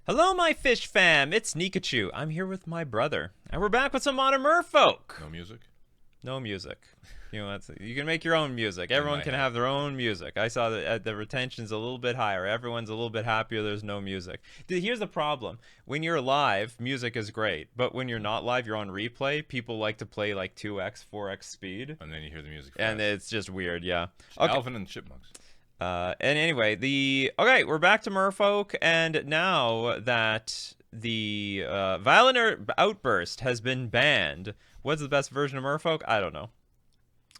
Hello, my fish fam. It's Nikachu. I'm here with my brother, and we're back with some Modern Merfolk. No music? No music. You know, you can make your own music. Everyone can have their own music. I saw that the retention's a little bit higher. Everyone's a little bit happier. There's no music. Here's the problem. When you're live, music is great. But when you're not live, you're on replay. People like to play like 2x, 4x speed. And then you hear the music And fast. it's just weird, yeah. Okay. Alvin and the Chipmunks. And anyway, okay, we're back to Merfolk, and now that the Violent Outburst has been banned, what's the best version of Merfolk? I don't know.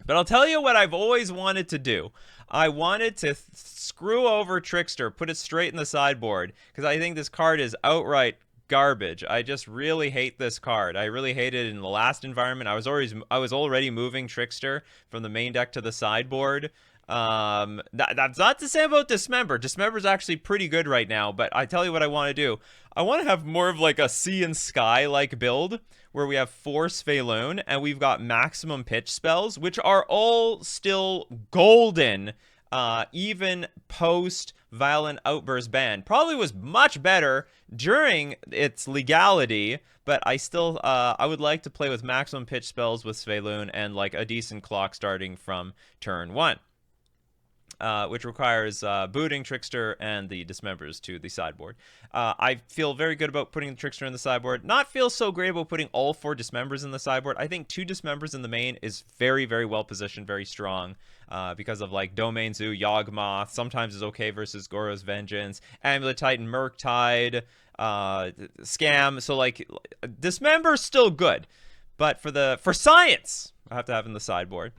But I'll tell you what I've always wanted to do. I wanted to screw over Trickster, put it straight in the sideboard, because I think this card is outright garbage. I just really hate this card. I really hated it in the last environment. I was already moving Trickster from the main deck to the sideboard. That's not to say about Dismember. Dismember's actually pretty good right now, but I tell you what I want to do. I want to have more of like a sea and sky like build where we have 4 Svelune and we've got maximum pitch spells, which are all still golden, even post Violent Outburst ban. Probably was much better during its legality, but I still I would like to play with maximum pitch spells with Svelune and like a decent clock starting from turn 1. Which requires booting Trickster and the Dismembers to the sideboard. I feel very good about putting the Trickster in the sideboard. Not feel so great about putting all 4 Dismembers in the sideboard. I think 2 Dismembers in the main is very, very well positioned, very strong, because of like Domain Zoo, Yawgmoth. Sometimes is okay versus Goro's Vengeance, Amulet Titan, Murktide, Scam. So like Dismember's still good, but for science, I have to have in the sideboard.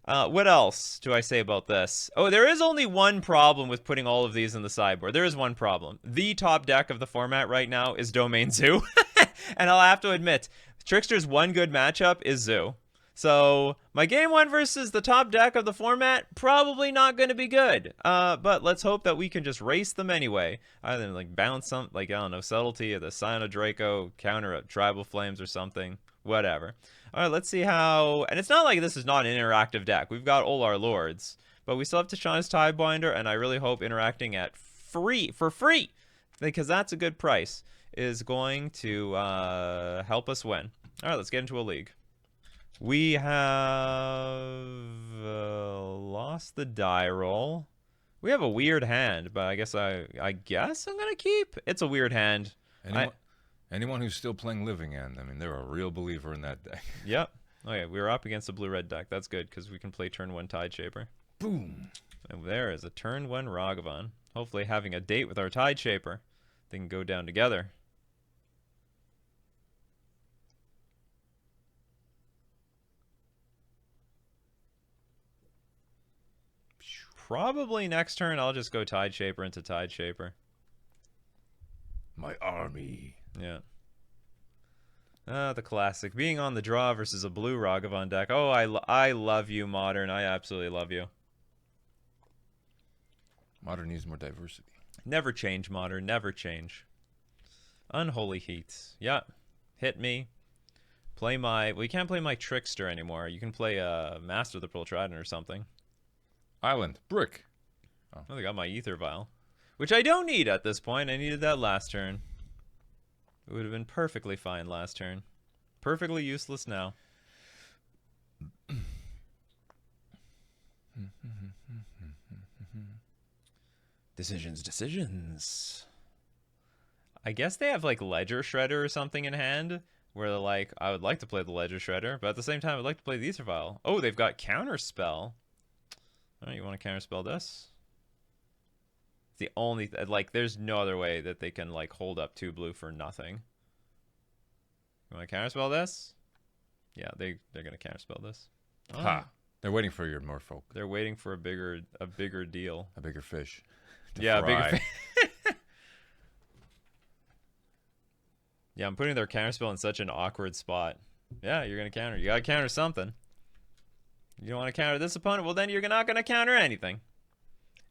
What else do I say about this? Oh, there is only one problem with putting all of these in the sideboard. There is one problem. The top deck of the format right now is Domain Zoo. And I'll have to admit, Trickster's one good matchup is Zoo. So my game 1 versus the top deck of the format, probably not going to be good. But let's hope that we can just race them anyway. Either like bounce some, like, I don't know, Subtlety or the Scion of Draco, counter up Tribal Flames or something. Whatever. All right, let's see how... And it's not like this is not an interactive deck. We've got all our lords. But we still have Tishana's Tidebinder, and I really hope interacting at for free, because that's a good price, is going to help us win. All right, let's get into a league. We have lost the die roll. We have a weird hand, but I guess I'm going to keep. It's a weird hand. Anyone who's still playing Living End, I mean, they're a real believer in that deck. Yep. Okay, we were up against a blue-red deck. That's good, because we can play turn 1 Tide Shaper. Boom. And there is a turn 1 Ragavan. Hopefully having a date with our Tide Shaper. They can go down together. Probably next turn I'll just go Tide Shaper into Tide Shaper. My army. Yeah. The classic. Being on the draw versus a blue Ragavan deck. Oh, I love you, Modern. I absolutely love you. Modern needs more diversity. Never change, Modern. Never change. Unholy Heats. Yeah. Hit me. Play my... Well, you can't play my Trickster anymore. You can play Master of the Pearl Trident or something. Island. Brick. Oh, they got my Ether Vial. Which I don't need at this point. I needed that last turn. It would have been perfectly fine last turn. Perfectly useless now. Decisions. I guess they have like Ledger Shredder or something in hand, where they're like, I would like to play the Ledger Shredder, but at the same time I'd like to play the Ether Vial. Oh, they've got Counterspell. Alright, you want to counterspell this? It's the only... like, there's no other way that they can, like, hold up 2 blue for nothing. You want to counterspell this? Yeah, they're going to counterspell this. Oh. Ha! They're waiting for your Merfolk. They're waiting for a bigger deal. A bigger fish. Yeah, a bigger fish. Yeah, I'm putting their counterspell in such an awkward spot. Yeah, you're going to counter. You got to counter something. You don't want to counter this opponent? Well, then you're not going to counter anything.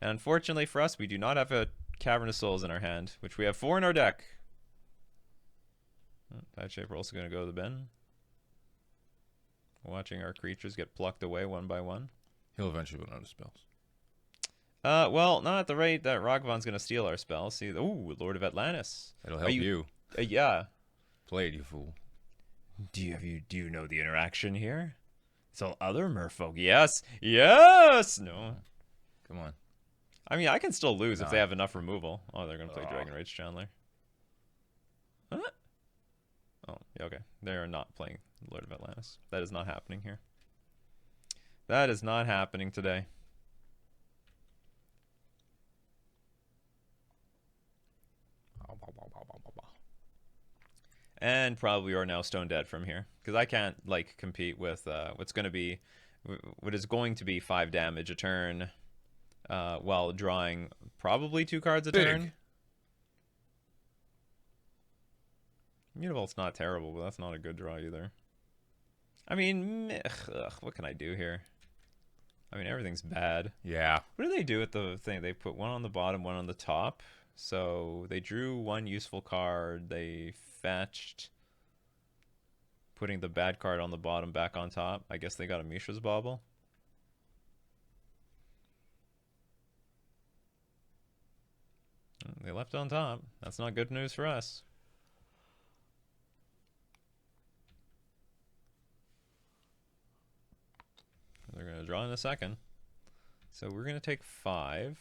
And unfortunately for us, we do not have a Cavern of Souls in our hand, which we have 4 in our deck. Tide Shaper also going to go to the bin. Watching our creatures get plucked away one by one. He'll eventually run out of spells. Well, not at the rate that Ragavon's gonna steal our spell. See, ooh, Lord of Atlantis. It'll Are help you. Yeah. Play it, you fool. Do you know the interaction here? It's all other merfolk. Yes. Yes. No. Come on. I mean, I can still lose if they Nah. have enough removal. Oh, they're gonna play Oh. Dragon Rage Chandler. Huh? Oh, yeah, okay. They are not playing Lord of Atlantis. That is not happening here. That is not happening today. And probably are now stone dead from here because I can't like compete with what is going to be 5 damage a turn, while drawing probably 2 cards a turn. Mutavault's not terrible, but that's not a good draw either. I mean, what can I do here? I mean, everything's bad. Yeah. What do they do with the thing? They put one on the bottom, one on the top. So they drew 1 useful card. They fetched, putting the bad card on the bottom back on top. I guess they got a Mishra's Bauble. They left on top. That's not good news for us. They're going to draw in a second. So we're going to take 5.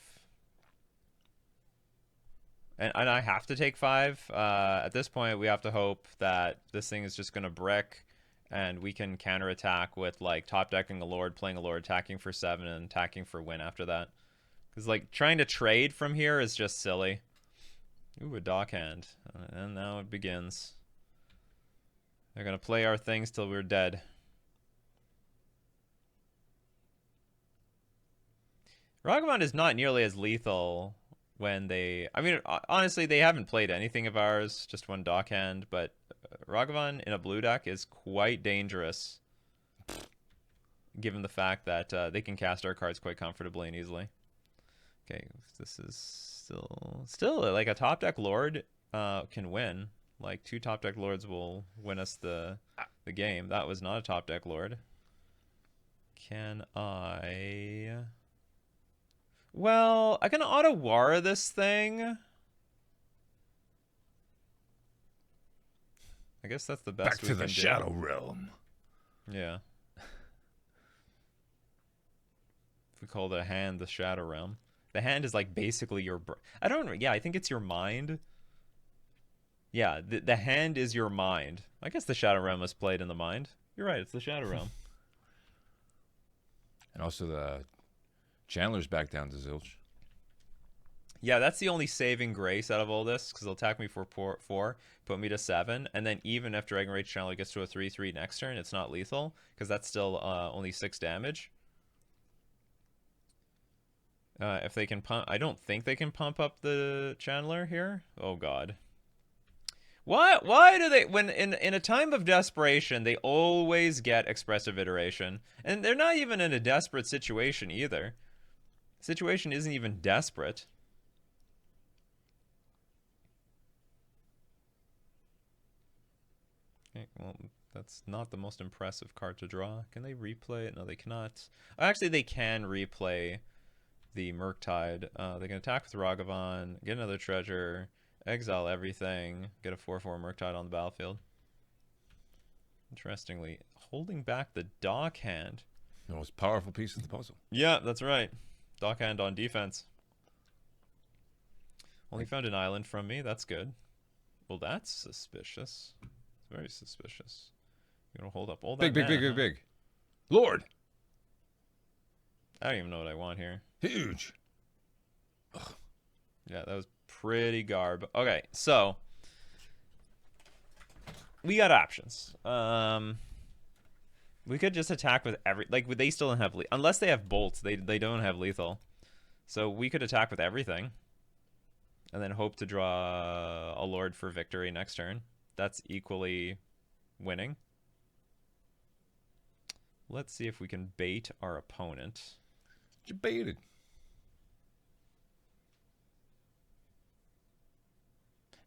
And I have to take 5. At this point, we have to hope that this thing is just going to brick and we can counterattack with like top decking a Lord, playing a Lord, attacking for 7, and attacking for win after that. Because like trying to trade from here is just silly. Ooh, a dock hand. And now it begins. They're going to play our things till we're dead. Ragavon is not nearly as lethal when they... I mean, honestly, they haven't played anything of ours, just one dock hand, but Ragavon in a blue deck is quite dangerous, given the fact that they can cast our cards quite comfortably and easily. Okay, this is still like a top deck Lord can win. Like 2 top deck Lords will win us the game. That was not a top deck Lord. Can I... Well, I can auto-Wara this thing. I guess that's the best Back to the Shadow Realm. Yeah. If we call the hand the Shadow Realm. The hand is like basically your... I don't know. Yeah, I think it's your mind. Yeah, the hand is your mind. I guess the Shadow Realm is played in the mind. You're right, it's the Shadow Realm. And also the Chandler's back down to Zilch. Yeah, that's the only saving grace out of all this, because they'll attack me for 4, put me to 7, and then even if Dragon Rage Chandler gets to a 3/3 next turn, it's not lethal, because that's still only 6 damage. If they can pump... I don't think they can pump up the Chandler here. Oh, God. Why do they... When in a time of desperation, they always get Expressive Iteration. And they're not even in a desperate situation either. The situation isn't even desperate. Okay, well, that's not the most impressive card to draw. Can they replay it? No, they cannot. Actually, they can replay the Murktide. They can attack with Ragavon, get another treasure, exile everything, get a 4/4 Murktide on the battlefield. Interestingly, holding back the dock hand. The most powerful piece of the puzzle. Yeah, that's right. Dock hand on defense. Only found an island from me. That's good. Well, that's suspicious. It's very suspicious. You're gonna hold up all that Big. Lord! I don't even know what I want here. Huge! Ugh. Yeah, that was pretty garb. Okay, so we got options. We could just attack with they still don't have unless they have bolts. They don't have lethal, so we could attack with everything, and then hope to draw a Lord for victory next turn. That's equally winning. Let's see if we can bait our opponent. You baited.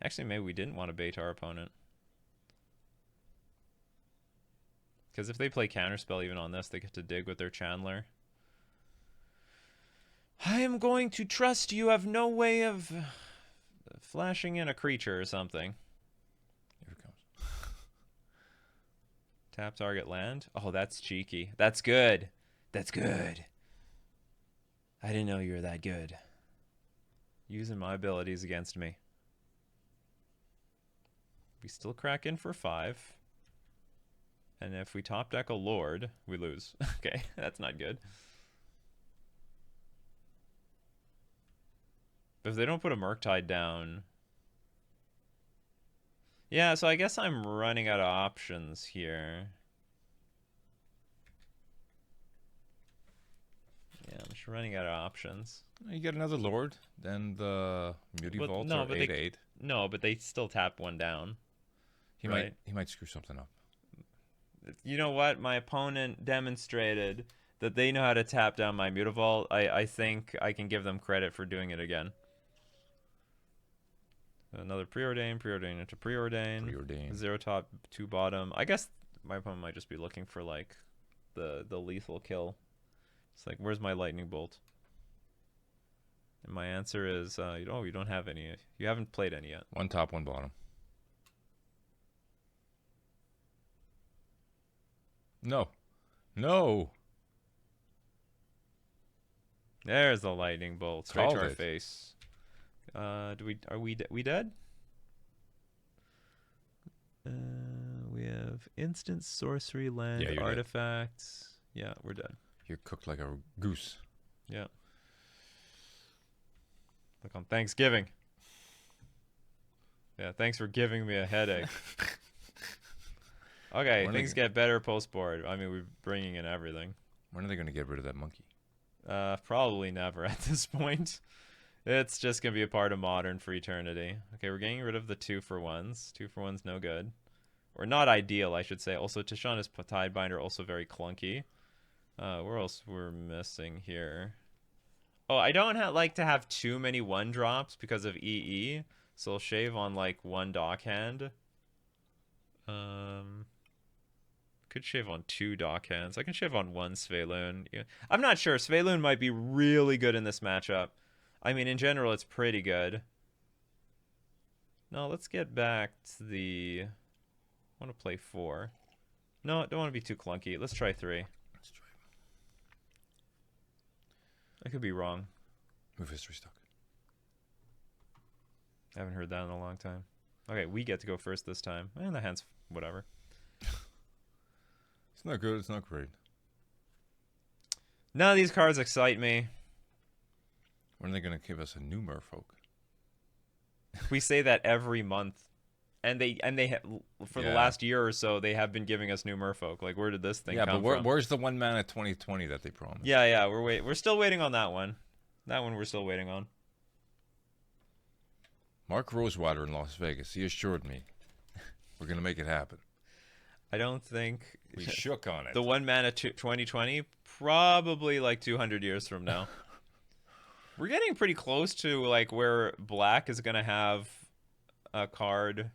Actually, maybe we didn't want to bait our opponent. Because if they play Counterspell even on this, they get to dig with their Chandler. I am going to trust you have no way of flashing in a creature or something. Here it comes. Tap target land. Oh, that's cheeky. That's good. That's good. I didn't know you were that good. Using my abilities against me. We still crack in for 5. And if we top deck a Lord, we lose. Okay, that's not good. But if they don't put a Murktide down... Yeah, so I guess I'm running out of options here. Yeah, I'm just running out of options. You get another Lord, then the Muti But Vaults no, are but 8/8. No, but they still tap one down. He right? might screw something up. You know what? My opponent demonstrated that they know how to tap down my Mutavault. I think I can give them credit for doing it again. Another preordain into preordain. Preordain. 0 top, 2 bottom. I guess my opponent might just be looking for like the lethal kill. It's like, where's my lightning bolt? And my answer is, you don't have any. You haven't played any yet. 1 top, 1 bottom. No. No. There's the lightning bolt straight Called to our it. face. Are we dead? We have instant sorcery land Yeah, you're dead. artifacts. Yeah, we're dead. You're cooked like a goose. Yeah. Like on Thanksgiving. Yeah, thanks for giving me a headache. Okay, When are things they- get better post board. I mean, we're bringing in everything. When are they going to get rid of that monkey? Probably never at this point. It's just gonna be a part of Modern for eternity. Okay, we're getting rid of the 2-for-1s. 2-for-1's no good. Or not ideal, I should say. Also, Tishana's Tidebinder also very clunky. Where else we're missing here? Oh, I don't like to have too many 1-drops because of EE. So I'll shave on like 1 Dockhand. Could shave on 2 Dockhands. I can shave on 1 Sveiloon. Yeah. I'm not sure. Sveiloon might be really good in this matchup. I mean, in general, it's pretty good. No, let's get back to the... I want to play 4. No, don't want to be too clunky. Let's try 3. Let's try. I could be wrong. Move history stuck. I haven't heard that in a long time. Okay, we get to go first this time. And the hand's whatever. It's not good. It's not great. None of these cards excite me. When are they going to give us a new Merfolk? We say that every month. And for the Yeah. last year or so, they have been giving us new Merfolk. Like, where did this thing Yeah, come but from? where's the 1 mana 2020 that they promised? Yeah, we're still waiting on that one. That one we're still waiting on. Mark Rosewater in Las Vegas, he assured me we're going to make it happen. I don't think We shook on it. the 1 mana 2020 probably like 200 years from now. We're getting pretty close to like where black is gonna have a card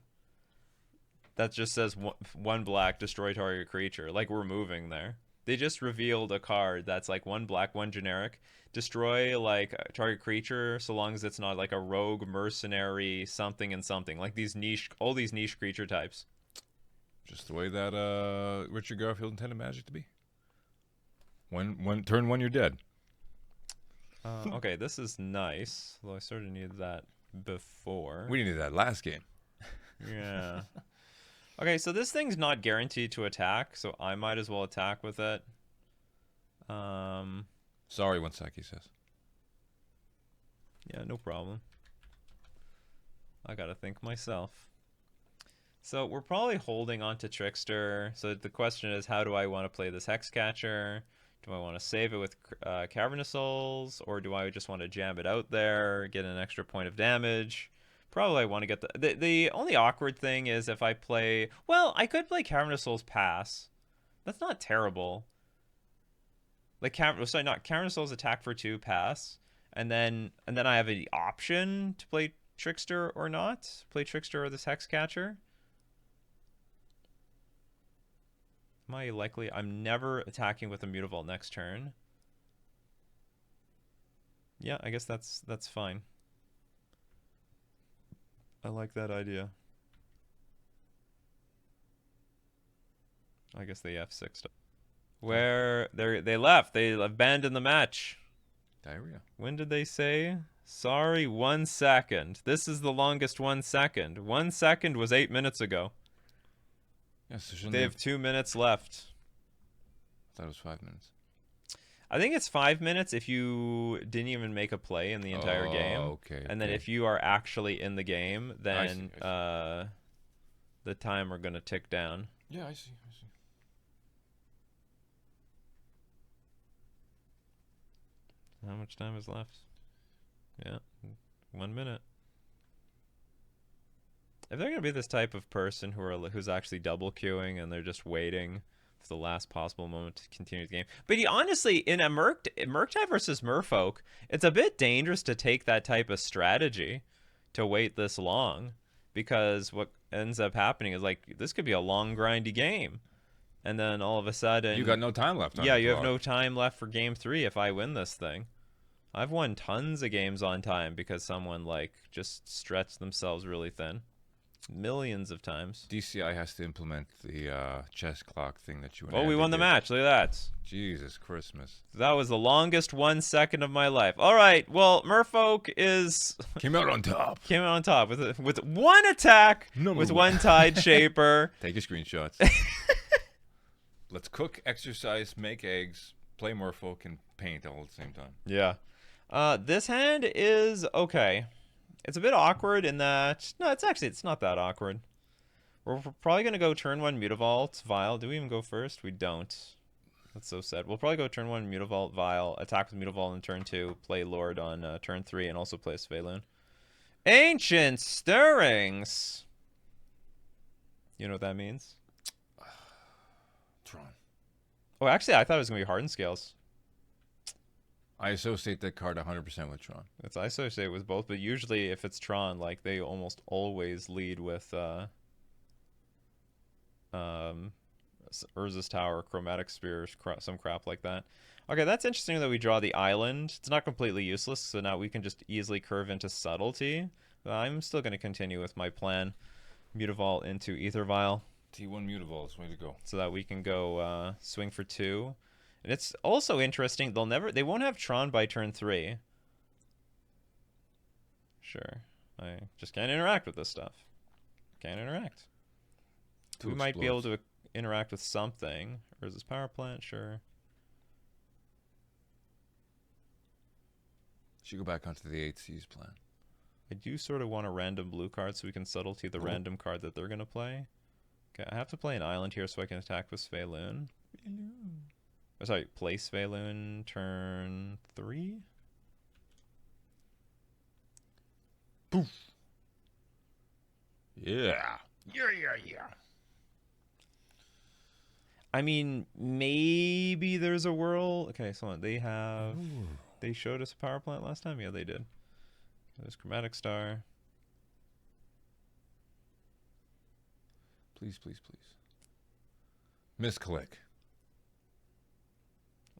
that just says 1 black, destroy target creature. Like, we're moving there. They just revealed a card that's like 1 black, 1 generic, destroy like a target creature so long as it's not like a rogue, mercenary, something and something. Like all these niche creature types. Just the way that Richard Garfield intended Magic to be. Turn 1, you're dead. Okay, this is nice. Although I sort of needed that before. We needed that last game. Yeah. Okay, so this thing's not guaranteed to attack, so I might as well attack with it. Sorry, Wansaki says. Yeah, no problem. I gotta think myself. So we're probably holding on to Trickster. So the question is, how do I want to play this Hexcatcher? Do I want to save it with Cavernous Souls, or do I just want to jam it out there, get an extra point of damage? Probably I want to get the only awkward thing is if I play... Well, I could play Cavernous Souls Pass. That's not terrible. Like, Cavernous Souls attack for 2, pass. And then I have the option to play Trickster or not. Play Trickster or this Hexcatcher. Am I likely? I'm never attacking with a Mutavault next turn. Yeah, I guess that's fine. I like that idea. I guess they F6'd. Where they left. They abandoned the match. Diarrhea. When did they say? Sorry, 1 second. This is the longest 1 second. 1 second was 8 minutes ago. Yes, so shouldn't They have 2 minutes left. I thought it was 5 minutes. I think it's 5 minutes if you didn't even make a play in the entire game. Okay. And then if you are actually in the game, then I see. the timer gonna tick down. Yeah, I see. I see. How much time is left? Yeah, 1 minute. If they're gonna be this type of person who's actually double queuing and they're just waiting for the last possible moment to continue the game, but honestly, in a Murktide versus Merfolk, it's a bit dangerous to take that type of strategy to wait this long, because what ends up happening is like this could be a long grindy game, and then all of a sudden You got no time left on yeah, the you have clock. no time left for game 3 if I win this thing. I've won tons of games on time because someone like just stretched themselves really thin. Millions of times. DCI has to implement the chess clock thing that you and Oh, we Andy won the did. match. Look at that. Jesus Christmas. That was the longest 1 second of my life. All right. Well, Merfolk Came out on top. came out on top with one attack with one Tide Shaper. Take your screenshots. Let's cook, exercise, make eggs, play Merfolk, and paint all at the same time. Yeah. This hand is okay. It's a bit awkward in that... No, it's not that awkward. We're probably going to go turn 1 Mutavault, Vile. Do we even go first? We don't. That's so sad. We'll probably go turn 1 Mutavault, Vile, attack with Mutavault in turn 2, play Lord on turn 3, and also play Sveloon. Ancient Stirrings! You know what that means? Tron. Oh, actually, I thought it was going to be Hardened Scales. I associate that card 100% with Tron. I associate it with both, but usually if it's Tron, like, they almost always lead with Urza's Tower, Chromatic Spear, some crap like that. Okay, that's interesting that we draw the island. It's not completely useless, so now we can just easily curve into Subtlety. I'm still going to continue with my plan. Mutavault into Ether Vial. T1 Mutavaults, way to go. So that we can go swing for 2. And it's also interesting, they won't have Tron by turn 3. Sure. I just can't interact with this stuff. Can't interact. We might be able to interact with something. Or is this power plant? Sure. Should go back onto the 8C's plan. I do sort of want a random blue card so we can subtlety the random card that they're going to play. Okay, I have to play an island here so I can attack with Sveloon. Oh, sorry, play Sveloon turn 3? Poof. Yeah. Yeah. I mean, maybe there's a whirl. Okay, so they showed us a power plant last time? Yeah, they did. There's Chromatic Star. Please. Misclick.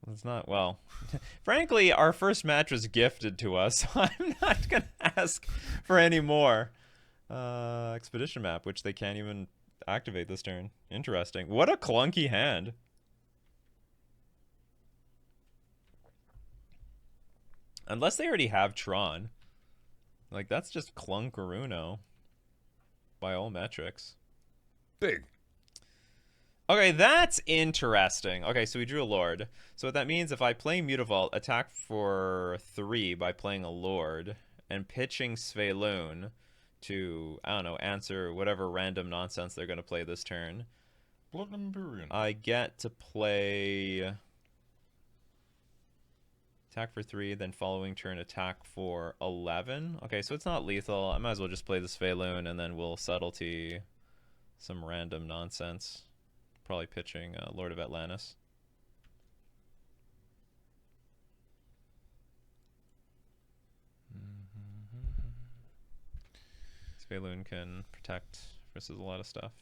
It's not, well, frankly, our first match was gifted to us, so I'm not going to ask for any more. Expedition map, which they can't even activate this turn. Interesting. What a clunky hand. Unless they already have Tron. Like, that's just Clunkaruno. By all metrics. Big. Okay, that's interesting. Okay, so we drew a Lord. So what that means, if I play Mutavault, attack for 3 by playing a Lord, and pitching Sveloon to, I don't know, answer whatever random nonsense they're going to play this turn, Blood Empyrean. I get to play... Attack for 3, then following turn attack for 11. Okay, so it's not lethal. I might as well just play the Sveloon, and then we'll subtlety some random nonsense. Probably pitching Lord of Atlantis. Sveloon can protect versus a lot of stuff.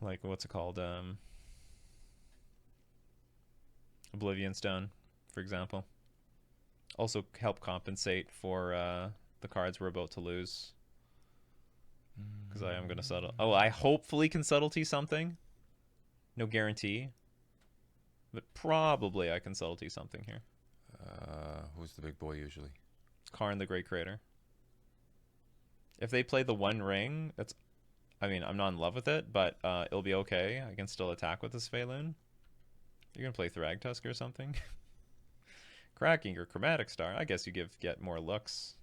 Like, what's it called? Oblivion Stone, for example. Also help compensate for the cards we're about to lose. Because I am going to settle. Oh, I hopefully can subtlety something. No guarantee. But probably I can subtlety something here. Who's the big boy usually? Karn the Great Creator. If they play the One Ring, that's... I mean, I'm not in love with it, but it'll be okay. I can still attack with this Feloon. You're going to play Thragtusk or something? Cracking or Chromatic Star. I guess you get more looks.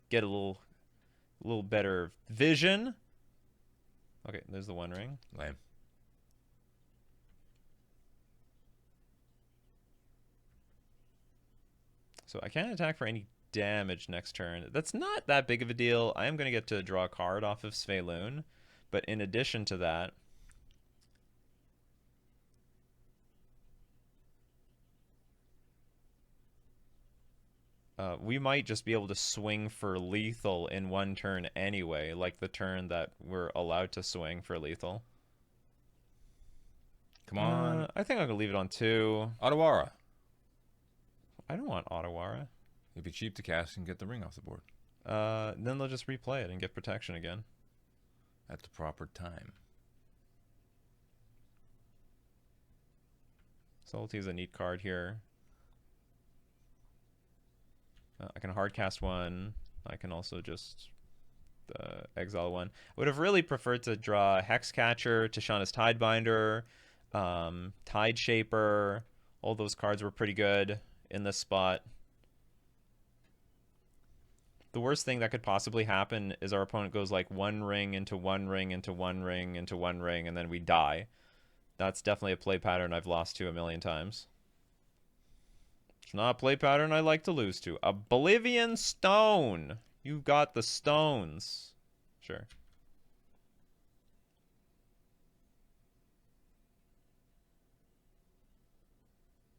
Get a little better vision. Okay, there's the One Ring. Lame. So I can't attack for any damage next turn. That's not that big of a deal. I am going to get to draw a card off of Sveloon. But in addition to that, we might just be able to swing for lethal in one turn anyway, like the turn that we're allowed to swing for lethal. Come on. I think I'm going to leave it on 2. Otawara. I don't want Otawara. It'd be cheap to cast and get the ring off the board. Then they'll just replay it and get protection again. At the proper time. Subtlety is a neat card here. I can hardcast 1. I can also just exile 1. I would have really preferred to draw Hexcatcher, Tishana's Tidebinder, Tide Shaper. All those cards were pretty good in this spot. The worst thing that could possibly happen is our opponent goes like 1 ring into 1 ring into 1 ring into 1 ring, and then we die. That's definitely a play pattern I've lost to a million times. It's not a play pattern I like to lose to. Oblivion Stone. You got the stones. Sure.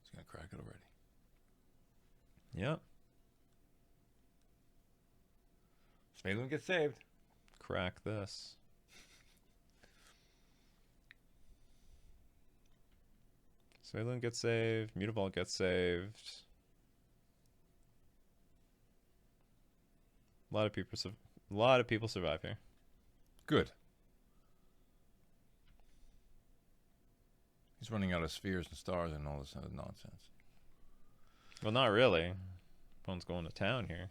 He's going to crack it already. Yep. Smeagolin gets saved. Crack this. Smeagolin gets saved. Mutavault gets saved. A lot of people survive here. Good. He's running out of spheres and stars and all this other nonsense. Well, not really. Opponent's going to town here.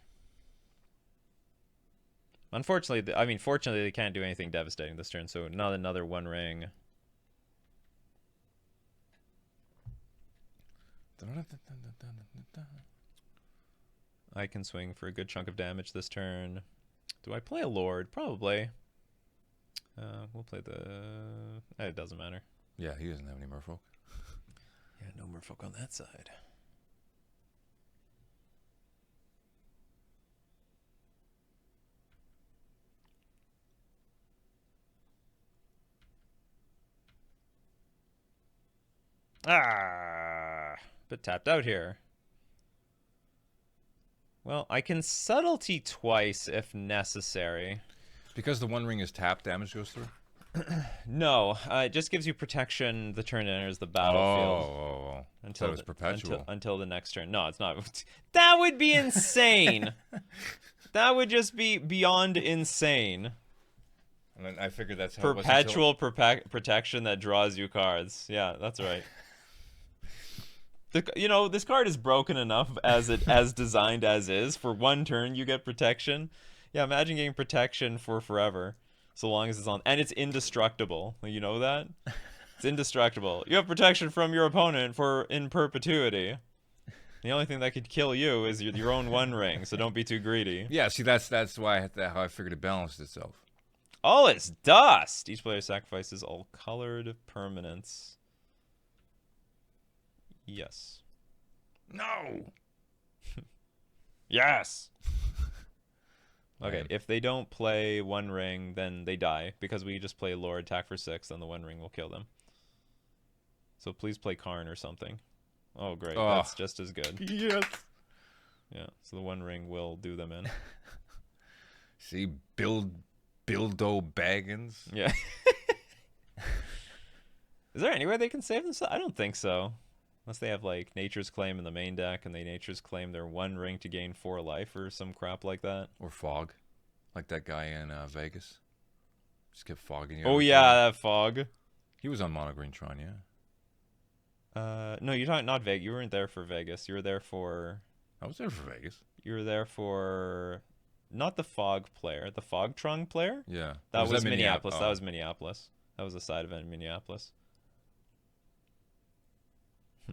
Unfortunately, I mean, fortunately, they can't do anything devastating this turn, so not another 1 ring. I can swing for a good chunk of damage this turn. Do I play a Lord? Probably. We'll play the... It doesn't matter. Yeah, he doesn't have any Merfolk. Yeah, no Merfolk on that side. Bit tapped out here. Well, I can subtlety twice if necessary. Because the 1 ring is tapped, damage goes through? No, it just gives you protection the turn it enters the battlefield. Oh. Until That was perpetual. Until the next turn. No, it's not. That would be insane. That would just be beyond insane. And then I figured that's how Perpetual protection that draws you cards. Yeah, that's right. You know, this card is broken enough as designed as is. For 1 turn, you get protection. Yeah, imagine getting protection for forever, so long as it's on, and it's indestructible. You know that? It's indestructible. You have protection from your opponent in perpetuity. The only thing that could kill you is your own 1 ring. So don't be too greedy. Yeah, see, that's why how I figured it balanced itself. All is dust. Each player sacrifices all colored permanents. Yes. No. Yes. Okay, if they don't play 1 ring, then they die because we just play Lord, attack for 6, then the 1 ring will kill them. So please play Karn or something. Oh, great. Oh. That's just as good. Yes. Yeah, so the 1 ring will do them in. See, Bildo Baggins. Yeah. Is there anywhere they can save themselves? I don't think so. Unless they have like Nature's Claim in the main deck and they Nature's Claim their 1 ring to gain 4 life or some crap like that. Or fog, like that guy in Vegas. Just kept fogging you. Oh every yeah, turn. that fog. He was on Mono Green Tron, yeah. No, you're not Vegas. You weren't there for Vegas. You were there for. I was there for Vegas. You were there for, not the fog player, the fog Tron player. Yeah. That was that Minneapolis. Oh. That was Minneapolis. That was a side event in Minneapolis.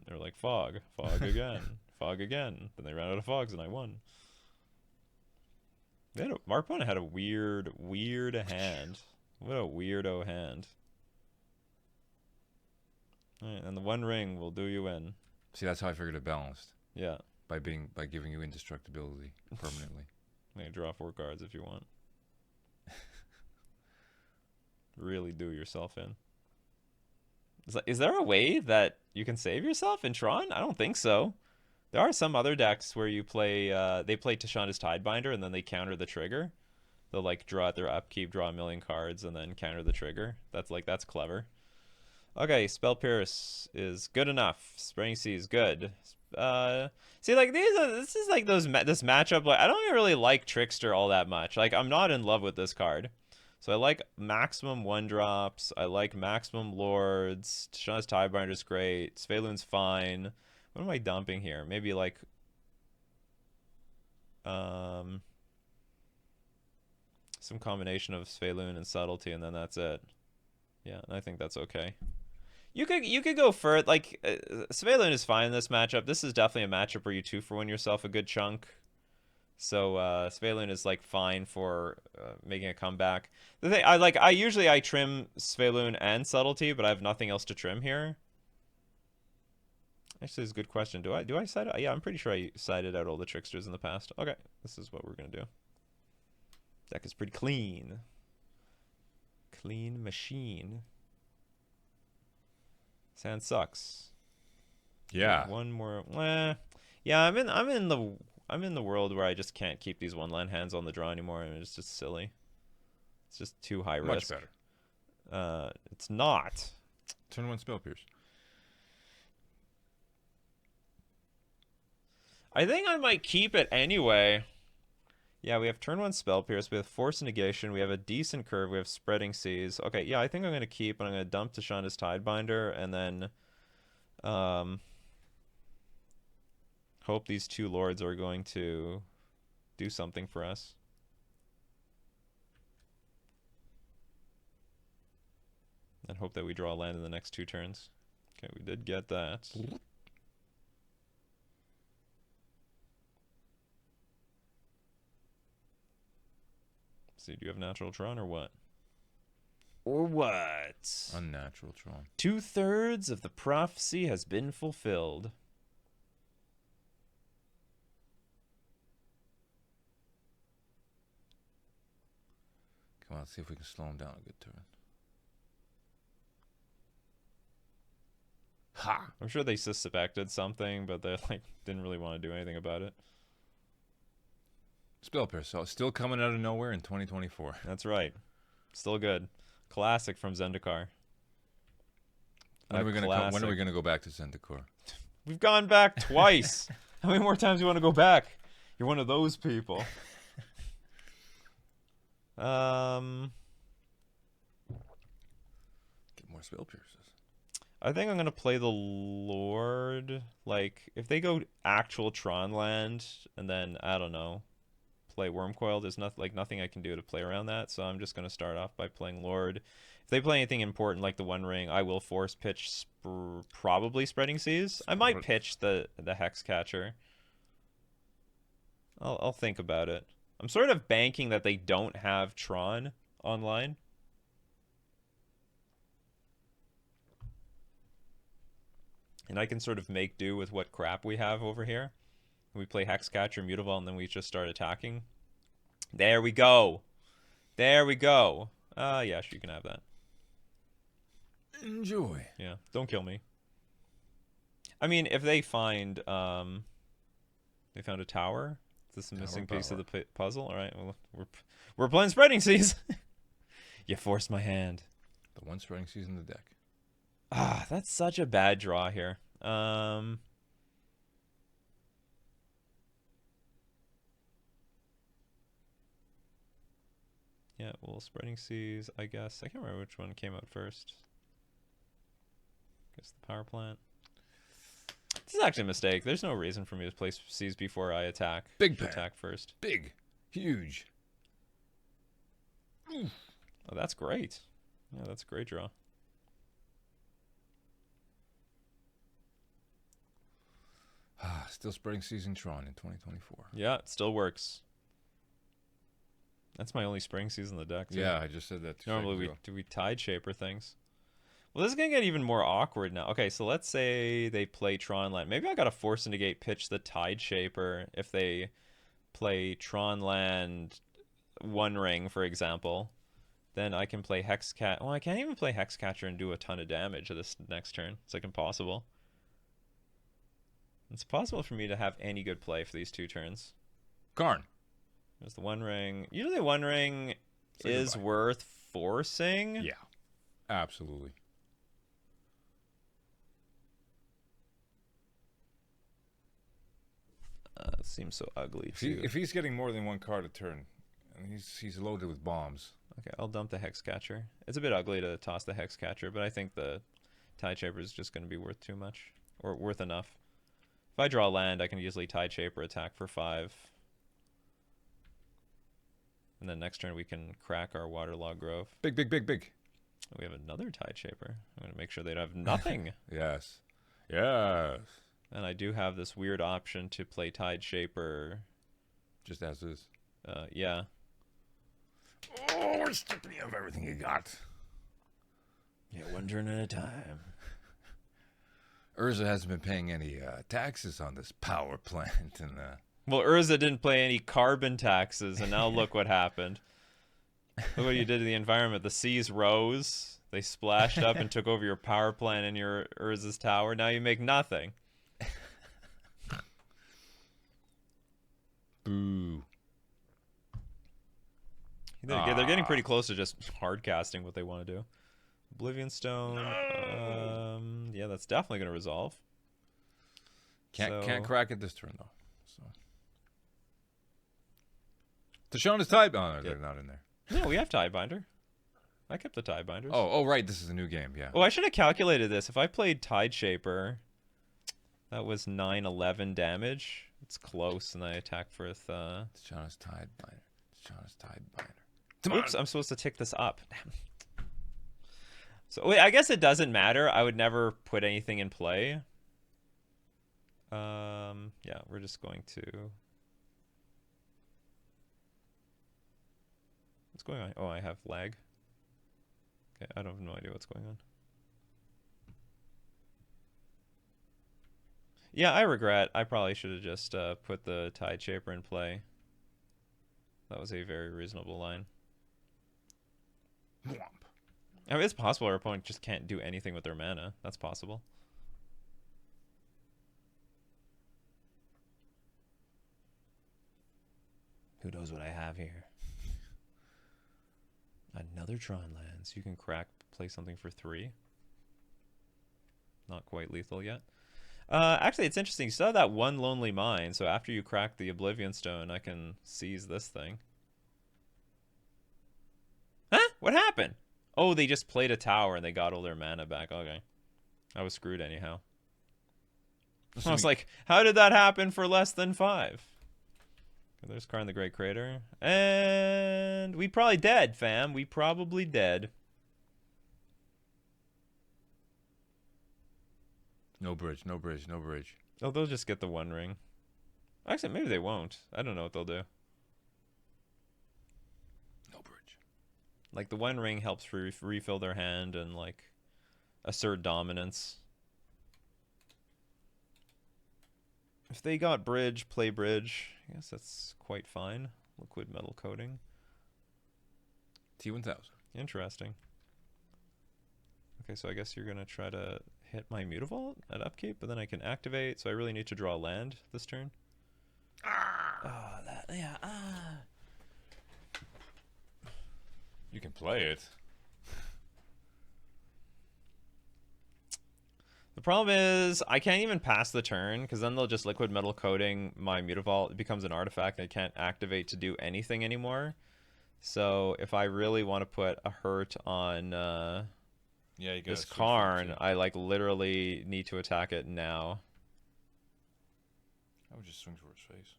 They were like fog again, fog again. Then they ran out of fogs and I won. Our opponent had a weird hand. What a weirdo hand. Alright, and the 1 ring will do you in. See, that's how I figured it balanced. Yeah. By giving you indestructibility permanently. You can draw 4 cards if you want. Really do yourself in. Is there a way that you can save yourself in Tron? I don't think so. There are some other decks where you play, they play Tashanda's Tidebinder and then they counter the trigger. They'll like draw at their upkeep, draw 1,000,000 cards, and then counter the trigger. That's clever. Okay, Spell Pierce is good enough. Spraying Sea is good. See, like this is like this matchup. Like I don't even really like Trickster all that much. Like I'm not in love with this card. So I like maximum 1-drops. I like maximum lords. Tashanda's Tidebinder's great. Svelun's fine. What am I dumping here? Maybe like some combination of Svelun and Subtlety, and then that's it. Yeah, I think that's okay. You could go for it. Like Svelun is fine in this matchup. This is definitely a matchup where you 2-for-1 yourself a good chunk. So Svelun is like fine for making a comeback. The thing I usually trim Svelun and Subtlety, but I have nothing else to trim here. Actually, it's a good question. Do I side out? Yeah, I'm pretty sure I sided out all the Tricksters in the past. Okay, this is what we're gonna do. Deck is pretty clean. Clean machine. Sand sucks. Yeah. One more. Yeah, I'm in the world where I just can't keep these 1-land hands on the draw anymore, and it's just silly. It's just too high risk. Much better. It's not. Turn 1 Spell Pierce. I think I might keep it anyway. Yeah, we have turn 1 Spell Pierce, we have Force Negation, we have a decent curve, we have Spreading Seas. Okay, yeah, I think I'm going to keep, and I'm going to dump Tashanda's Tidebinder, and then hope these 2 lords are going to do something for us. And hope that we draw a land in the next 2 turns. Okay, we did get that. See, do you have natural Tron or what? Or what? Unnatural Tron. 2/3 of the prophecy has been fulfilled. Come on, let's see if we can slow him down a good turn. Ha! I'm sure they suspected something, but they like didn't really want to do anything about it. Spell Pierce, so still coming out of nowhere in 2024. That's right. Still good. Classic from Zendikar. When are we gonna go back to Zendikar? We've gone back twice. How many more times do you want to go back? You're one of those people. Get more Spell Pierces. I think I'm gonna play the Lord. Like, if they go actual Tron land, and then I don't know, play Wormcoil, there's nothing I can do to play around that. So I'm just gonna start off by playing Lord. If they play anything important like the 1 ring, I will force pitch probably Spreading Seas. I might pitch the Hex Catcher. I'll think about it. I'm sort of banking that they don't have Tron online. And I can sort of make do with what crap we have over here. We play Hexcatcher, Mutavault, and then we just start attacking. There we go. There we go. Yeah, sure, you can have that. Enjoy. Yeah, don't kill me. I mean, if they find, they found a tower. Is this a missing piece of the puzzle? All right, well, we're playing Spreading Seas. You forced my hand. The 1 Spreading Seas in the deck. Ah, that's such a bad draw here. Yeah, well, Spreading Seas, I guess. I can't remember which one came out first. Guess the power plant. This is actually a mistake. There's no reason for me to place Seas before I attack. Big Should pan. attack first. Big. Huge. Oh, that's great. Yeah, that's a great draw. Still spreading season Tron in 2024. Yeah, it still works. That's my only Spring Seas in the deck, too. Yeah, I just said that. Normally we Tide Shaper things. Well, this is going to get even more awkward now. Okay, so let's say they play Tron Land. Maybe I got to Force and Negate pitch the Tide Shaper if they play Tron Land One Ring, for example. Then I can play Hexcat. Well, I can't even play Hexcatcher and do a ton of damage this next turn. It's like impossible. It's possible for me to have any good play for these 2 turns. Karn. There's the One Ring. Usually One Ring is worth forcing. Yeah, absolutely. It seems so ugly too. If he's getting more than 1 card a turn, and he's loaded with bombs. Okay, I'll dump the Hexcatcher. It's a bit ugly to toss the Hexcatcher, but I think the Tide Shaper is just going to be worth too much, or worth enough. If I draw land, I can easily Tide Shaper attack for 5. And then next turn we can crack our Waterlog Grove. Big, big, big, big. We have another Tide Shaper. I'm going to make sure they have nothing. Yes. Yes. And I do have this weird option to play Tide Shaper. Just as is. Yeah. Oh, we're stripping you of everything you got. Yeah, 1 turn at a time. Urza hasn't been paying any taxes on this power plant, and well, Urza didn't pay any carbon taxes, and now look what happened. Look what you did to the environment. The seas rose, they splashed up and took over your power plant and your Urza's tower. Now you make nothing. boo. They're getting pretty close to just hard casting what they want to do. Oblivion Stone. Yeah, that's definitely going to resolve. Can't crack it this turn though. So Tashawn is Tide. Oh, no, they're not in there. No, we have Tidebinder. I kept the Tidebinders. Oh, right. This is a new game. Yeah. Oh, I should have calculated this. If I played Tide Shaper, that was 9-11 damage. It's close, and I attack for Tashawn's Tidebinder. Tashawn's Tidebinder. Oops, I'm supposed to tick this up. So wait, I guess it doesn't matter. I would never put anything in play. Yeah, we're just going to. What's going on? Oh, I have lag. Okay, I don't have no idea what's going on. Yeah, I regret. I probably should have just put the Tide Shaper in play. That was a very reasonable line. Whomp. I mean, it's possible our opponent just can't do anything with their mana. That's possible. Who knows what I have here? Another Tron lands. You can play something for 3. Not quite lethal yet. Actually, it's interesting. You still have that 1 Lonely Mine, so after you crack the Oblivion Stone, I can seize this thing. Huh? What happened? Oh, they just played a tower and they got all their mana back. Okay. I was screwed anyhow. I was like, how did that happen for less than 5? Okay, there's Karn the Great Crater. And we probably dead, fam. We probably dead. No bridge, no bridge, no bridge. Oh, they'll just get the 1 ring. Actually, maybe they won't. I don't know what they'll do. No bridge. Like, the 1 ring helps refill their hand and, like, assert dominance. If they got bridge, play bridge. I guess that's quite fine. Liquid metal coating. T1000. Interesting. Okay, so I guess you're going to try to hit my Mutavault at upkeep, but then I can activate, so I really need to draw land this turn. You can play it. The The problem is I can't even pass the turn because then they'll just liquid metal coating my Mutavault. It becomes an artifact I can't activate to do anything anymore. So if I really want to put a hurt on Yeah, you got this Karn, I like literally need to attack it now. I would just swing towards face.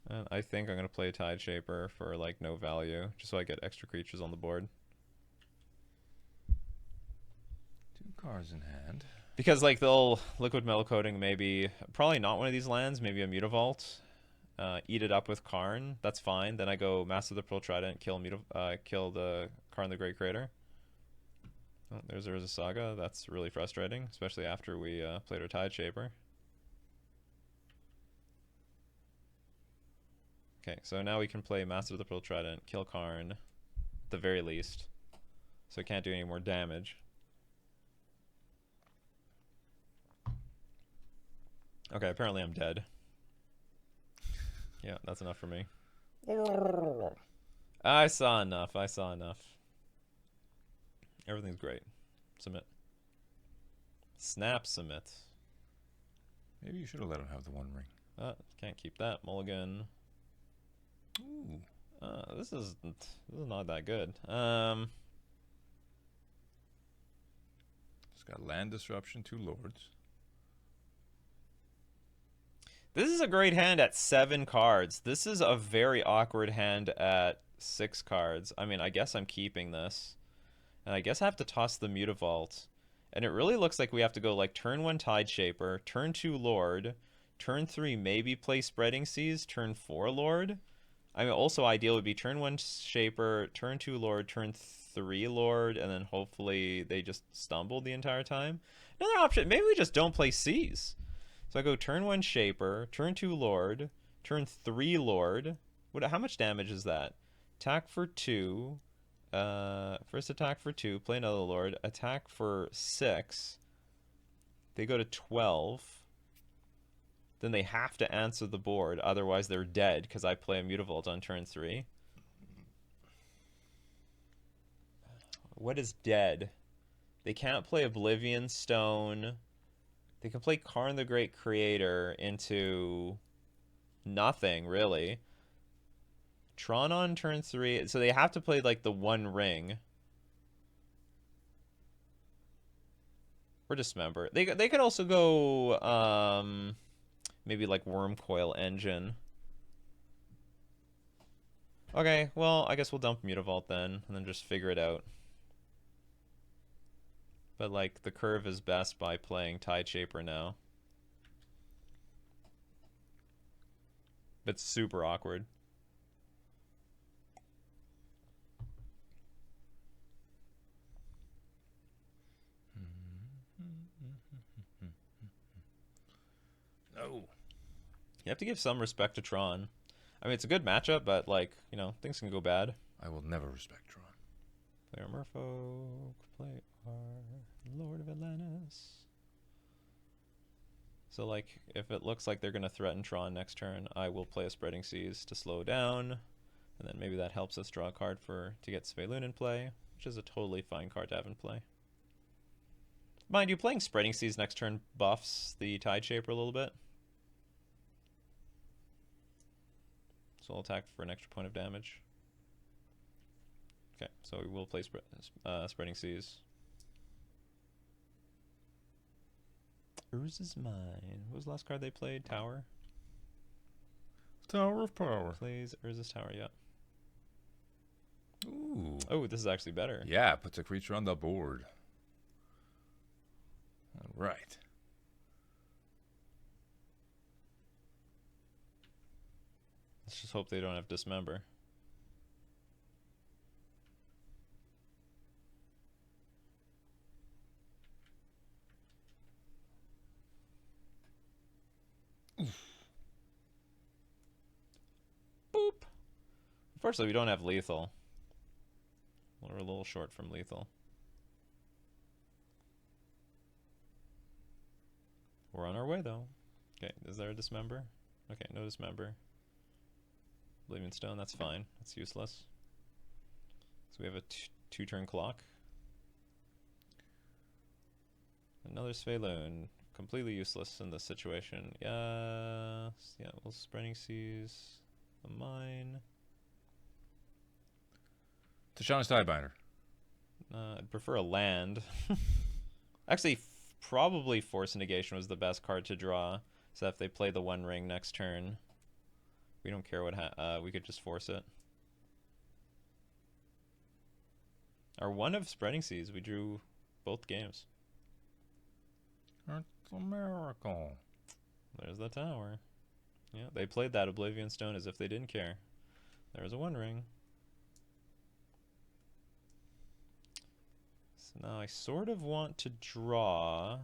And I think I'm gonna play Tide Shaper for like no value, just so I get extra creatures on the board. 2 cards in hand. Because like they'll liquid metal coating maybe, probably not one of these lands, maybe a Mutavault. Eat it up with Karn, that's fine. Then I go Master the Pearl Trident, kill the Karn the Great Creator. Oh, there's a Saga. That's really frustrating, especially after we played our Tide Shaper. Okay, so now we can play Master of the Pearl Trident, kill Karn, at the very least. So it can't do any more damage. Okay, apparently I'm dead. Yeah, that's enough for me. I saw enough. I saw enough. Everything's great. Submit. Snap submit. Maybe you should have let him have the 1 ring. Can't keep that. Mulligan. Ooh. This is not that good. It's got land disruption, 2 lords. This is a great hand at 7 cards. This is a very awkward hand at 6 cards. I mean, I guess I'm keeping this. And I guess I have to toss the Mutavault. And it really looks like we have to go like turn 1 Tide Shaper, turn 2 Lord, turn 3 maybe play Spreading Seas, turn 4 Lord. I mean, also ideal would be turn 1 Shaper, turn 2 Lord, turn 3 Lord, and then hopefully they just stumble the entire time. Another option, maybe we just don't play Seas. So I go turn 1 Shaper, turn 2 Lord, turn 3 Lord. How much damage is that? Attack for 2. First attack for 2, play another Lord. Attack for 6. They go to 12. Then they have to answer the board, otherwise they're dead because I play a Mutavault on turn 3. What is dead? They can't play Oblivion Stone. They can play Karn the Great Creator into nothing, really. Tron on turn 3, so they have to play like the 1 ring. Or Dismember. They could also go maybe like Worm Coil Engine. Okay, well, I guess we'll dump Mutavault then, and then just figure it out. But like the curve is best by playing Tide Shaper now. It's super awkward. No. You have to give some respect to Tron. I mean, it's a good matchup, but like, you know, things can go bad. I will never respect Tron. Play our Merfolk, play our Lord of Atlantis. So like, if it looks like they're going to threaten Tron next turn, I will play a Spreading Seas to slow down. And then maybe that helps us draw a card to get Svelun in play, which is a totally fine card to have in play. Mind you, playing Spreading Seas next turn buffs the Tide Shaper a little bit. So I'll attack for an extra point of damage. Okay, so we will play Spreading Seas. Urza's Mine. What was the last card they played? Tower? Tower of Power. Plays Urza's Tower, yeah. Ooh. Oh, this is actually better. Yeah, puts a creature on the board. All right. Let's just hope they don't have Dismember. Boop. Unfortunately, we don't have lethal. We're a little short from lethal. We're on our way, though. Okay, is there a Dismember? Okay, no Dismember. Oblivion Stone, that's fine. That's useless. So we have a two-turn clock. Another Svalun. Completely useless in this situation. Yeah, well, Spreading Seas, a mine. Tashauna Sidebinder. I'd prefer a land. Actually, probably Force Negation was the best card to draw. So if they play the One Ring next turn, we don't care what we could just force it. Our one of Spreading Seas, we drew both games. It's a miracle. There's the tower. Yeah, they played that Oblivion Stone as if they didn't care. There's a One Ring. So now I sort of want to draw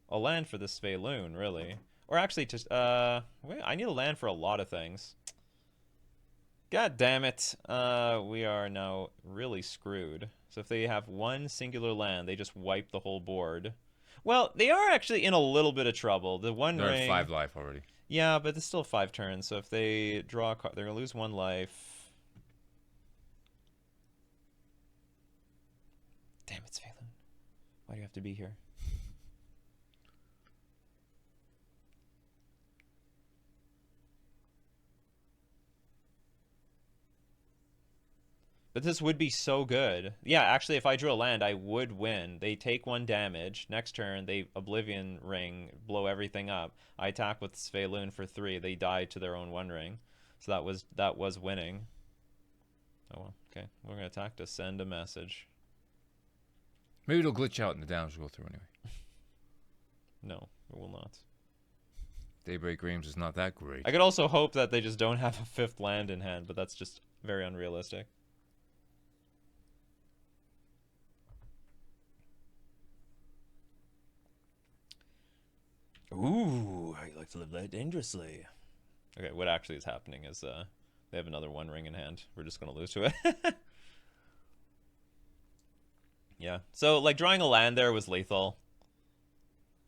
a land for this Svalun, really. Or actually, just wait, I need a land for a lot of things. God damn it. We are now really screwed. So if they have one singular land, they just wipe the whole board. Well, they are actually in a little bit of trouble. The One They're Ring... at 5 life already. Yeah, but it's still 5 turns. So if they draw a card, they're going to lose 1 life. Damn it, Svalun. Why do you have to be here? But this would be so good. Yeah, actually, if I drew a land, I would win. They take 1 damage. Next turn, they Oblivion Ring, blow everything up. I attack with Svalun for 3. They die to their own One Ring. So that was winning. Oh well, okay. We're gonna attack to send a message. Maybe it'll glitch out and the damage will go through anyway. No, it will not. Daybreak Reams is not that great. I could also hope that they just don't have a 5th land in hand, but that's just very unrealistic. Ooh, I like to live life dangerously. Okay, what actually is happening is they have another One Ring in hand. We're just going to lose to it. Yeah, so like drawing a land there was lethal.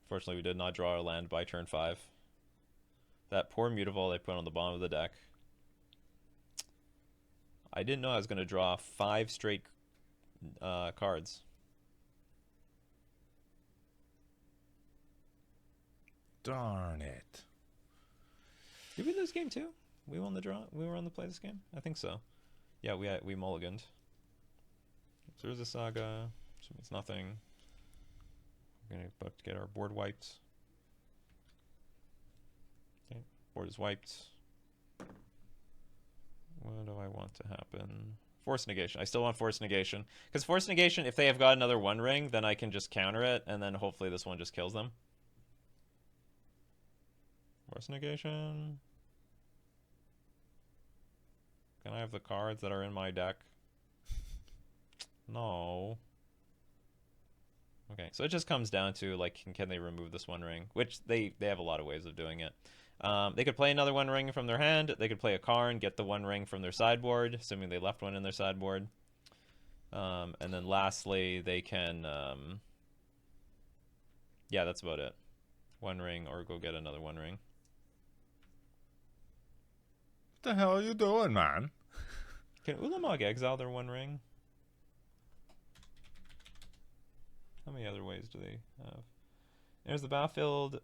Fortunately, we did not draw our land by turn 5. That poor Mutavault they put on the bottom of the deck. I didn't know I was going to draw 5 straight cards. Darn it. Did we lose game 2? We won the draw? We were on the play this game? I think so. Yeah, we mulliganed. So there's a Saga. So it's nothing. We're going to get our board wiped. Okay, board is wiped. What do I want to happen? Force Negation. I still want Force Negation. Because Force Negation, if they have got another One Ring, then I can just counter it, and then hopefully this one just kills them. Force Negation. Can I have the cards that are in my deck? No. Okay, so it just comes down to, like, can they remove this One Ring? Which they have a lot of ways of doing it. They could play another One Ring from their hand. They could play a Karn, get the One Ring from their sideboard, assuming they left one in their sideboard. And then lastly, they can... yeah, that's about it. One Ring, or go get another One Ring. What the hell are you doing, man? Can Ulamog exile their One Ring? How many other ways do they have? There's the battlefield.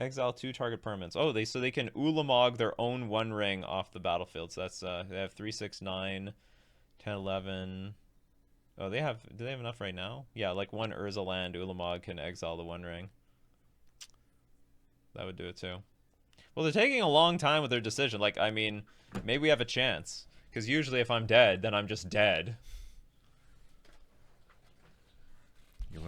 Exile 2 target permanents. Oh, so they can Ulamog their own One Ring off the battlefield. So that's they have 3, 6, 9, 10, 11. Oh, they have. Do they have enough right now? Yeah, like 1 Urza land. Ulamog can exile the One Ring. That would do it too. Well, they're taking a long time with their decision. Like, I mean, maybe we have a chance. Because usually if I'm dead, then I'm just dead.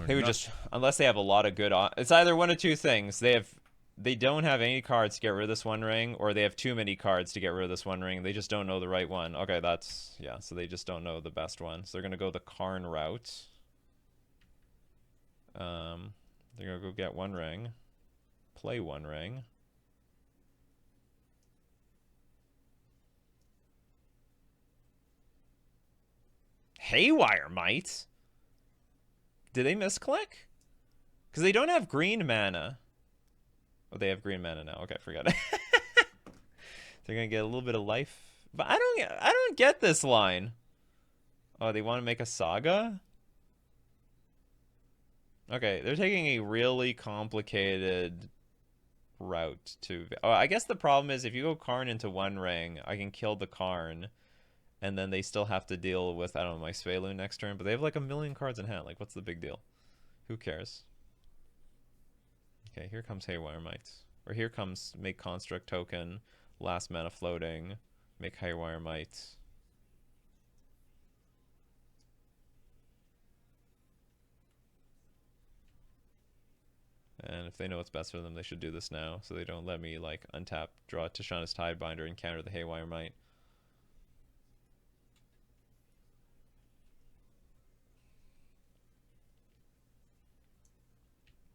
They would just, unless they have a lot of good, it's either one of two things. They don't have any cards to get rid of this One Ring, or they have too many cards to get rid of this One Ring. They just don't know the right one. Okay, that's, yeah, so they just don't know the best one. So they're going to go the Karn route. They're going to go get One Ring. Play One Ring. Haywire Might? Did they misclick? Because they don't have green mana. Oh, they have green mana now. Okay, forgot it. They're gonna get a little bit of life, but I don't get this line. Oh, they want to make a saga? Okay, they're taking a really complicated route to... Oh, I guess the problem is if you go Karn into one ring, I can kill the Karn, and then they still have to deal with, I don't know, my Sveilu next turn, but they have like a million cards in hand. Like, what's the big deal? Who cares? Okay, here comes Haywire Might. Or here comes make Construct Token, last mana floating, make Haywire Might. And if they know what's best for them, they should do this now, so they don't let me, like, untap, draw Tishana's Tidebinder, and counter the Haywire Might.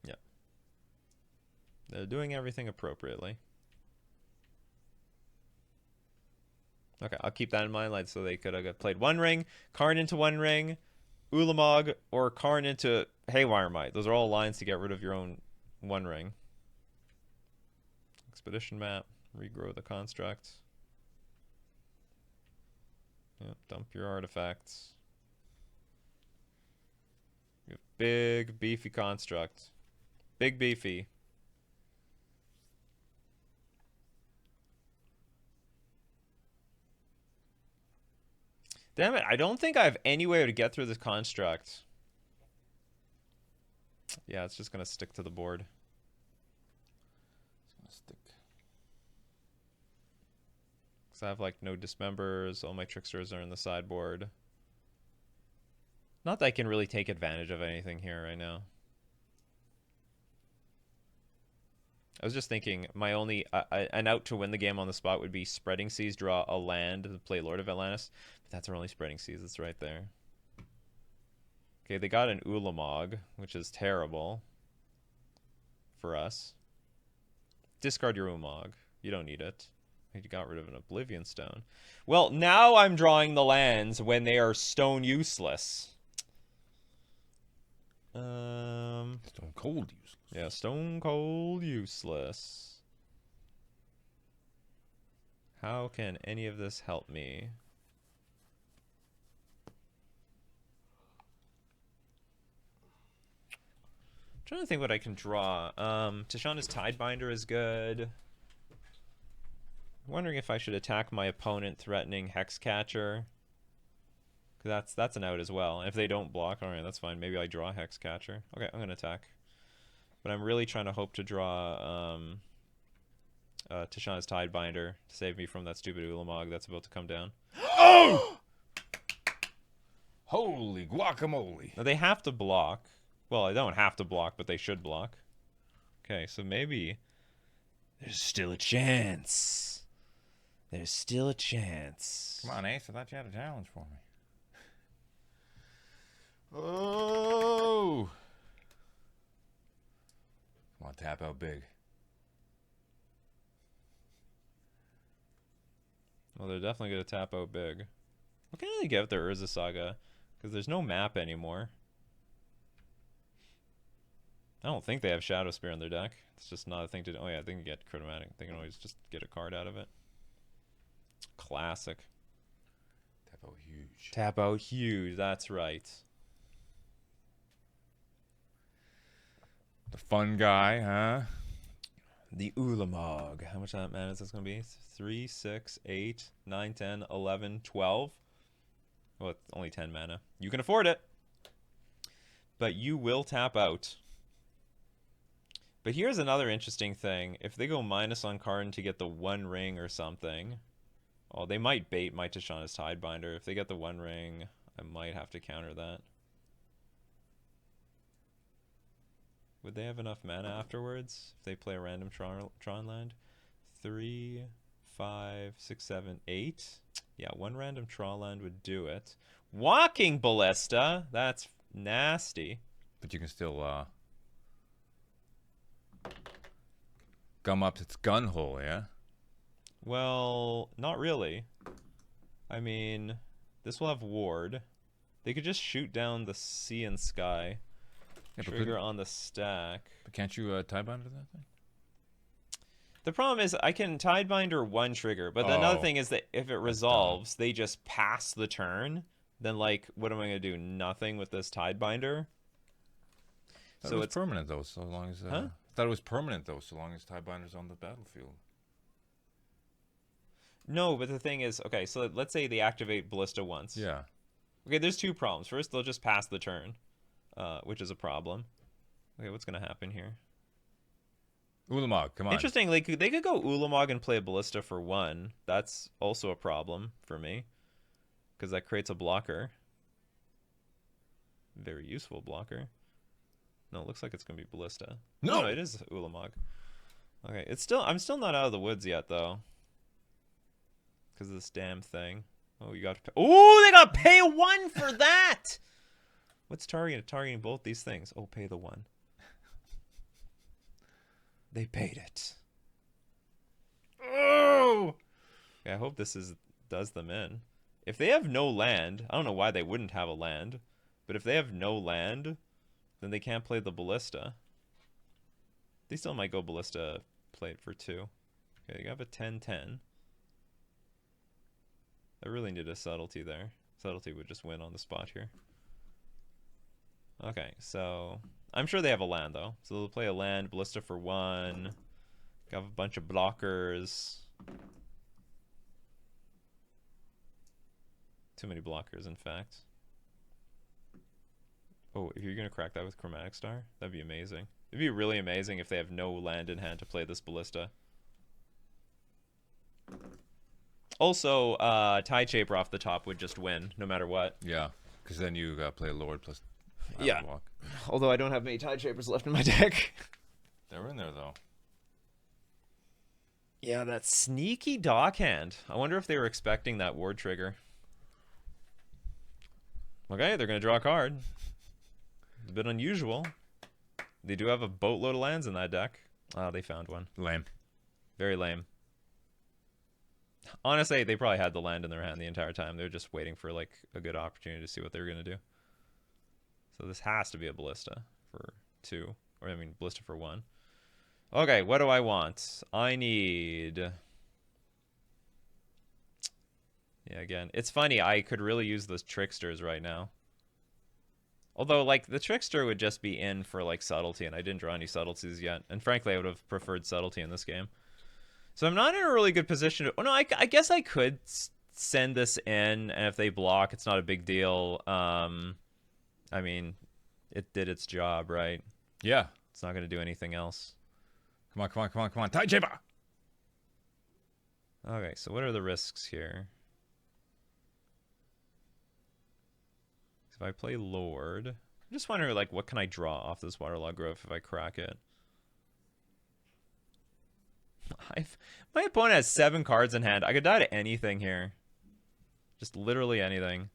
Yeah. They're doing everything appropriately. Okay, I'll keep that in mind, like, so they could have played one ring, Karn into one ring, Ulamog, or Karn into Haywire Might. Those are all lines to get rid of your own one ring. Expedition map, regrow the construct. Yep, dump your artifacts. You have big, beefy construct. Big, beefy. Damn it, I don't think I have any way to get through this construct. Yeah, it's just going to stick to the board. It's gonna stick. Because I have, like, no dismembers. All my tricksters are in the sideboard. Not that I can really take advantage of anything here right now. I was just thinking my only an out to win the game on the spot would be Spreading Seas, draw a land, and play Lord of Atlantis. But that's our only Spreading Seas. It's right there. Okay, they got an Ulamog, which is terrible for us. Discard your Ulamog. You don't need it. You got rid of an Oblivion Stone. Well, now I'm drawing the lands when they are stone useless. Stone cold useless. Yeah, stone cold useless. How can any of this help me? I'm trying to think what I can draw. Tishana's Tidebinder is good. I'm wondering if I should attack my opponent threatening Hexcatcher. Cause that's an out as well. And if they don't block, alright, that's fine. Maybe I draw Hexcatcher. Okay, I'm gonna attack. But I'm really trying to hope to draw Tishana's Tidebinder to save me from that stupid Ulamog that's about to come down. Oh! Holy guacamole. Now they have to block. Well, they don't have to block, but they should block. Okay, so maybe there's still a chance. There's still a chance. Come on, Ace. I thought you had a challenge for me. Oh! Come on, tap out big. Well, they're definitely going to tap out big. What can they get with their Urza Saga? Because there's no map anymore. I don't think they have Shadow Spear in their deck. It's just not a thing to do. Oh yeah, they can get Chromatic. They can always just get a card out of it. Classic. Tap out huge. Tap out huge, that's right. The fun guy, huh? The Ulamog. How much of that mana is this going to be? 3, 6, 8, 9, 10, 11, 12. Well, it's only 10 mana. You can afford it. But you will tap out. But here's another interesting thing. If they go minus on Karn to get the one ring or something, oh, they might bait my Tishana's Tidebinder. If they get the one ring, I might have to counter that. Would they have enough mana afterwards if they play a random Tron land? 3, 5, 6, 7, 8. Yeah, one random Tron land would do it. Walking Ballista? That's nasty. But you can still gum up its gun hole, yeah? Well, not really. I mean, this will have ward. They could just shoot down the sea and sky. Yeah, Trigger on the stack. But can't you Tidebinder that thing? The problem is I can Tidebinder one trigger, but another Oh, thing is that if it resolves, they just pass the turn. then like, what am I gonna do? Nothing with this Tidebinder. Thought So it was it's permanent though, so long as huh? thought it was permanent though, so long as Tiebinder's on the battlefield. No, but the thing is, okay, so let's say they activate Ballista once. Yeah. Okay, there's two problems. First, they'll just pass the turn, which is a problem. Okay, what's gonna happen here? Ulamog, come on. Interesting, like they could go Ulamog and play a Ballista for 1. That's also a problem for me, because that creates a blocker. Very useful blocker. No, it looks like it's gonna be Ballista. No! No, it is Ulamog. Okay, I'm still not out of the woods yet though, because of this damn thing. Oh, you got to pay. Oh, they got to pay 1 for that. What's targeting both these things? Oh, pay the 1. They paid it. Oh! Okay, I hope this does them in. If they have no land, I don't know why they wouldn't have a land, but if they have no land, then they can't play the Ballista. They still might go Ballista, play it for 2. Okay, you have a 10-10. I really need a subtlety there. Subtlety would just win on the spot here. Okay, so I'm sure they have a land though. So they'll play a land, Ballista for 1. Got a bunch of blockers. Too many blockers, in fact. Oh, if you're gonna crack that with Chromatic Star, that'd be amazing. It'd be really amazing if they have no land in hand to play this Ballista. Also, Tide Shaper off the top would just win, no matter what. Yeah, because then you play a Lord plus Yeah. block. Although I don't have many Tide Shapers left in my deck. They're in there, though. Yeah, that sneaky Dockhand. I wonder if they were expecting that ward trigger. Okay, they're going to draw a card. It's a bit unusual. They do have a boatload of lands in that deck. Ah, they found one. Lame. Very lame. Honestly, they probably had the land in their hand the entire time. They're just waiting for like a good opportunity to see what they're going to do. So this has to be a Ballista for 2. Or I mean, Ballista for 1. Okay, what do I want? I need... Yeah, again, it's funny. I could really use those Tricksters right now. Although, like, the Trickster would just be in for, like, Subtlety, and I didn't draw any Subtleties yet. And frankly, I would have preferred Subtlety in this game. So I'm not in a really good position to... Oh, no, I guess I could send this in, and if they block, it's not a big deal. I mean, it did its job, right? Yeah. It's not going to do anything else. Come on, come on, come on, come on. Tide Shaper! Okay, so what are the risks here? If I play Lord... I'm just wondering, like, what can I draw off this Waterlogged Grove if I crack it? My opponent has 7 cards in hand. I could die to anything here. Just literally anything.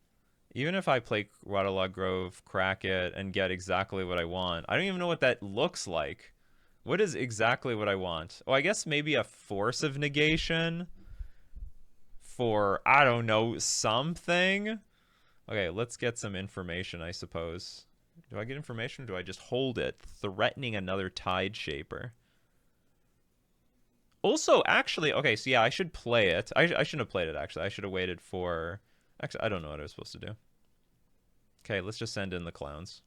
Even if I play Waterlogged Grove, crack it, and get exactly what I want. I don't even know what that looks like. What is exactly what I want? Oh, I guess maybe a Force of Negation for, I don't know, something? Okay, let's get some information, I suppose. Do I get information or do I just hold it, threatening another Tide Shaper? Also, actually, okay, so yeah, I should play it. I shouldn't have played it, actually. I should have waited for... Actually, I don't know what I was supposed to do. Okay, let's just send in the clowns.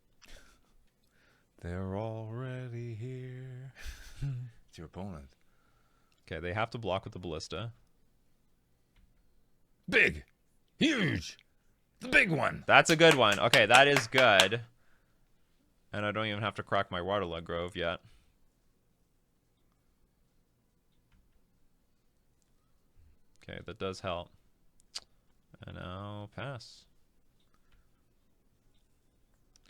They're already here. It's your opponent. Okay, they have to block with the Ballista. Big! Huge! The big one! That's a good one. Okay, that is good. And I don't even have to crack my Waterlogged Grove yet. Okay, that does help. And now pass.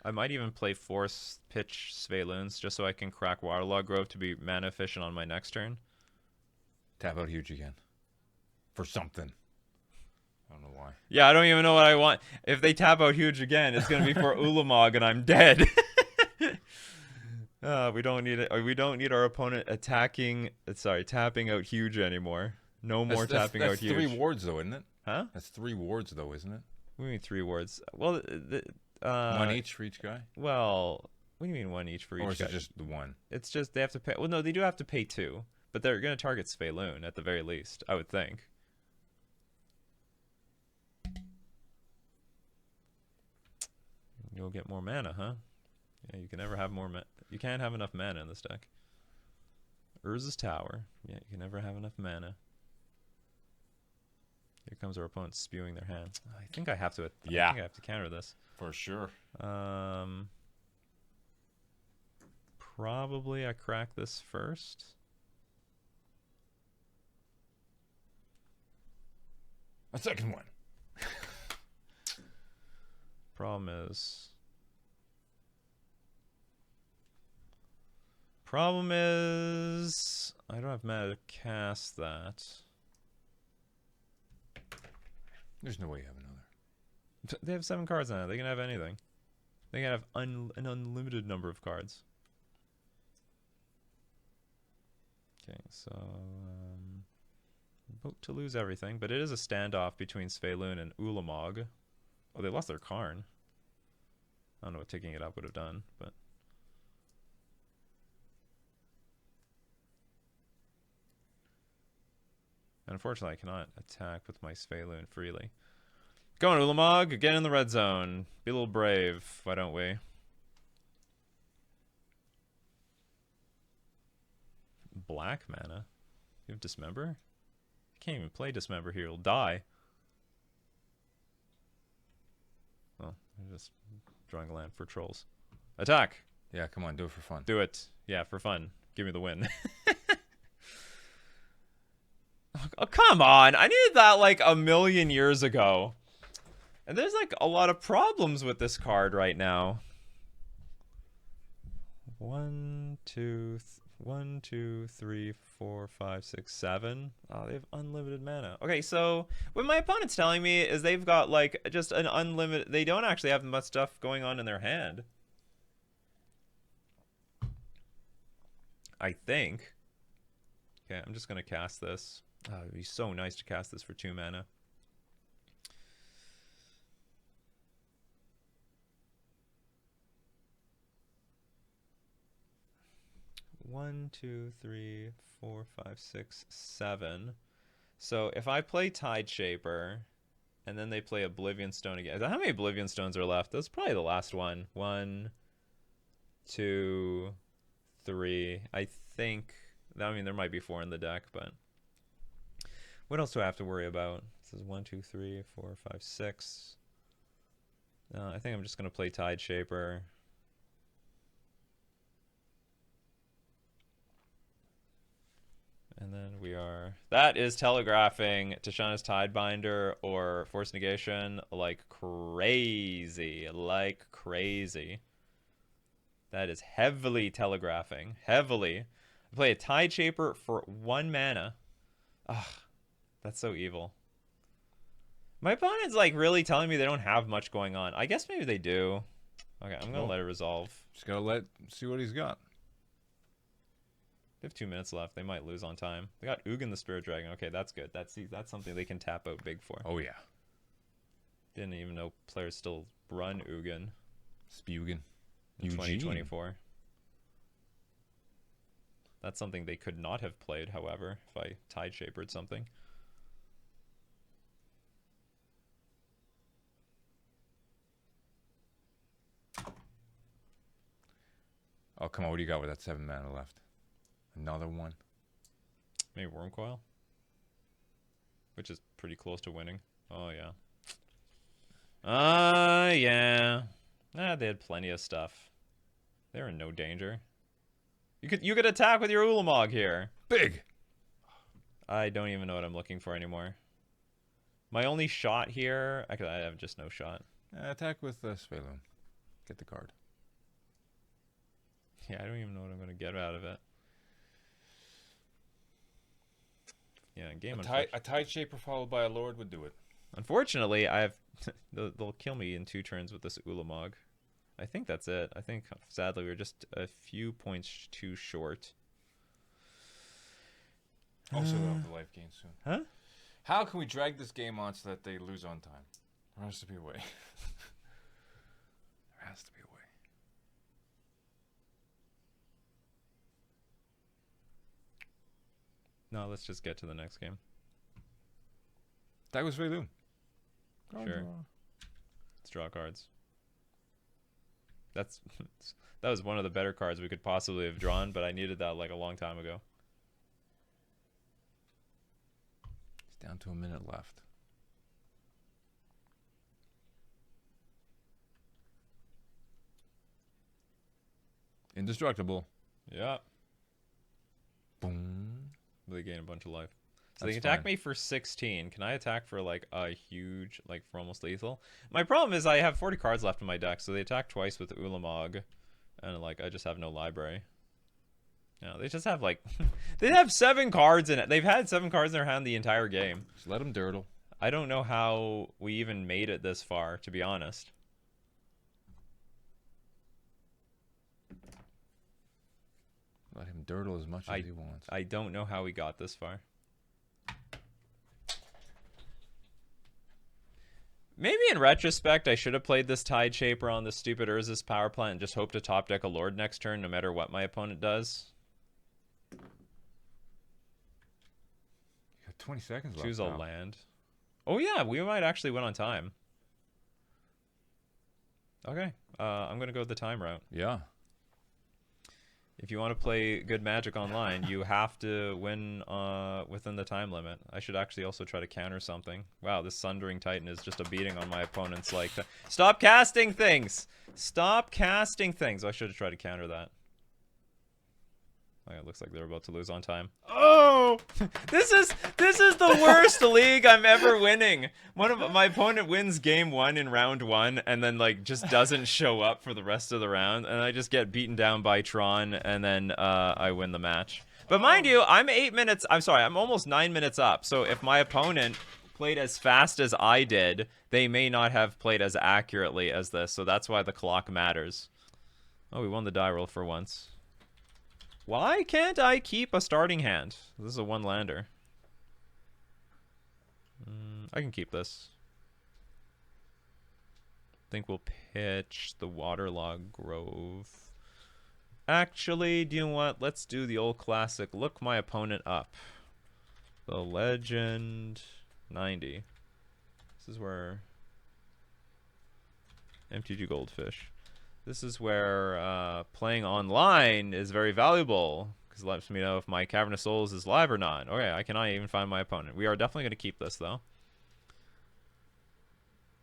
I might even play Force Pitch Sveiloons just so I can crack Waterlogged Grove to be mana efficient on my next turn. Tap out huge again. For something. I don't know why. Yeah, I don't even know what I want. If they tap out huge again, it's gonna be for Ulamog and I'm dead. We don't need it. We don't need our opponent tapping out huge anymore. No more tapping out huge. That's 3 wards though, isn't it? Huh? That's 3 wards though, isn't it? What do you mean 3 wards? Well, 1 each for each guy? Well, what do you mean 1 each for each guy? Or is it just the 1? It's just they have to pay. Well, no, they do have to pay 2, but they're gonna target Sveiloon at the very least, I would think. You'll get more mana, huh? Yeah, you can never have more mana. You can't have enough mana in this deck. Urza's Tower. Yeah, you can never have enough mana. Here comes our opponent spewing their hand. I think I have to. Yeah. I think I have to counter this. For sure. Probably I crack this first. A second one. Problem is I don't have mana to cast that. There's no way you have another. They have 7 cards now. They can have anything. They can have an unlimited number of cards. Okay, so about to lose everything, but it is a standoff between Svelun and Ulamog. Oh, they lost their Karn. I don't know what taking it up would have done, but unfortunately I cannot attack with my Svelun freely. Go on, Ulamog, get in the red zone. Be a little brave, why don't we? Black mana? You have Dismember? I can't even play Dismember here, he'll die. Well, I'm just drawing a land for trolls. Attack! Yeah, come on, do it for fun. Do it. Yeah, for fun. Give me the win. Oh, come on! I needed that like a million years ago. And there's like a lot of problems with this card right now. 1, 2, 3, 4, 5, 6, 7. Oh, they have unlimited mana. Okay, so what my opponent's telling me is they've got like just an unlimited. They don't actually have much stuff going on in their hand. I think. Okay, I'm just gonna cast this. Oh, it'd be so nice to cast this for 2 mana. One, 2, 3, 4, 5, 6, 7. So if I play Tide Shaper, and then they play Oblivion Stone again. How many Oblivion Stones are left? That's probably the last one. 1, 2, 3. I think. I mean, there might be 4 in the deck, but what else do I have to worry about? This is 1, 2, 3, 4, 5, 6. I think I'm just gonna play Tide Shaper. And then we are... That is telegraphing Tishana's Tidebinder or Force Negation like crazy. Like crazy. That is heavily telegraphing. Heavily. I play a Tide Shaper for 1 mana. Ugh. That's so evil. My opponent's like really telling me they don't have much going on. I guess maybe they do. Okay, I'm going to let it resolve. Just gotta see what he's got. They have 2 minutes left. They might lose on time. They got Ugin the Spirit Dragon. Okay, that's good. That's something they can tap out big for. Oh, yeah. Didn't even know players still run Ugin. Spugin. In 2024. That's something they could not have played, however, if I Tide Shapered something. Oh, come on. What do you got with that 7 mana left? Another one? Maybe Wormcoil? Which is pretty close to winning. Oh, yeah. Yeah. They had plenty of stuff. They're in no danger. You could attack with your Ulamog here. Big! I don't even know what I'm looking for anymore. My only shot here... I have just no shot. Attack with Svelun. Get the card. Yeah, I don't even know what I'm going to get out of it. Yeah, game. A Tide Shaper followed by a Lord would do it. Unfortunately, I have... they'll kill me in 2 turns with this Ulamog. I think that's it. I think, sadly, we're just a few points too short. Also, they'll have the life gain soon. Huh? How can we drag this game on so that they lose on time? There has to be a way. There has to be a way. No, let's just get to the next game. That was Svelun. Sure. Let's draw cards. That's that was one of the better cards we could possibly have drawn, but I needed that like a long time ago. It's down to a minute left. Indestructible. Yeah. Boom. They gain a bunch of life. So That's they can attack fine. me for 16. Can I attack for like a huge, like for almost lethal? My problem is I have 40 cards left in my deck, so they attack twice with Ulamog, and like I just have no library. No, they just have like, they have 7 cards in it. They've had 7 cards in their hand the entire game. Just let them dirtle. I don't know how we even made it this far, to be honest. Let him dirtle as much as he wants. I don't know how we got this far. Maybe in retrospect, I should have played this Tide Shaper on the stupid Urza's power plant and just hope to top deck a Lord next turn, no matter what my opponent does. You got 20 seconds left. Choose a land. Oh yeah, we might actually win on time. Okay, I'm gonna go the time route. Yeah. If you want to play good Magic online, you have to win within the time limit. I should actually also try to counter something. Wow, this Sundering Titan is just a beating on my opponent's like... Stop casting things! Stop casting things! Oh, I should have tried to counter that. Oh, it looks like they're about to lose on time. Oh! This is the worst league I'm ever winning. My opponent wins game 1 in round 1 and then like just doesn't show up for the rest of the round, and I just get beaten down by Tron, and then I win the match. But mind you, I'm almost 9 minutes up. So if my opponent played as fast as I did, they may not have played as accurately as this. So that's why the clock matters. Oh, we won the die roll for once. Why can't I keep a starting hand? This is a one-lander. I can keep this. I think we'll pitch the Waterlog Grove. Actually, do you know what? Let's do the old classic. Look my opponent up. The Legend 90. This is where... MTG Goldfish. This is where playing online is very valuable, because it lets me know if my Cavern of Souls is live or not. Okay, I cannot even find my opponent. We are definitely going to keep this, though.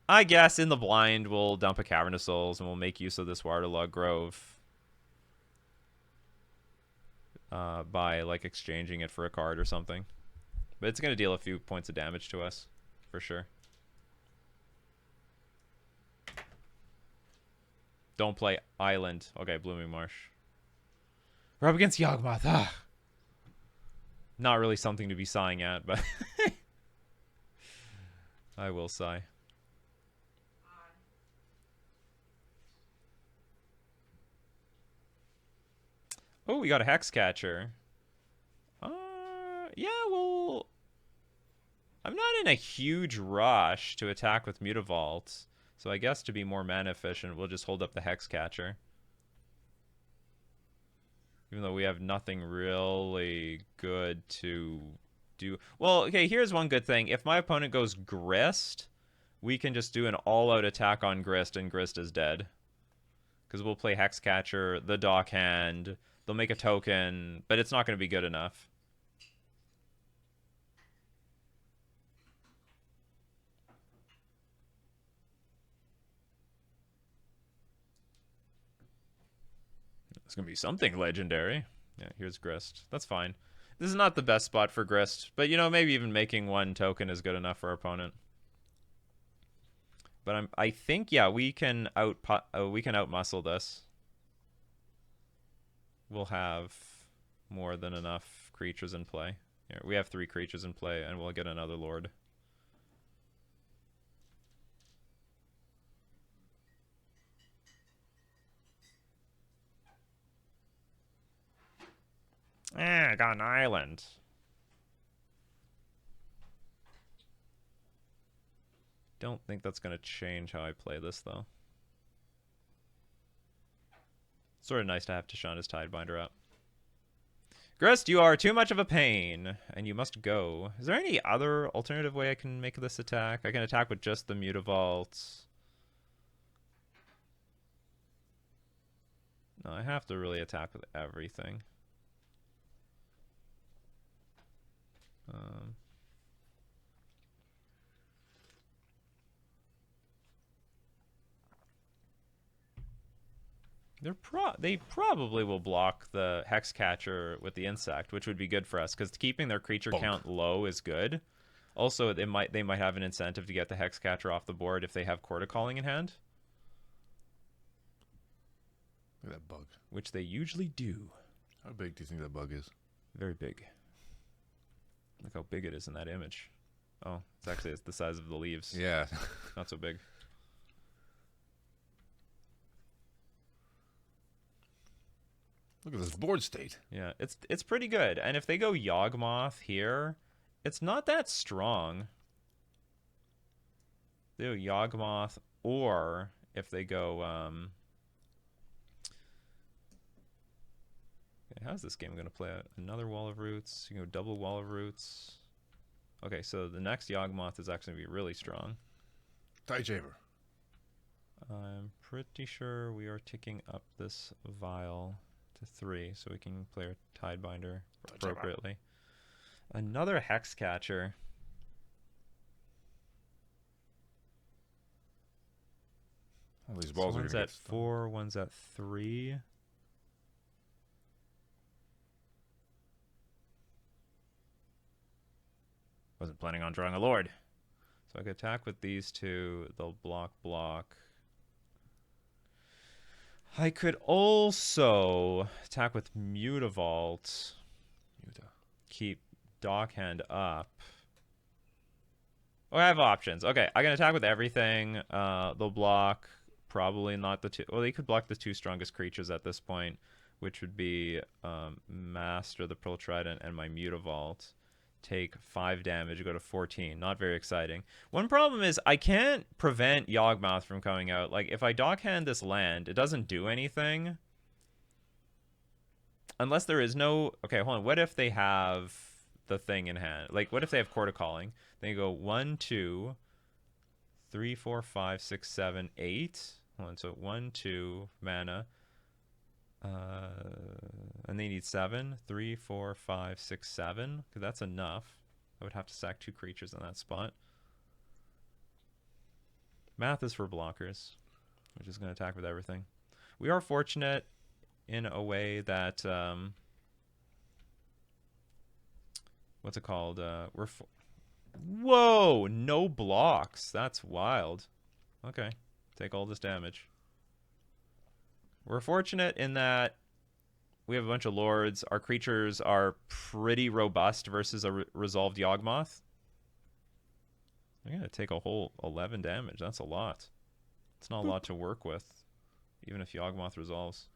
I guess in the blind, we'll dump a Cavern of Souls, and we'll make use of this Waterlog Grove by, like, exchanging it for a card or something. But it's going to deal a few points of damage to us, for sure. Don't play Island. Okay, Blooming Marsh. We're up against Yawgmoth. Ah. Not really something to be sighing at, but I will sigh. Oh, we got a Hexcatcher. Yeah, well, I'm not in a huge rush to attack with Mutavault. So I guess to be more mana efficient, we'll just hold up the Hexcatcher. Even though we have nothing really good to do. Well, okay, here's one good thing. If my opponent goes Grist, we can just do an all-out attack on Grist, and Grist is dead. Because we'll play Hexcatcher, the Dock Hand, they'll make a token, but it's not going to be good enough. It's going to be something legendary. Yeah, here's Grist. That's fine. This is not the best spot for Grist, but, you know, maybe even making one token is good enough for our opponent. But I think, yeah, we can outmuscle this. We'll have more than enough creatures in play. Here, we have 3 creatures in play, and we'll get another Lord. I got an island. Don't think that's going to change how I play this, though. Sort of nice to have Tashanda's Tidebinder up. Grist, you are too much of a pain, and you must go. Is there any other alternative way I can make this attack? I can attack with just the Mutavault. No, I have to really attack with everything. Um, they probably will block the Hex Catcher with the insect, which would be good for us because keeping their creature Bonk. count low is good. Also, they might have an incentive to get the Hex Catcher off the board if they have Calling in hand, Look at that bug. which they usually do. How big do you think that bug is? Very big. Look how big it is in that image. Oh, it's the size of the leaves. Yeah. Not so big. Look at this board state. Yeah, it's pretty good. And if they go Yawgmoth here, it's not that strong. They go Yawgmoth, or if they go okay, how's this game going to play out? Another Wall of Roots. You can go double Wall of Roots. Okay, so the next Yawgmoth is actually going to be really strong. Tide Shaver. I'm pretty sure we are ticking up this vial to 3 so we can play our Tidebinder appropriately. Another Hex Catcher. All these So balls are one's gonna at get 4, one's at 3. Wasn't planning on drawing a Lord. So I could attack with these two. They'll block. I could also attack with Mutavault. Keep Dockhand up. Oh, I have options. Okay, I can attack with everything. They'll block. Probably not the two. Well, they could block the 2 strongest creatures at this point, which would be Master, the Pearl Trident, and my Mutavault. Take 5 damage, go to 14. Not very exciting. One problem is I can't prevent Yawgmoth from coming out. Like, if I Dockhand this land, it doesn't do anything. Unless there is no... Okay, hold on. What if they have the thing in hand? Like, what if they have Calling? Then you go 1, 2, 3, 4, 5, 6, 7, 8. Hold on, so 1, 2 mana. And they need 7. 3, 4, 5, 6, 7. Because that's enough. I would have to sack 2 creatures on that spot. Math is for blockers. We're just going to attack with everything. We are fortunate in a way that... what's it called? Whoa! No blocks. That's wild. Okay. Take all this damage. We're fortunate in that we have a bunch of lords. Our creatures are pretty robust versus a resolved Yawgmoth. I'm going to take a whole 11 damage. That's a lot. It's not a lot to work with, even if Yawgmoth resolves.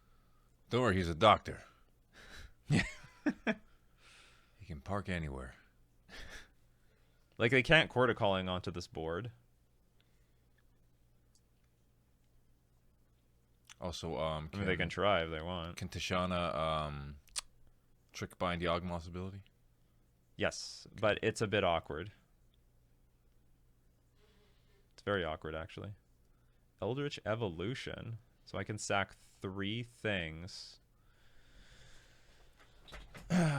Don't worry, he's a doctor. Yeah. He can park anywhere. Like, they can't Calling onto this board. Also, I mean, they can try if they want. Can Tishana trick bind Yawgmoth's ability? Yes, but it's a bit awkward. It's very awkward, actually. Eldritch Evolution. So I can sack 3 things.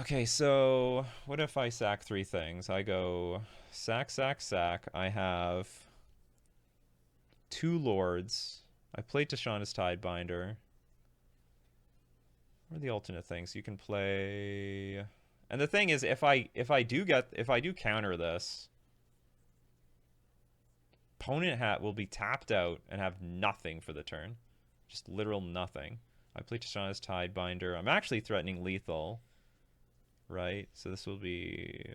Okay, so what if I sack 3 things? I go sack. I have 2 lords. I play Tishana's Tidebinder. What are the alternate things you can play? And the thing is, if I do counter this, opponent hat will be tapped out and have nothing for the turn, just literal nothing. I play Tishana's Tidebinder. I'm actually threatening lethal, right? So this will be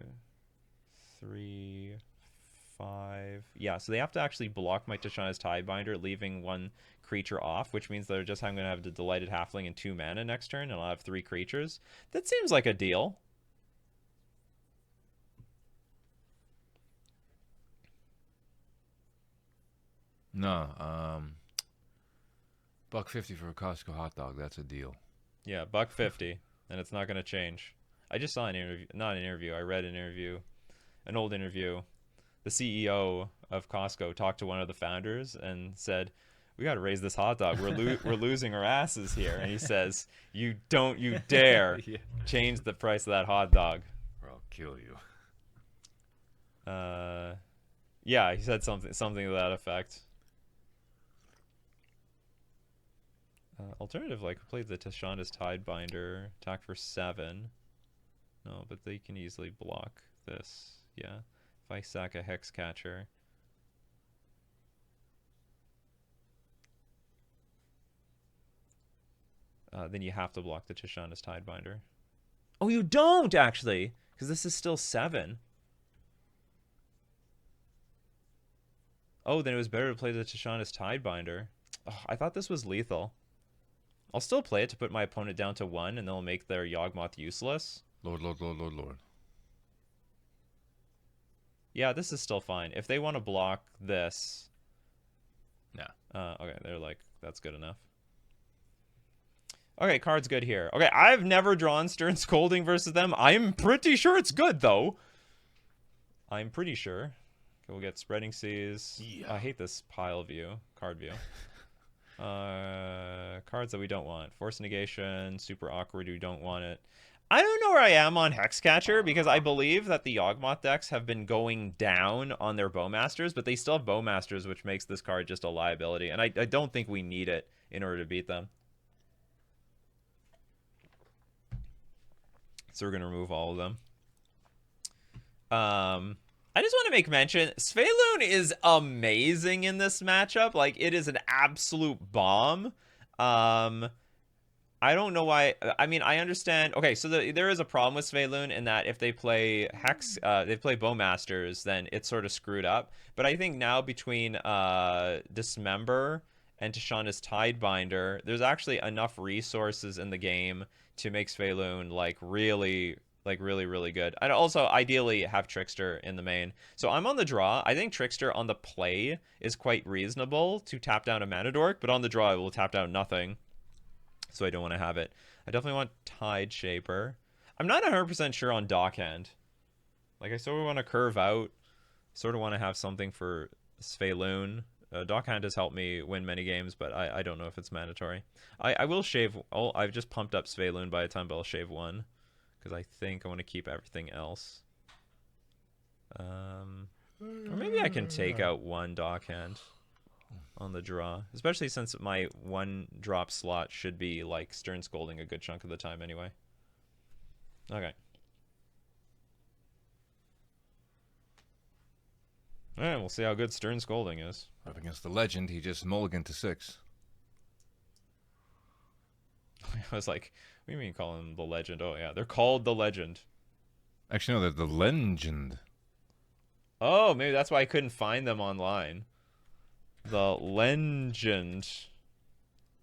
3, 5. Yeah, so they have to actually block my Tishana's Tidebinder, leaving 1 creature off, which means they're just I'm going to have the Delighted Halfling and 2 mana next turn, and I'll have 3 creatures. That seems like a deal. No, $1.50 for a Costco hot dog. That's a deal. Yeah, $1.50, and it's not going to change. I just saw an interview, not an interview. I read an interview, an old interview. The CEO of Costco talked to one of the founders and said, we got to raise this hot dog. We're losing our asses here. And he says, you dare Yeah. change the price of that hot dog. Or I'll kill you. Yeah, he said something to that effect. Alternative, like, play the Tashanda's Tidebinder, attack for 7. No, but they can easily block this. Yeah. If I sack a Hex Catcher. Then you have to block the Tashanda's Tidebinder. Oh, you don't, actually! Because this is still 7. Oh, then it was better to play the Tashanda's Tidebinder. Oh, I thought this was lethal. I'll still play it to put my opponent down to 1, and they'll make their Yawgmoth useless. Lord, Lord, Lord, Lord, Lord. Yeah, this is still fine. If they want to block this... Nah. Okay, they're like, that's good enough. Okay, card's good here. Okay, I've never drawn Stern Scolding versus them. I'm pretty sure it's good, though. I'm pretty sure. Okay, we'll get Spreading Seas. Yeah. I hate this pile view, card view. Cards that we don't want. Force Negation, Super Awkward, we don't want it. I don't know where I am on Hexcatcher, because I believe that the Yawgmoth decks have been going down on their Bowmasters, but they still have Bowmasters, which makes this card just a liability. And I don't think we need it in order to beat them. So we're going to remove all of them. I just want to make mention, Svelun is amazing in this matchup. Like, it is an absolute bomb. I don't know why. I mean, I understand. Okay, so there is a problem with Svelun in that if they play they play Bowmasters, then it's sort of screwed up. But I think now between Dismember and Tashanda's Tidebinder, there's actually enough resources in the game to make Svelun really good. And also, ideally, have Trickster in the main. So I'm on the draw. I think Trickster on the play is quite reasonable to tap down a Mana Dork, but on the draw, it will tap down nothing. So I don't want to have it. I definitely want Tide Shaper. I'm not 100% sure on Dockhand. Like, I sort of want to curve out. Sort of want to have something for Svelun. Dockhand has helped me win many games, but I don't know if it's mandatory. I will shave... I've just pumped up Svelun by a time, but I'll shave 1. Because I think I want to keep everything else. Or maybe I can take out 1 Dockhand on the draw. Especially since my 1 drop slot should be like Stern Scolding a good chunk of the time anyway. Okay. Alright, we'll see how good Stern Scolding is. Up against the Legend, he just mulliganed to 6. I was like, what do you mean call him the Legend? Oh, yeah, they're called the Legend. Actually, no, they're the Legend. Oh, maybe that's why I couldn't find them online. The Legend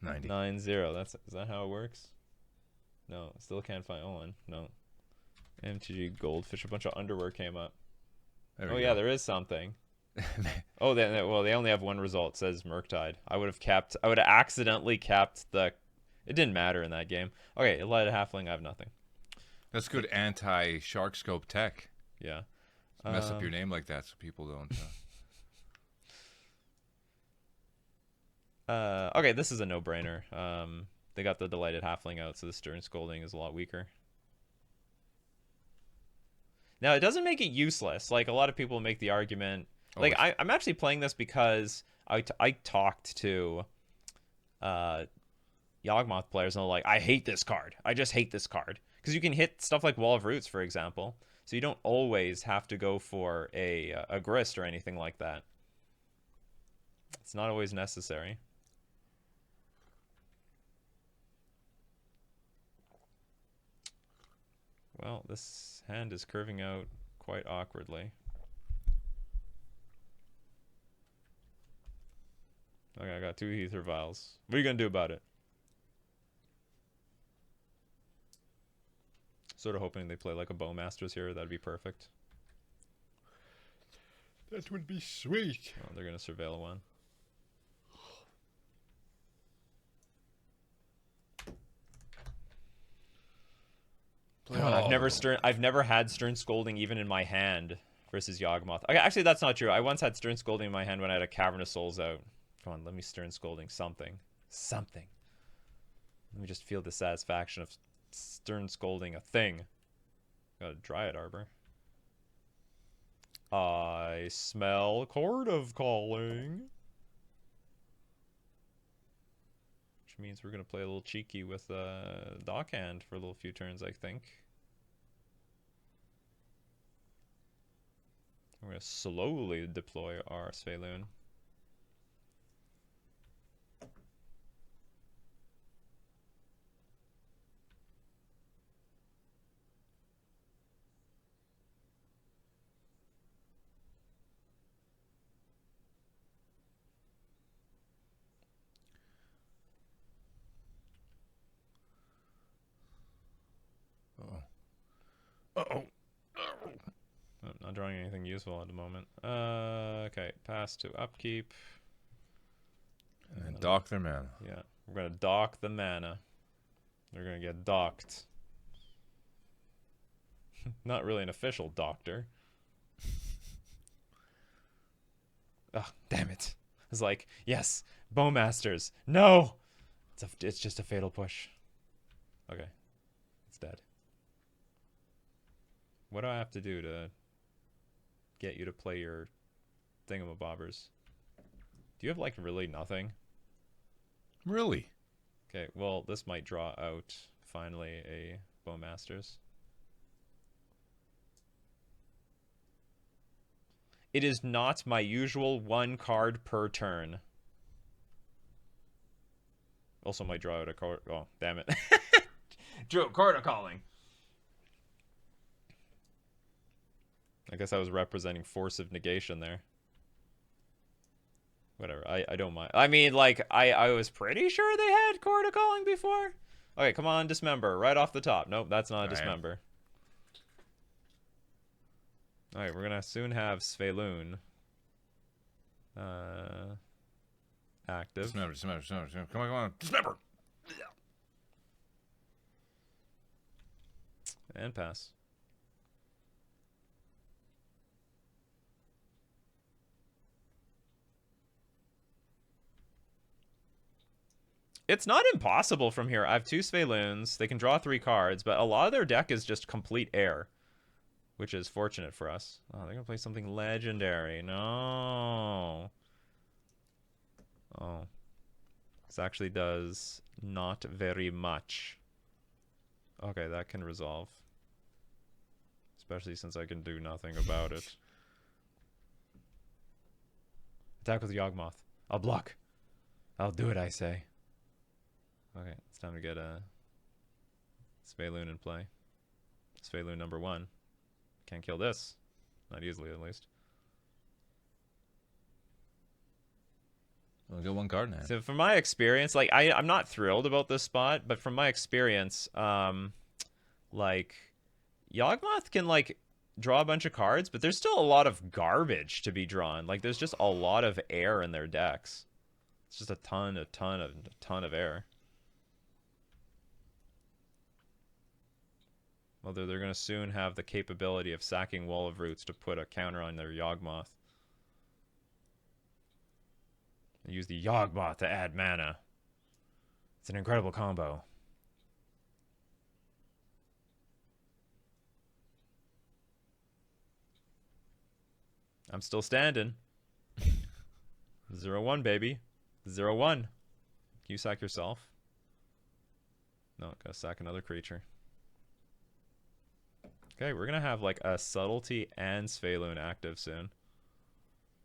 90. Is that how it works? No, still can't find one. No. MTG Goldfish, a bunch of underwear came up. Oh yeah, there is something. Oh, they only have 1 result. It says Murktide. I would have accidentally capped the... It didn't matter in that game. Okay, Light of Halfling, I have nothing. That's good anti-Shark Scope tech. Yeah. Mess up your name like that so people don't... Okay, this is a no-brainer. They got the Delighted Halfling out, so the Stern Scolding is a lot weaker. Now, it doesn't make it useless. Like, a lot of people make the argument... Like, I'm actually playing this because I talked to Yawgmoth players, and they're like, I hate this card. I just hate this card. Because you can hit stuff like Wall of Roots, for example. So you don't always have to go for a Grist or anything like that. It's not always necessary. Well, this hand is curving out quite awkwardly. Okay, I got 2 Ether Vials. What are you going to do about it? Sort of hoping they play like a Bowmasters here. That'd be perfect. That would be sweet. Oh, they're going to Surveil 1. I've never had Stern Scolding even in my hand versus Yawgmoth. Okay, actually that's not true. I once had Stern Scolding in my hand when I had a Cavern of Souls out. Come on, let me stern scolding something. Something. Let me just feel the satisfaction of stern scolding a thing. Got a Dryad Arbor. I smell Chord of Calling. Which means we're going to play a little cheeky with Dockhand for a little few turns, I think. We're going to slowly deploy our Svelune. Uh-oh. I'm not drawing anything useful at the moment. Okay, pass to upkeep. And dock their mana. Yeah, we're gonna dock the mana. They're gonna get docked. Not really an official doctor. Oh, damn it. It's like, yes, Bowmasters. No! It's just a fatal push. Okay. It's dead. What do I have to do to get you to play your thingamabobbers? Do you have, like, really nothing? Really? Okay, well, this might draw out, finally, a Bowmasters. It is not my usual 1 card per turn. Also might draw out a card. Oh, damn it. Drew a card of calling. I guess I was representing force of negation there. Whatever, I don't mind. I mean, like, I was pretty sure they had Chord of Calling before. Okay, come on, Dismember, right off the top. Nope, that's not a Dismember. Alright, we're gonna soon have Svelune active. Dismember. Come on. Dismember! And pass. It's not impossible from here. I have 2 Svelunes. They can draw 3 cards, but a lot of their deck is just complete air, which is fortunate for us. Oh, they're going to play something legendary. No. Oh. This actually does not very much. Okay, that can resolve. Especially since I can do nothing about it. Attack with Yawgmoth. I'll block. I'll do it, I say. Okay, it's time to get a Svelune in play. Svelune number 1. Can't kill this. Not easily, at least. We'll get 1 card now. So from my experience, like, I'm not thrilled about this spot, but from my experience, like, Yawgmoth can, like, draw a bunch of cards, but there's still a lot of garbage to be drawn. Like, there's just a lot of air in their decks. It's just a ton of air. Although they're going to soon have the capability of sacking Wall of Roots to put a counter on their Yawgmoth. Use the Yawgmoth to add mana. It's an incredible combo. I'm still standing. 0-1, baby. 0-1. Can you sack yourself? No, gotta sack another creature. Okay, we're gonna have like a Subtlety and Svelune active soon.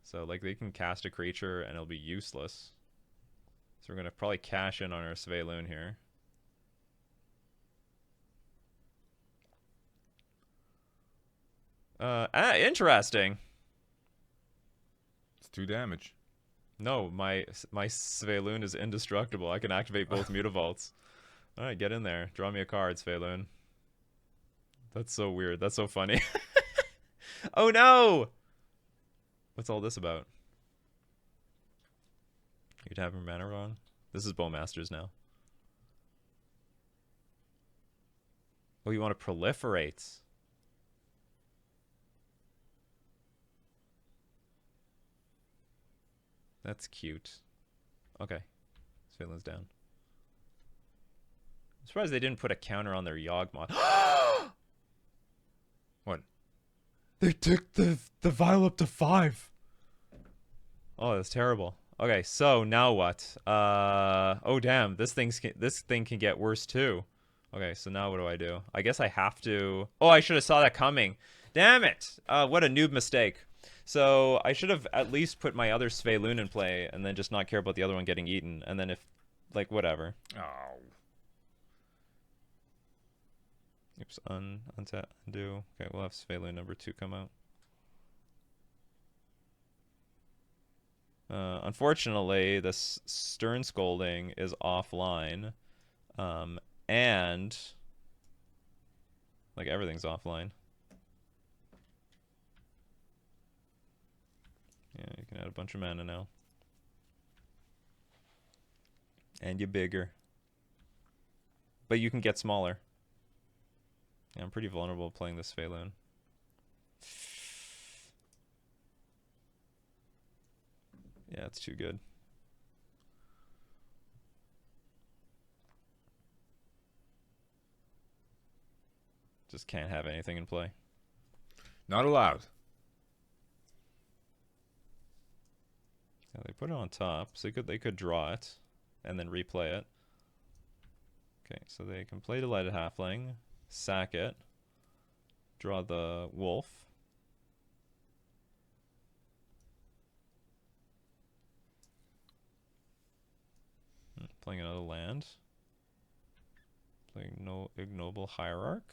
So like they can cast a creature and it'll be useless. So we're gonna probably cash in on our Svelune here. Interesting. It's 2 damage. No, my Svelune is indestructible. I can activate both Mutavaults. Alright, get in there. Draw me a card, Svelune. That's so weird. That's so funny. Oh no! What's all this about? You'd have your mana wrong? This is Bowmasters now. Oh, you want to proliferate? That's cute. Okay. Svalin's down. I'm surprised they didn't put a counter on their Yawgmoth. What? They took the vial up to 5. Oh, that's terrible. Okay, so now what? Oh damn, this thing can get worse too. Okay, so now what do I do? I guess I have to. Oh, I should have saw that coming. Damn it! What a noob mistake. So I should have at least put my other Svaelun in play and then just not care about the other one getting eaten. And then if, like, whatever. Oh. Oops, untap, undo. Okay, we'll have Svaelun number 2 come out. Unfortunately, this Stern Scolding is offline. And like everything's offline. Yeah, you can add a bunch of mana now. And you're bigger. But you can get smaller. Yeah, I'm pretty vulnerable playing this Svaelun. Yeah, it's too good. Just can't have anything in play. Not allowed. Yeah, they put it on top, so they could draw it and then replay it. Okay, so they can play Delighted Halfling, sack it, draw the wolf. Playing another land. Playing no Ignoble Hierarch.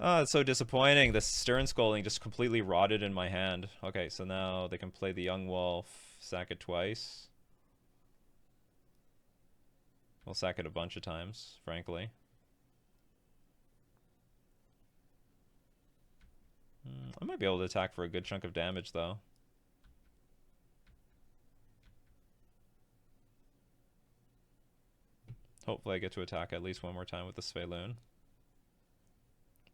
Oh, it's so disappointing. The Stern Scolding just completely rotted in my hand. Okay, so now they can play the Young Wolf, sack it twice. We'll sack it a bunch of times, frankly. I might be able to attack for a good chunk of damage, though. Hopefully I get to attack at least one more time with the Svaelun.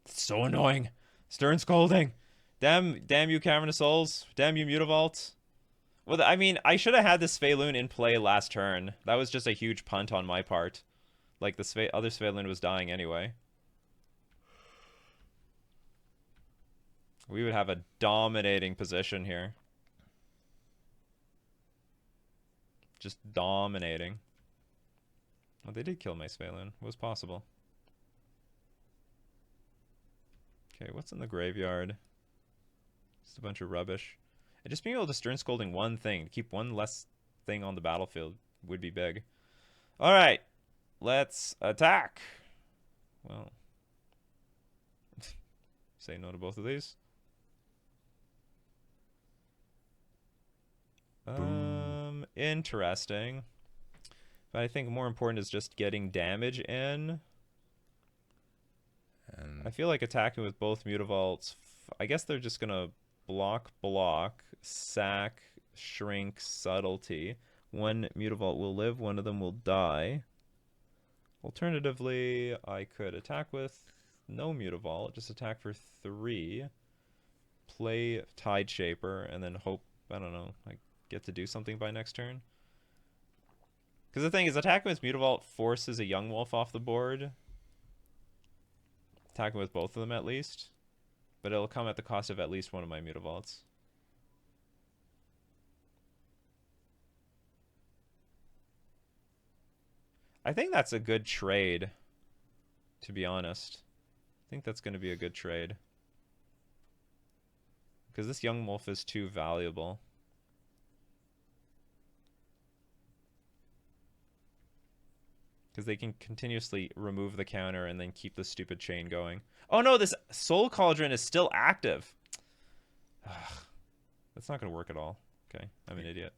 It's so annoying. Stern Scolding. Damn you, Cavernous Souls. Damn you, Mutavault. Well, I mean, I should have had this Svaelun in play last turn. That was just a huge punt on my part. Like, the other Svaelun was dying anyway. We would have a dominating position here. Just dominating. Well, they did kill my Svaelun. It was possible. Okay, what's in the graveyard? Just a bunch of rubbish. And just being able to Stern Scolding one thing, to keep one less thing on the battlefield, would be big. Alright, let's attack. Well, say no to both of these. Interesting. But I think more important is just getting damage in. And I feel like attacking with both Mutavaults, I guess they're just gonna block, sack, shrink, subtlety. One Mutavault will live, one of them will die. Alternatively, I could attack with no Mutavault, just attack for 3, play Tide Shaper, and then hope, I don't know, I get to do something by next turn. Because the thing is, attacking with Mutavault forces a Young Wolf off the board. Attacking with both of them at least. But it'll come at the cost of at least one of my Mutavaults. I think that's a good trade, to be honest. I think that's going to be a good trade. Because this Young Wolf is too valuable. Because they can continuously remove the counter and then keep the stupid chain going. Oh no, this Soul Cauldron is still active. Ugh, that's not going to work at all. Okay, I'm an idiot.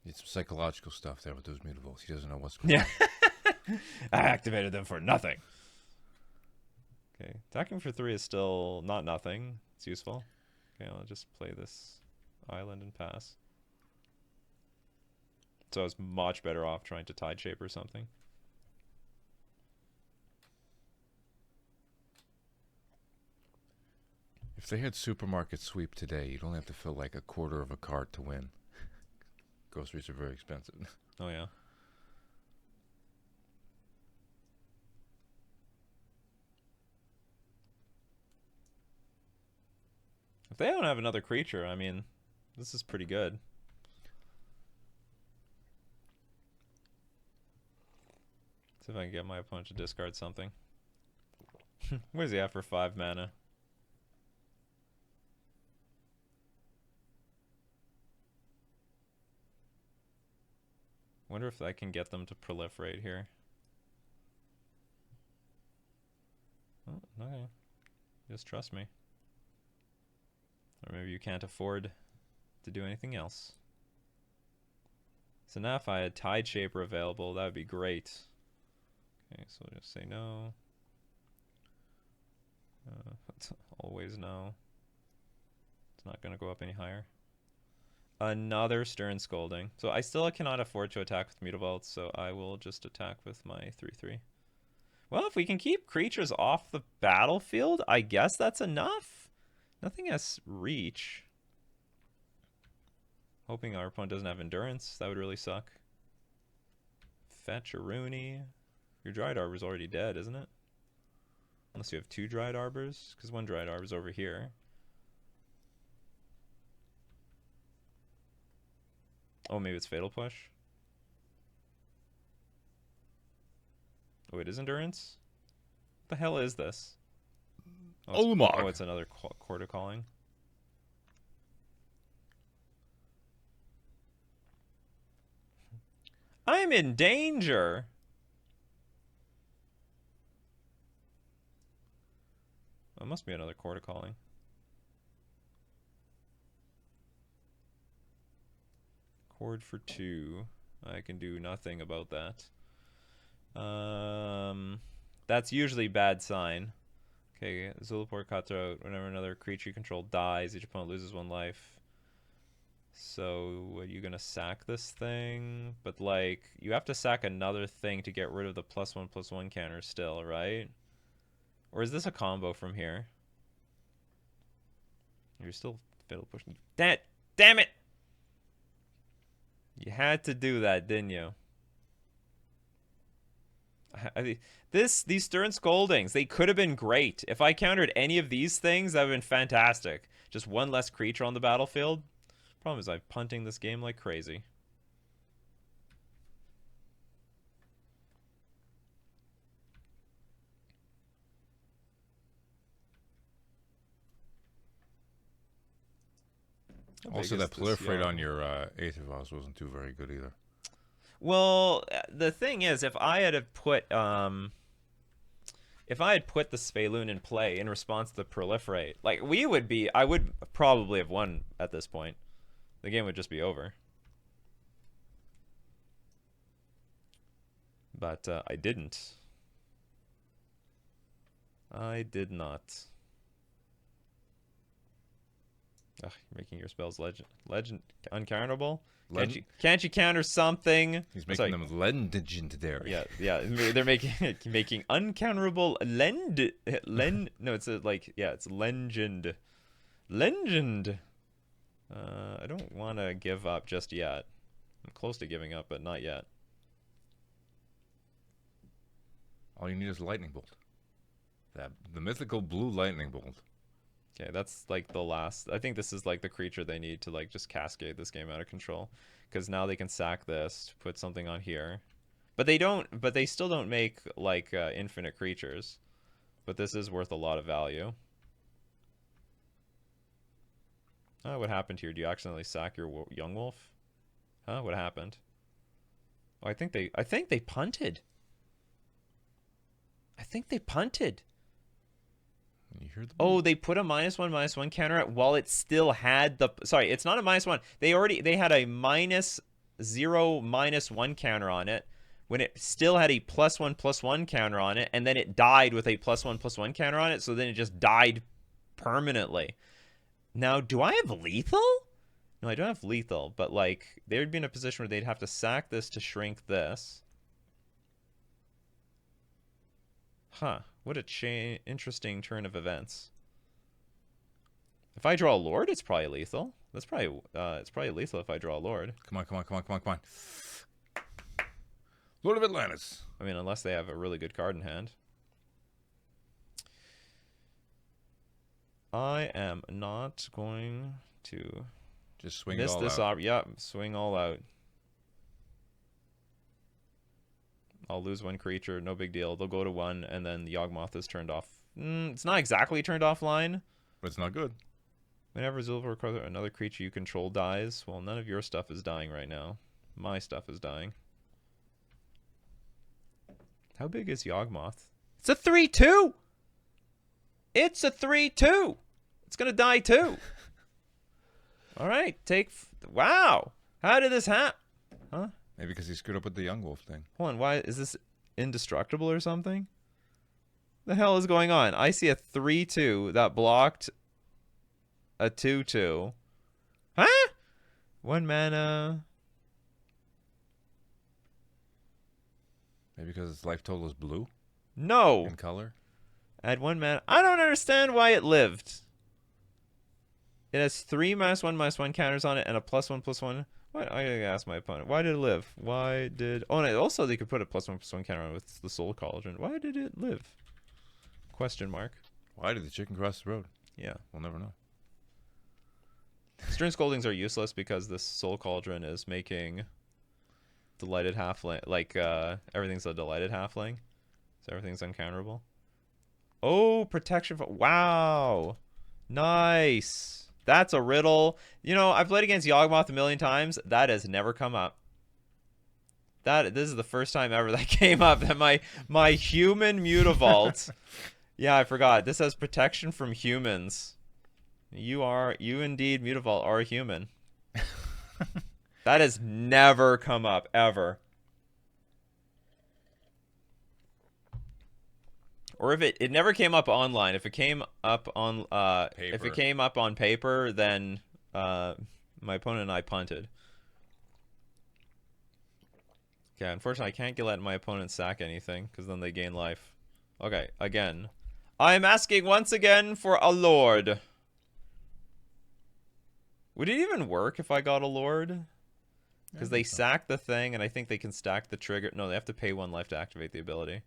it's some psychological stuff there with those Mutavaults. He doesn't know what's going on. Yeah. I activated them for nothing. Okay, attacking for 3 is still not nothing. It's useful. Okay, I'll just play this island and pass. So I was much better off trying to Tide Shape or something. If they had supermarket sweep today, you'd only have to fill like a quarter of a cart to win. Groceries are very expensive. Oh, yeah. If they don't have another creature, I mean, this is pretty good. See if I can get my opponent to discard something. What does he have for 5 mana? Wonder if I can get them to proliferate here. Oh, okay. Just trust me. Or maybe you can't afford to do anything else. So now if I had Tide Shaper available, that would be great. Okay, so we'll just say no. That's always no. It's not going to go up any higher. Another Stern Scolding. So I still cannot afford to attack with Mutavault, so I will just attack with my 3/3. Well, if we can keep creatures off the battlefield, I guess that's enough. Nothing has reach. Hoping our opponent doesn't have endurance. That would really suck. Fetch a Rooney. Your Dried Arbor's already dead, isn't it? Unless you have 2 Dried Arbors, because 1 Dried Arbor's over here. Oh, maybe it's Fatal Push. Oh, it is Endurance? What the hell is this? Oh, it's another Quarter Calling. I'm in danger! Oh, it must be another Quarter Calling. Cord for 2. I can do nothing about that. That's usually bad sign. Okay, Zulaport Cutthroat. Whenever another creature you control dies, each opponent loses 1 life. So, are you gonna sack this thing? But, like, you have to sack another thing to get rid of the +1/+1 counter still, right? Or is this a combo from here? You're still Fatal Pushing. Damn it! You had to do that, didn't you? These Stern Scoldings, they could have been great. If I countered any of these things, that would have been fantastic. Just 1 less creature on the battlefield. Problem is I'm punting this game like crazy. Also, that proliferate on your Aether Vials wasn't too very good either. Well, the thing is, if I had put the Spaloon in play in response to the proliferate, like I would probably have won at this point. The game would just be over. But I didn't. I did not. Ugh, you're making your spells legend uncounterable. Can't you counter something? He's making them legendary. Yeah. They're making uncounterable No, it's it's legend. Legend. I don't want to give up just yet. I'm close to giving up, but not yet. All you need is Lightning Bolt. The mythical blue Lightning Bolt. Okay, that's like the last. I think this is like the creature they need to like just cascade this game out of control. Because now they can sack this to put something on here. But they don't. But they still don't make like infinite creatures. But this is worth a lot of value. Oh, what happened here? Do you accidentally sack your Yawgmoth? Huh? What happened? Oh, I think they punted. I think they punted. You hear the Oh, they put a -1/-1 counter at while it still had the. Sorry, it's not a -1. They had a -0 -1 counter on it when it still had a +1/+1 counter on it, and then it died with a +1/+1 counter on it. So then it just died permanently. Now, do I have lethal? No, I don't have lethal, but like they would be in a position where they'd have to sack this to shrink this. Huh. What a interesting turn of events. If I draw a Lord, it's probably lethal. That's probably it's probably lethal if I draw a Lord. Come on, come on, come on, come on, come on. Lord of Atlantis. I mean, unless they have a really good card in hand. I am not going to Just swing miss it all this out. Yep, swing all out. I'll lose one creature, no big deal. They'll go to 1, and then the Yawgmoth is turned off. It's not exactly turned offline. But it's not good. Whenever Zulva or another creature you control dies, well, none of your stuff is dying right now. My stuff is dying. How big is Yawgmoth? It's a 3/2! It's a 3/2! It's gonna die too! Alright, wow! How did this happen? Huh? Maybe because he screwed up with the Yawgmoth thing. Hold on, why is this indestructible or something? The hell is going on? I see a 3/2 that blocked a 2/2. Huh? 1 mana. Maybe because its life total is blue No. in color. Add 1 mana. I don't understand why it lived. It has 3 -1/-1 counters on it and a +1/+1. What? I gotta ask my opponent. Why did it live? Why did? Oh, and also they could put a +1/+1 counter on it with the Soul Cauldron. Why did it live? Question mark. Why did the chicken cross the road? Yeah. We'll never know. Stern Scoldings are useless because this Soul Cauldron is making delighted halfling. Like everything's a delighted halfling, so everything's uncounterable. Oh, protection for wow, nice. That's a riddle. You know, I've played against Yawgmoth a million times. That has never come up. This is the first time ever that came up. That my human Mutavault. Yeah, I forgot. This has protection from humans. You indeed, Mutavault, are a human. That has never come up ever. Or if it never came up online. If it came up on if it came up on paper, then my opponent and I punted. Okay, unfortunately I can't let my opponent sack anything because then they gain life. Okay, again. I'm asking once again for a Lord. Would it even work if I got a Lord? Because they sack the thing, and I think they can stack the trigger. No, they have to pay 1 life to activate the ability.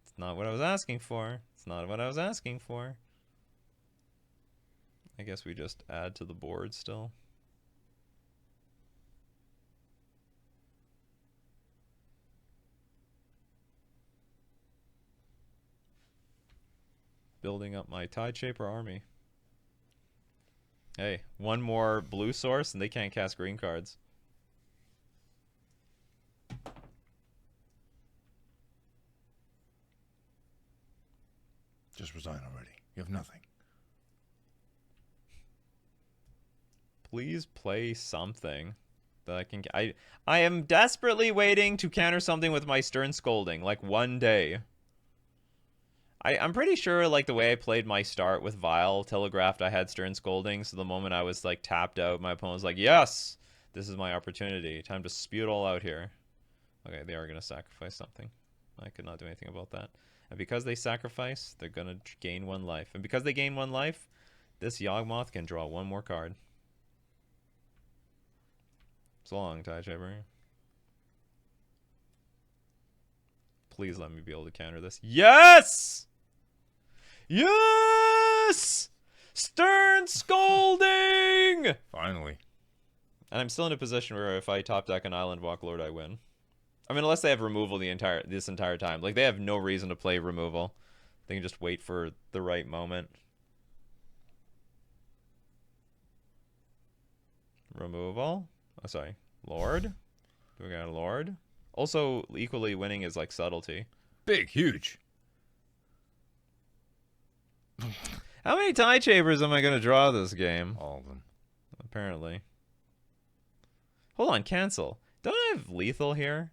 It's not what I was asking for. It's not what I was asking for. I guess we just add to the board still. Building up my Tide Shaper army. Hey, 1 more blue source and they can't cast green cards. Just resign already. You have nothing. Please play something that I can. I am desperately waiting to counter something with my Stern Scolding, like one day. I'm pretty sure, like, the way I played my start with Vile telegraphed I had Stern Scolding, so the moment I was, like, tapped out, my opponent was like, yes! This is my opportunity. Time to spew it all out here. Okay, they are going to sacrifice something. I could not do anything about that. And because they sacrifice, they're going to gain 1 life. And because they gain 1 life, this Yawgmoth can draw 1 more card. So long, Tide Shaper. Please let me be able to counter this. Yes! Yes! Stern Scolding! Finally. And I'm still in a position where if I top deck an Island Walk Lord, I win. I mean, unless they have removal this entire time. Like, they have no reason to play removal. They can just wait for the right moment. Removal? Oh, sorry. Lord? Do we got a Lord? Also, equally winning is like subtlety. Big, huge. How many Tide Shapers am I going to draw this game? All of them. Apparently. Hold on, cancel. Don't I have lethal here?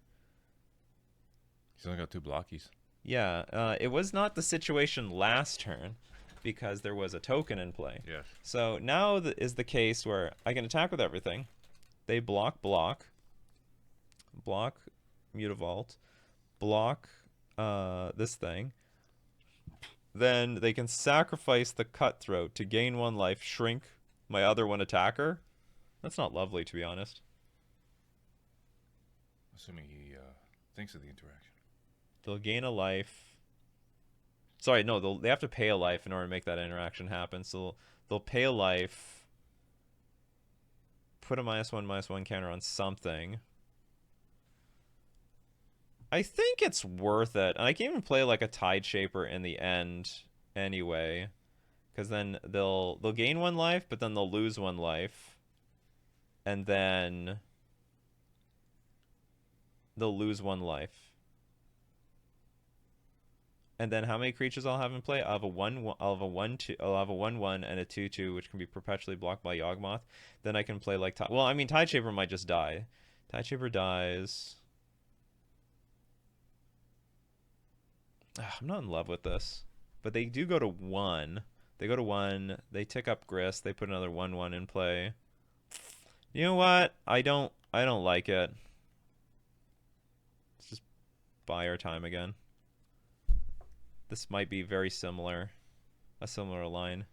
He's only got 2 blockies. Yeah, it was not the situation last turn because there was a token in play. Yes. So now is the case where I can attack with everything. They block, Mutavault, block this thing. then they can sacrifice the cutthroat to gain 1 life, shrink my other 1 attacker. That's not lovely, to be honest. Assuming he thinks of the interaction. They'll gain a life. Sorry, no, they have to pay a life in order to make that interaction happen. So they'll pay a life, put a -1/-1 counter on something. I think it's worth it. And I can even play like a Tide Shaper in the end anyway. Because then they'll gain 1 life, but then they'll lose 1 life. And then they'll lose 1 life. And then how many creatures I'll have in play? I'll have a 1/1 and a 2/2, which can be perpetually blocked by Yawgmoth. Then I can play like well, I mean Tide Shaper might just die. Tide Shaper dies. I'm not in love with this. But they do go to 1. They go to 1, they tick up Grist, they put another 1/1 in play. You know what? I don't like it. Let's just buy our time again. This might be very similar. A similar line.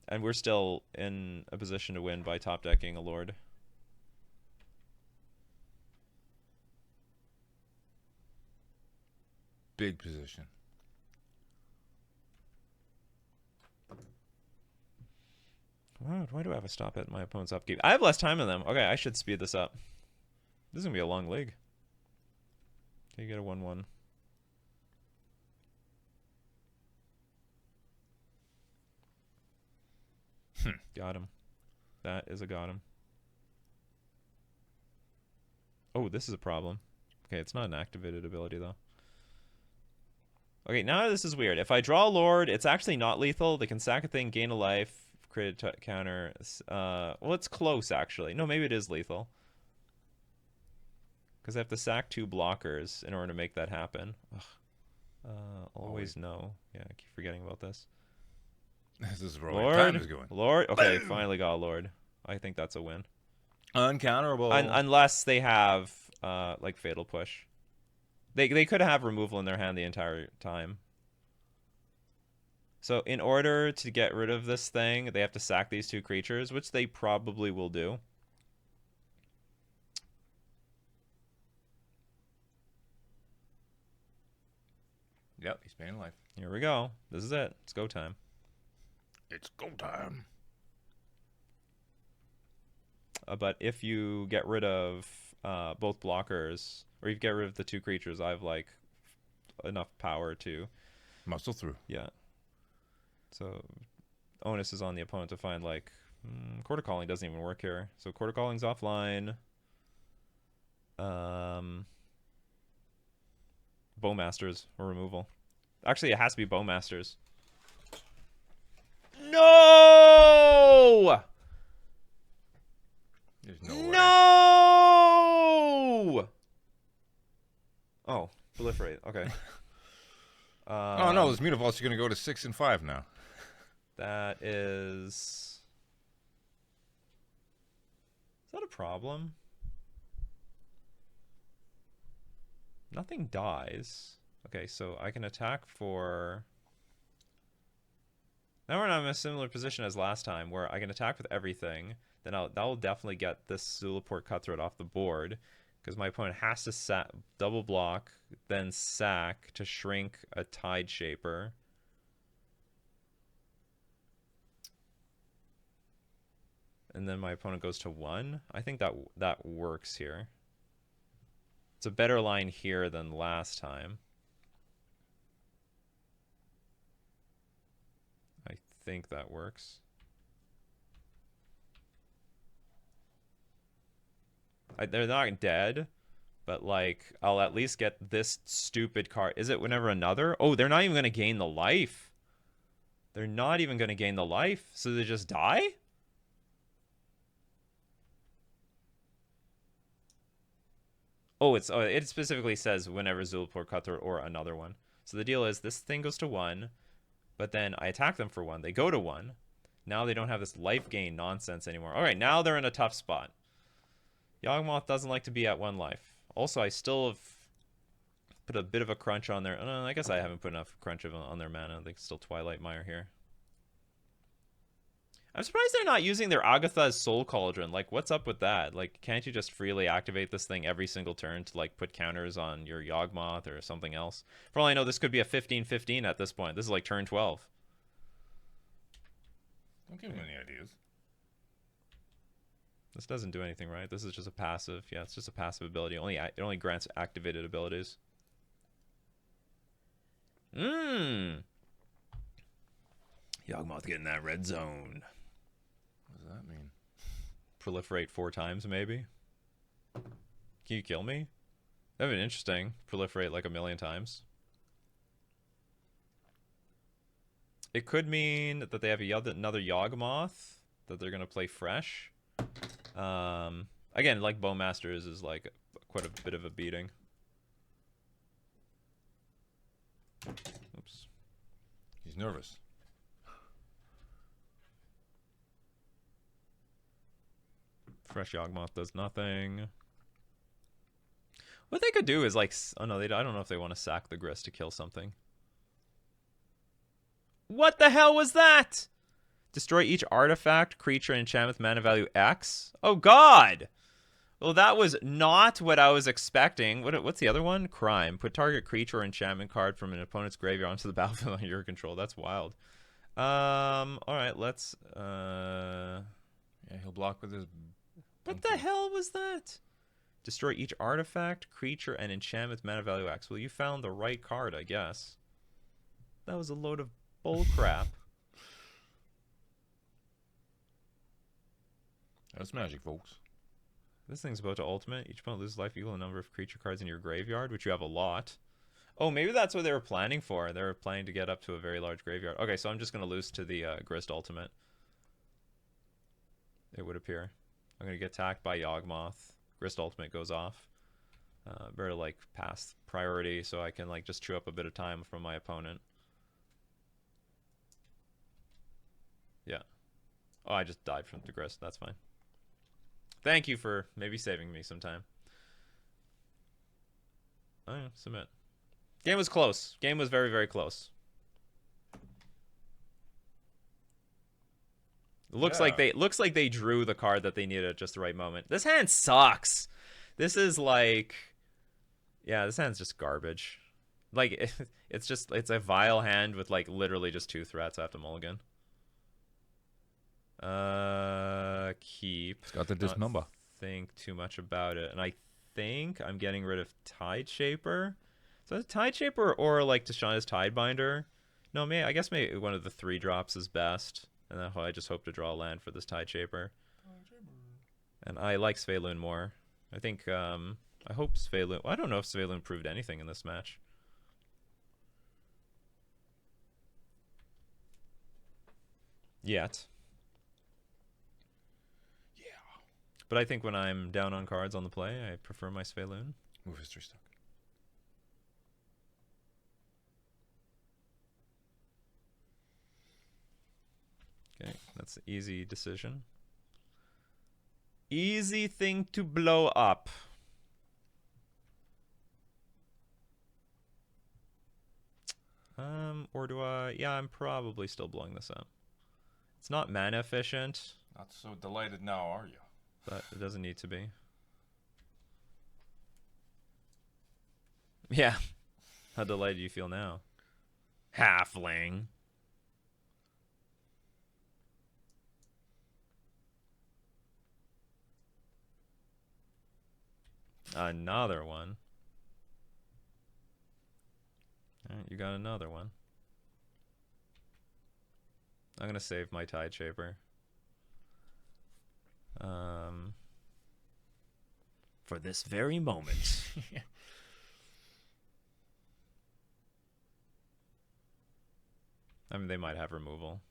And we're still in a position to win by top decking a Lord. Big position. Why do I have a stop at my opponent's upkeep? I have less time than them. Okay, I should speed this up. This is going to be a long league. Okay, you get a 1/1. Got him. That is a got him. Oh, this is a problem. Okay, it's not an activated ability, though. Okay, now this is weird. If I draw a Lord, it's actually not lethal. They can sack a thing, gain a life, create a counter. Well, it's close, actually. No, maybe it is lethal. Because I have to sack 2 blockers in order to make that happen. Always no. Yeah, I keep forgetting about this. This is where Lord, time is going. Lord. Okay, finally got a Lord. I think that's a win. Uncounterable. Unless they have like Fatal Push. They could have removal in their hand the entire time. So in order to get rid of this thing, they have to sack these 2 creatures, which they probably will do. Yep, he's paying life. Here we go. This is it. It's go time. It's go time. But if you get rid of both blockers, or you get rid of the 2 creatures, I have like enough power to muscle through. Yeah. So onus is on the opponent to find like Quarter Calling doesn't even work here. So Quarter Calling's offline. Bowmasters or removal. Actually, it has to be Bowmasters. No! There's no way. No! Oh, proliferate. Okay. Oh no, this Mutavault's going to go to 6 and 5 now. That is that a problem? Nothing dies. Okay, so I can attack for... Now we're in a similar position as last time, where I can attack with everything. Then that will definitely get this Zulaport Cutthroat off the board, because my opponent has to double block, then sack to shrink a Tide Shaper. And then my opponent goes to 1. I think that works here. It's a better line here than last time. I think that works. They're not dead, but like I'll at least get this stupid card. Is it whenever another? Oh, they're not even going to gain the life. They're not even going to gain the life, so they just die? Oh, it specifically says whenever Zulaport Cutthroat or another one. So the deal is this thing goes to 1, but then I attack them for 1. They go to 1. Now they don't have this life gain nonsense anymore. All right, now they're in a tough spot. Yawgmoth doesn't like to be at 1 life. Also, I still have put a bit of a crunch on their... I guess I haven't put enough crunch on their mana. I think it's still Twilight Mire here. I'm surprised they're not using their Agatha's Soul Cauldron. Like, what's up with that? Like, can't you just freely activate this thing every single turn to, like, put counters on your Yawgmoth or something else? For all I know, this could be a 15-15 at this point. This is like turn 12. Don't give him any ideas. This doesn't do anything, right? This is just a passive. Yeah, it's just a passive ability. It only grants activated abilities. Yawgmoth getting that red zone. What does that mean? Proliferate 4 times, maybe? Can you kill me? That'd be interesting. Proliferate like 1,000,000 times. It could mean that they have another Yawgmoth that they're going to play fresh. Again, like Bowmasters is like quite a bit of a beating. Oops. He's nervous. Fresh Yawgmoth does nothing. What they could do is like... Oh no, I don't know if they want to sack the Grist to kill something. What the hell was that? Destroy each artifact, creature, and enchantment with mana value X? Oh god! Well, that was not what I was expecting. What's the other one? Crime. Put target creature or enchantment card from an opponent's graveyard onto the battlefield under your control. That's wild. Alright, let's... Yeah, he'll block with his... What the hell was that? Destroy each artifact, creature, and enchantment with mana value X. Well, you found the right card, I guess. That was a load of bull crap. That's magic, folks. This thing's about to ultimate. Each opponent loses life equal to the number of creature cards in your graveyard, which you have a lot. Oh, maybe that's what they were planning for. They were planning to get up to a very large graveyard. Okay, so I'm just going to lose to the Grist ultimate. It would appear. I'm going to get attacked by Yawgmoth. Grist ultimate goes off. Better like pass priority so I can like just chew up a bit of time from my opponent. Yeah. Oh, I just died from the Grist. That's fine. Thank you for maybe saving me some time. Oh yeah, submit. Game was close. Game was very, very close. Looks like they drew the card that they needed at just the right moment. This hand sucks. This is like, yeah, this hand's just garbage. Like it's a vile hand with like literally just 2 threats after mulligan. Keep. It's got the dismember. Think too much about it, and I think I'm getting rid of Tide Shaper. So it's Tide Shaper or like Tishana's Tidebinder. No, I guess maybe one of the 3 drops is best. And then I just hope to draw a land for this Tide Shaper. And I like Svelun more. I think, I hope Svelun... Well, I don't know if Svelun proved anything in this match. Yet. Yeah. But I think when I'm down on cards on the play, I prefer my Svelun. Move history stuck. Okay, that's an easy decision. Easy thing to blow up. Or do I... Yeah, I'm probably still blowing this up. It's not mana efficient. Not so delighted now, are you? But it doesn't need to be. Yeah. How delighted do you feel now? Halfling. Another one. Alright, you got another one. I'm gonna save my Tide Shaper. For this very moment. I mean, they might have removal.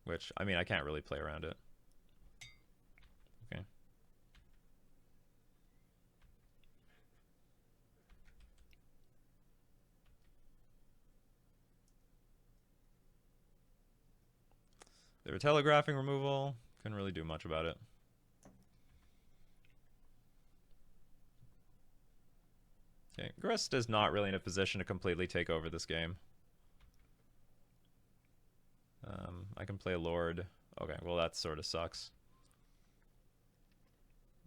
Which, I mean, I can't really play around it. Okay. They were telegraphing removal. Couldn't really do much about it. Okay, Grist is not really in a position to completely take over this game. I can play Lord. Okay, well that sort of sucks.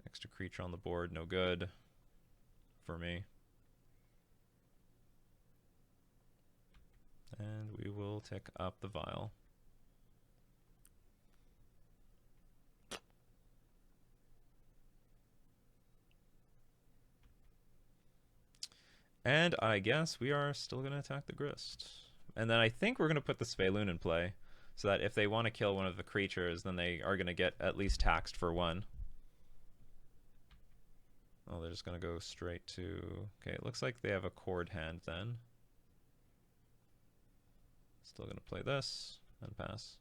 Extra creature on the board, no good for me. And we will tick up the vial. And I guess we are still going to attack the Grist. And then I think we're going to put the Spaloon in play, so that if they want to kill one of the creatures, then they are going to get at least taxed for one. Oh, they're just going to go straight to... Okay, it looks like they have a Chord hand then. Still going to play this and pass.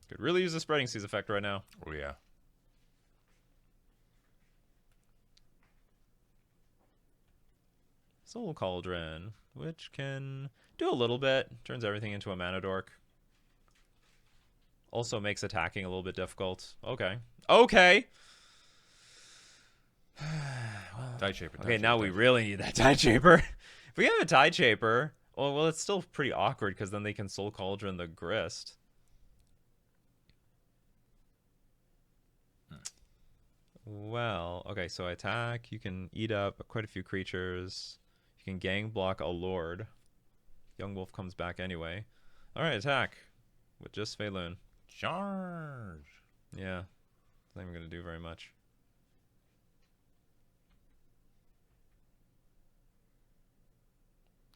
Could really use the Spreading Seas effect right now. Oh, yeah. Soul Cauldron, which can do a little bit. Turns everything into a Mana Dork. Also makes attacking a little bit difficult. Okay. Okay! Well, Tide Shaper. okay, now we really need that Tide Shaper. If we have a Tide Shaper, well, it's still pretty awkward because then they can Soul Cauldron the Grist. Well, okay, so I attack. You can eat up quite a few creatures. You can gang block a Lord. Yawgmoth comes back anyway. Alright, attack. With just Spaloon. Charge. Yeah. Not even going to do very much.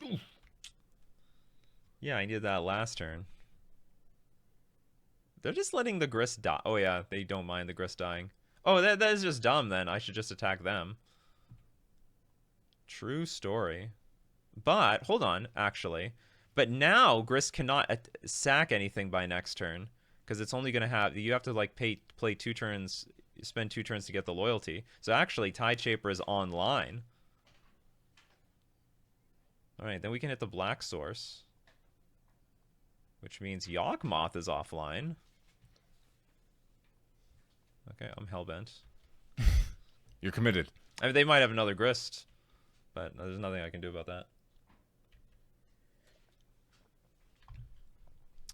Oof. Yeah, I needed that last turn. They're just letting the Grist die. Oh yeah, they don't mind the Grist dying. Oh, that is just dumb then. I should just attack them. True story. But, hold on, actually. But now, Grist cannot sack anything by next turn. Because it's only going to have... You have to, like, play 2 turns... Spend 2 turns to get the loyalty. So actually, Tide Shaper is online. Alright, then we can hit the Black Source. Which means Yawgmoth is offline. Okay, I'm hellbent. You're committed. I mean, they might have another Grist, but there's nothing I can do about that.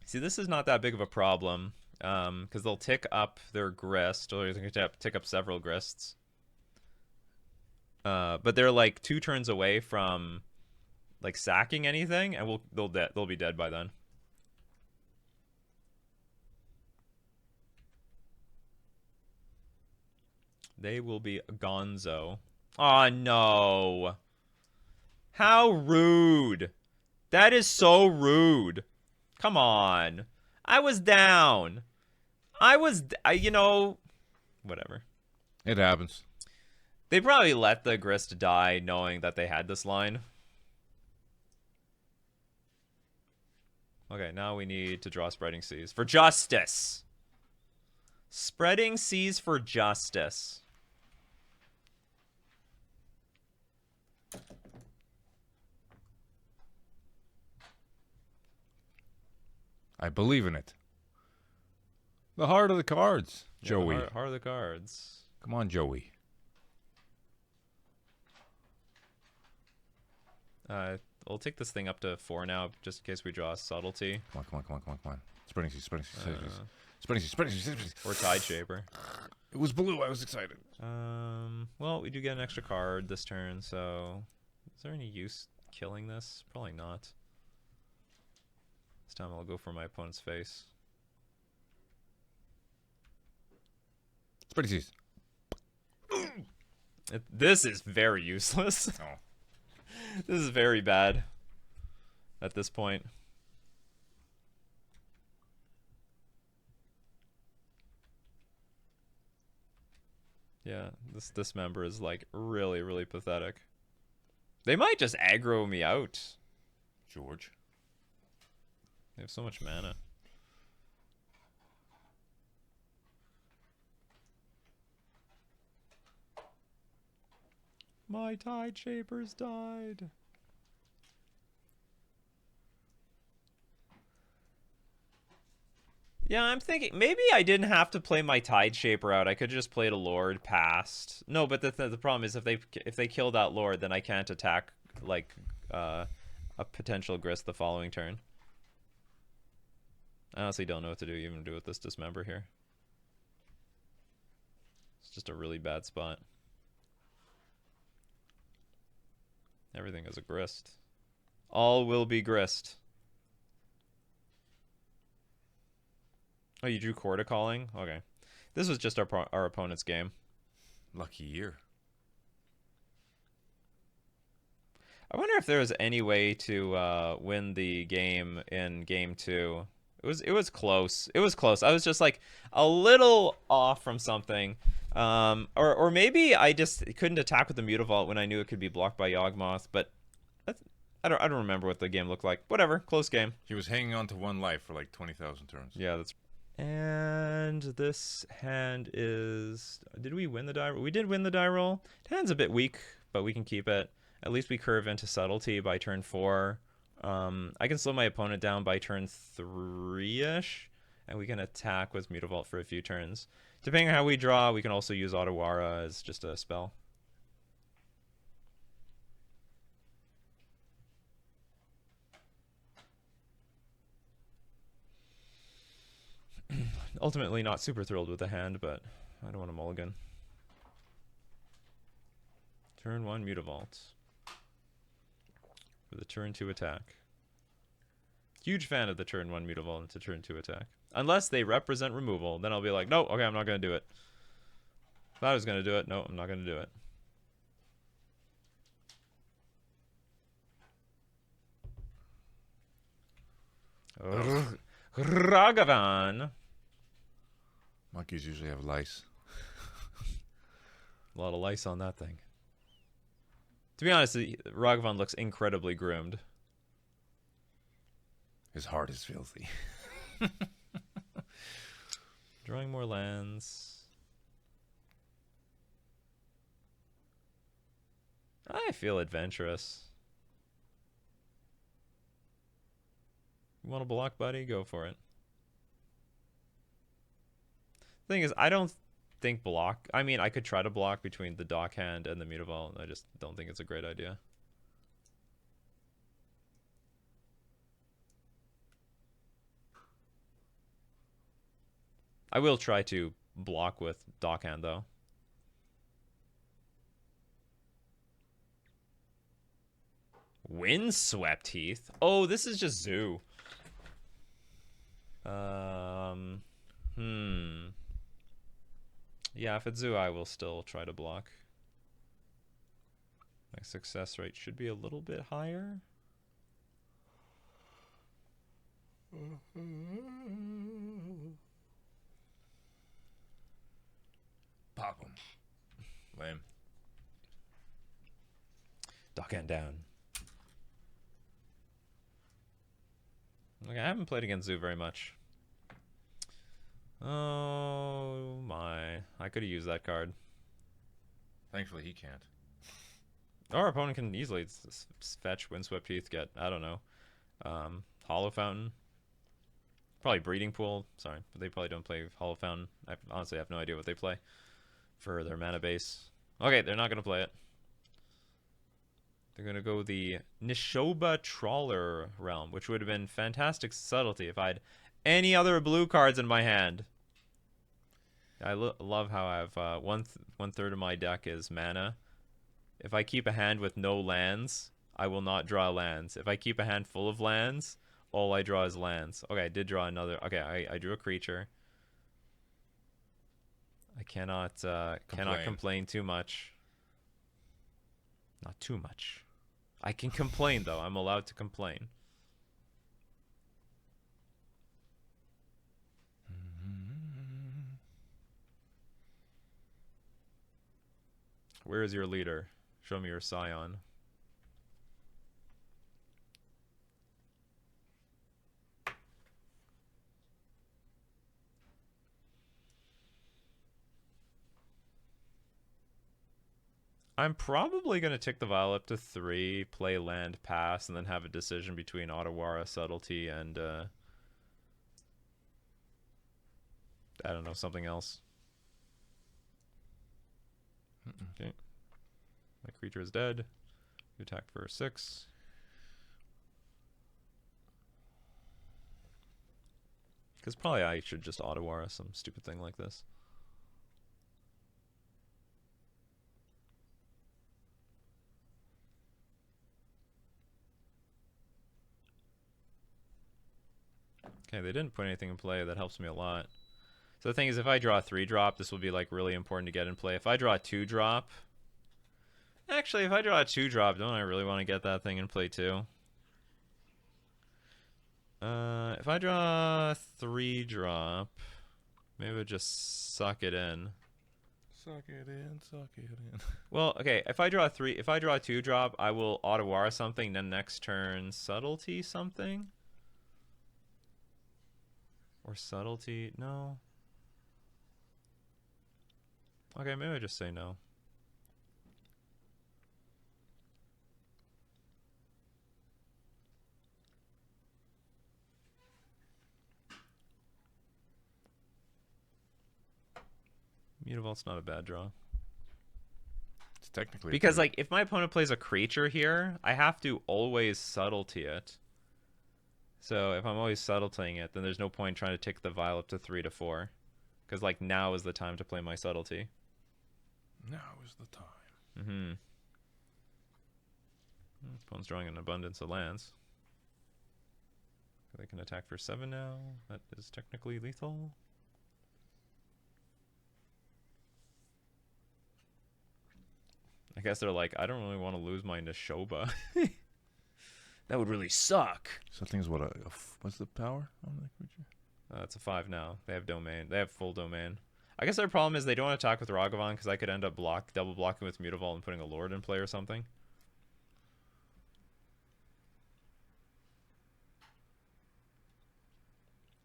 See, this is not that big of a problem, because they'll tick up their Grist, or they can tick up several Grists. But they're like 2 turns away from like sacking anything, and they'll be dead by then. They will be gonzo. Oh, no. How rude. That is so rude. Come on. I was down. You know, whatever. It happens. They probably let the Grist die knowing that they had this line. Okay, now we need to draw Spreading Seas for justice. Spreading Seas for justice. I believe in it. The heart of the cards, Joey. Yeah, heart of the cards. Come on, Joey. We'll take this thing up to 4 now, just in case we draw a Subtlety. Come on. Spreading Seas. Spreading Seas. Or Tide Shaper. It was blue. I was excited. Well, we do get an extra card this turn, so... Is there any use killing this? Probably not. This time I'll go for my opponent's face. Spreading Seas. This is very useless. Oh. This is very bad at this point. Yeah, this member is like really, really pathetic. They might just aggro me out. George. They have so much mana. My Tide Shapers died. Yeah, I'm thinking maybe I didn't have to play my Tide Shaper out. I could have just played a Lord past. No, but the problem is if they kill that Lord, then I can't attack like a potential Grist the following turn. I honestly don't know what to do even do with this Dismember here. It's just a really bad spot. Everything is a Grist. All will be Grist. Oh, you drew Corda Calling? Okay. This was just our opponent's game. Lucky year. I wonder if there was any way to win the game in game 2. It was close. It was close. I was just like a little off from something. Or maybe I just couldn't attack with the Mutavault when I knew it could be blocked by Yawgmoth, but I don't remember what the game looked like. Whatever, close game. He was hanging on to one life for like 20,000 turns. Yeah, that's. And this hand is. Did we win the die roll? We did win the die roll. Hand's a bit weak, but we can keep it. At least we curve into subtlety by turn 4. I can slow my opponent down by turn 3-ish, and we can attack with Mutavault for a few turns. Depending on how we draw, we can also use Otawara as just a spell. Ultimately not super thrilled with the hand, but I don't want a mulligan. Turn 1 Mutavault. For the turn 2 attack. Huge fan of the turn 1 Mutavault into turn 2 attack. Unless they represent removal, then I'll be like, no, okay, I'm not going to do it. Thought I was going to do it. No, I'm not going to do it. Ragavan. Monkeys usually have lice. A lot of lice on that thing. To be honest, Ragavan looks incredibly groomed. His heart is filthy. Drawing more lands. I feel adventurous. You want to block, buddy? Go for it. The thing is, I don't think block. I mean, I could try to block between the dock hand and the Mutavault. I just don't think it's a great idea. I will try to block with dock hand, though. Windswept Heath? Oh, this is just Zoo. Yeah, if it's Zoo, I will still try to block. My success rate should be a little bit higher. Pop him. Lame. Dockhand down. Okay, I haven't played against Zoo very much. Oh my. I could have used that card. Thankfully, he can't. Our opponent can easily fetch Windswept Heath, get, I don't know, Hollow Fountain. Probably Breeding Pool. Sorry, but they probably don't play Hollow Fountain. I honestly have no idea what they play for their mana base. Okay, they're not going to play it. They're going to go the Nishoba Trawler Realm, which would have been fantastic subtlety if I had any other blue cards in my hand. I love how I have one third of my deck is mana. If I keep a hand with no lands, I will not draw lands. If I keep a hand full of lands, all I draw is lands. Okay, I did draw another. Okay, I drew a creature. I cannot complain too much. Not too much. I can complain, though. I'm allowed to complain. Where is your leader? Show me your scion. I'm probably going to tick the Vial up to 3, play land, pass, and then have a decision between Otawara, Subtlety, and, I don't know, something else. Okay. My creature is dead. You attack for 6. Because probably I should just Otawara some stupid thing like this. Okay, they didn't put anything in play. That helps me a lot. So the thing is, if I draw a 3-drop, this will be like really important to get in play. If I draw a 2-drop... Actually, if I draw a 2-drop, don't I really want to get that thing in play too? If I draw a 3-drop, maybe I'll just suck it in. Suck it in, suck it in. Well, okay, if I draw a 2-drop, I will Otawara something, then next turn Subtlety something? Or Subtlety, no. Okay, maybe I just say no. Mutavault's not a bad draw. It's technically Because, like, if my opponent plays a creature here, I have to always Subtlety it. So if I'm always Subtletying it, then there's no point trying to tick the Vial up to 3 to 4. Because, like, now is the time to play my Subtlety. Now is the time. Mm-hmm. Opponent's drawing an abundance of lands. They can attack for 7 now. That is technically lethal. I guess they're like, I don't really want to lose my Neshoba. That would really suck. So things what's the power on the creature? It's a 5 now. They have domain. They have full domain. I guess their problem is they don't want to attack with Ragavan because I could end up double blocking with Mutavault and putting a Lord in play or something.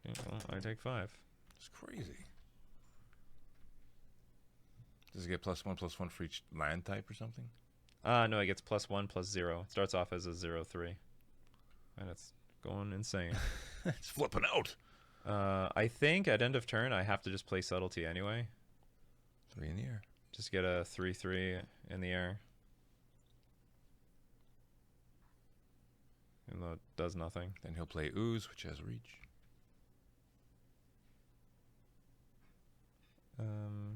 Okay, well, I take 5. It's crazy. Does it get +1/+1 for each land type or something? No, it gets +1/+0. It starts off as a 0/3. And it's going insane. It's flipping out. I think at end of turn I have to just play Subtlety anyway. 3 in the air. Just get a 3/3 in the air. Even though it does nothing. Then he'll play Ooze, which has reach.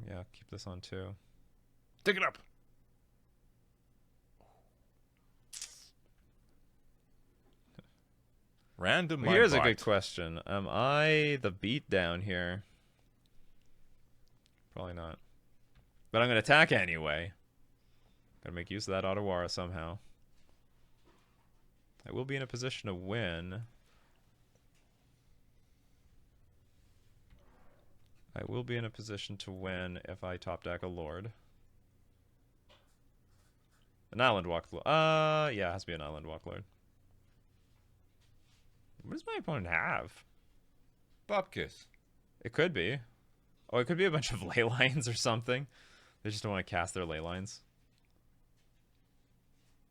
Yeah, keep this on 2. Take it up. Random. Well, here's a good question. Am I the beatdown here? Probably not. But I'm going to attack anyway. Gotta make use of that Otawara somehow. I will be in a position to win. I will be in a position to win if I top deck a Lord. An Island Walk Lord. Yeah, it has to be an Island Walk Lord. What does my opponent have? Bobkiss. It could be. Oh, it could be a bunch of ley lines or something. They just don't want to cast their ley lines.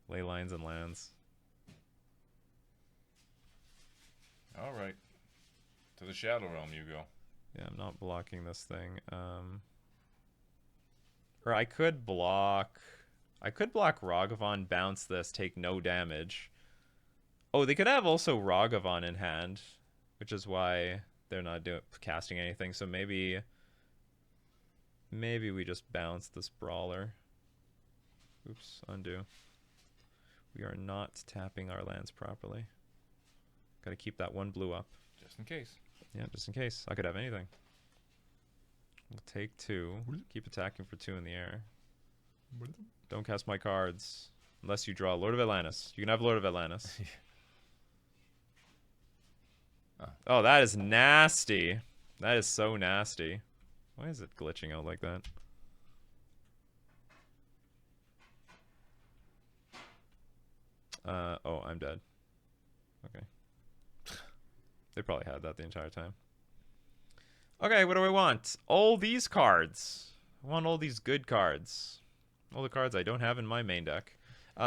Ley lines and lands. All right. To the Shadow Realm you go. Yeah, I'm not blocking this thing. Or I could block... I could block Ragavan, bounce this, take no damage. Oh, they could have also Ragavan in hand, which is why they're not casting anything. So maybe we just bounce this Brawler. Oops, undo. We are not tapping our lands properly. Gotta keep that 1 blue up. Just in case. Yeah, just in case. I could have anything. We'll take 2. Keep attacking for 2 in the air. Don't cast my cards. Unless you draw Lord of Atlantis. You can have Lord of Atlantis. Oh, that is nasty. That is so nasty. Why is it glitching out like that? Oh, I'm dead. Okay. They probably had that the entire time. Okay, what do I want? All these cards. I want all these good cards. All the cards I don't have in my main deck.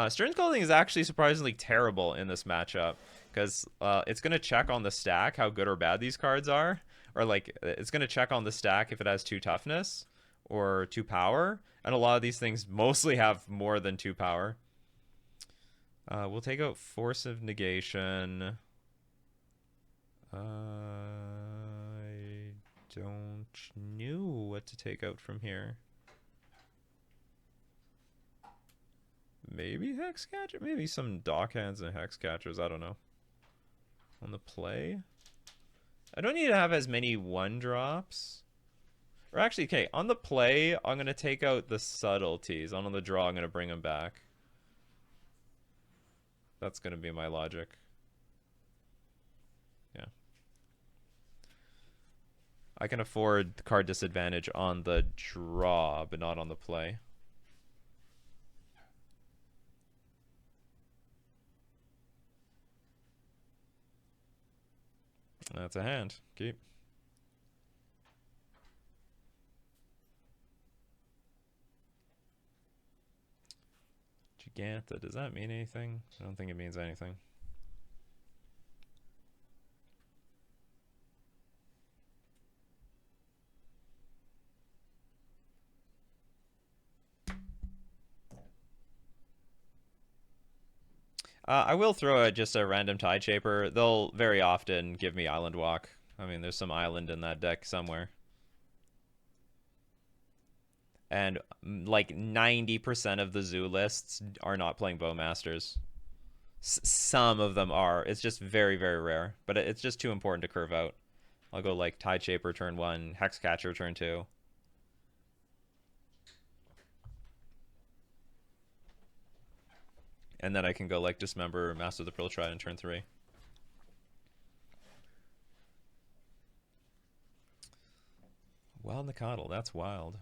Stern Scolding is actually surprisingly terrible in this matchup because it's going to check on the stack how good or bad these cards are. Or, like, it's going to check on the stack if it has 2 toughness or 2 power. And a lot of these things mostly have more than 2 power. We'll take out Force of Negation. I don't know what to take out from here. Maybe Hexcatcher? Maybe some Dockhands and Hexcatchers. I don't know. On the play? I don't need to have as many 1-drops. Or actually, okay, on the play, I'm going to take out the Subtleties. On the draw, I'm going to bring them back. That's going to be my logic. Yeah. I can afford card disadvantage on the draw, but not on the play. That's a hand. Keep. Giganta, does that mean anything? I don't think it means anything. I will throw just a random Tide Shaper. They'll very often give me Island Walk. I mean, there's some island in that deck somewhere. And like 90% of the zoo lists are not playing Bowmasters. Some of them are. It's just very, very rare. But it's just too important to curve out. I'll go like Tide Shaper turn 1, Hexcatcher turn 2. And then I can go like Dismember, Master of the Pearl Triad in turn 3. Wild Nicodle, that's wild.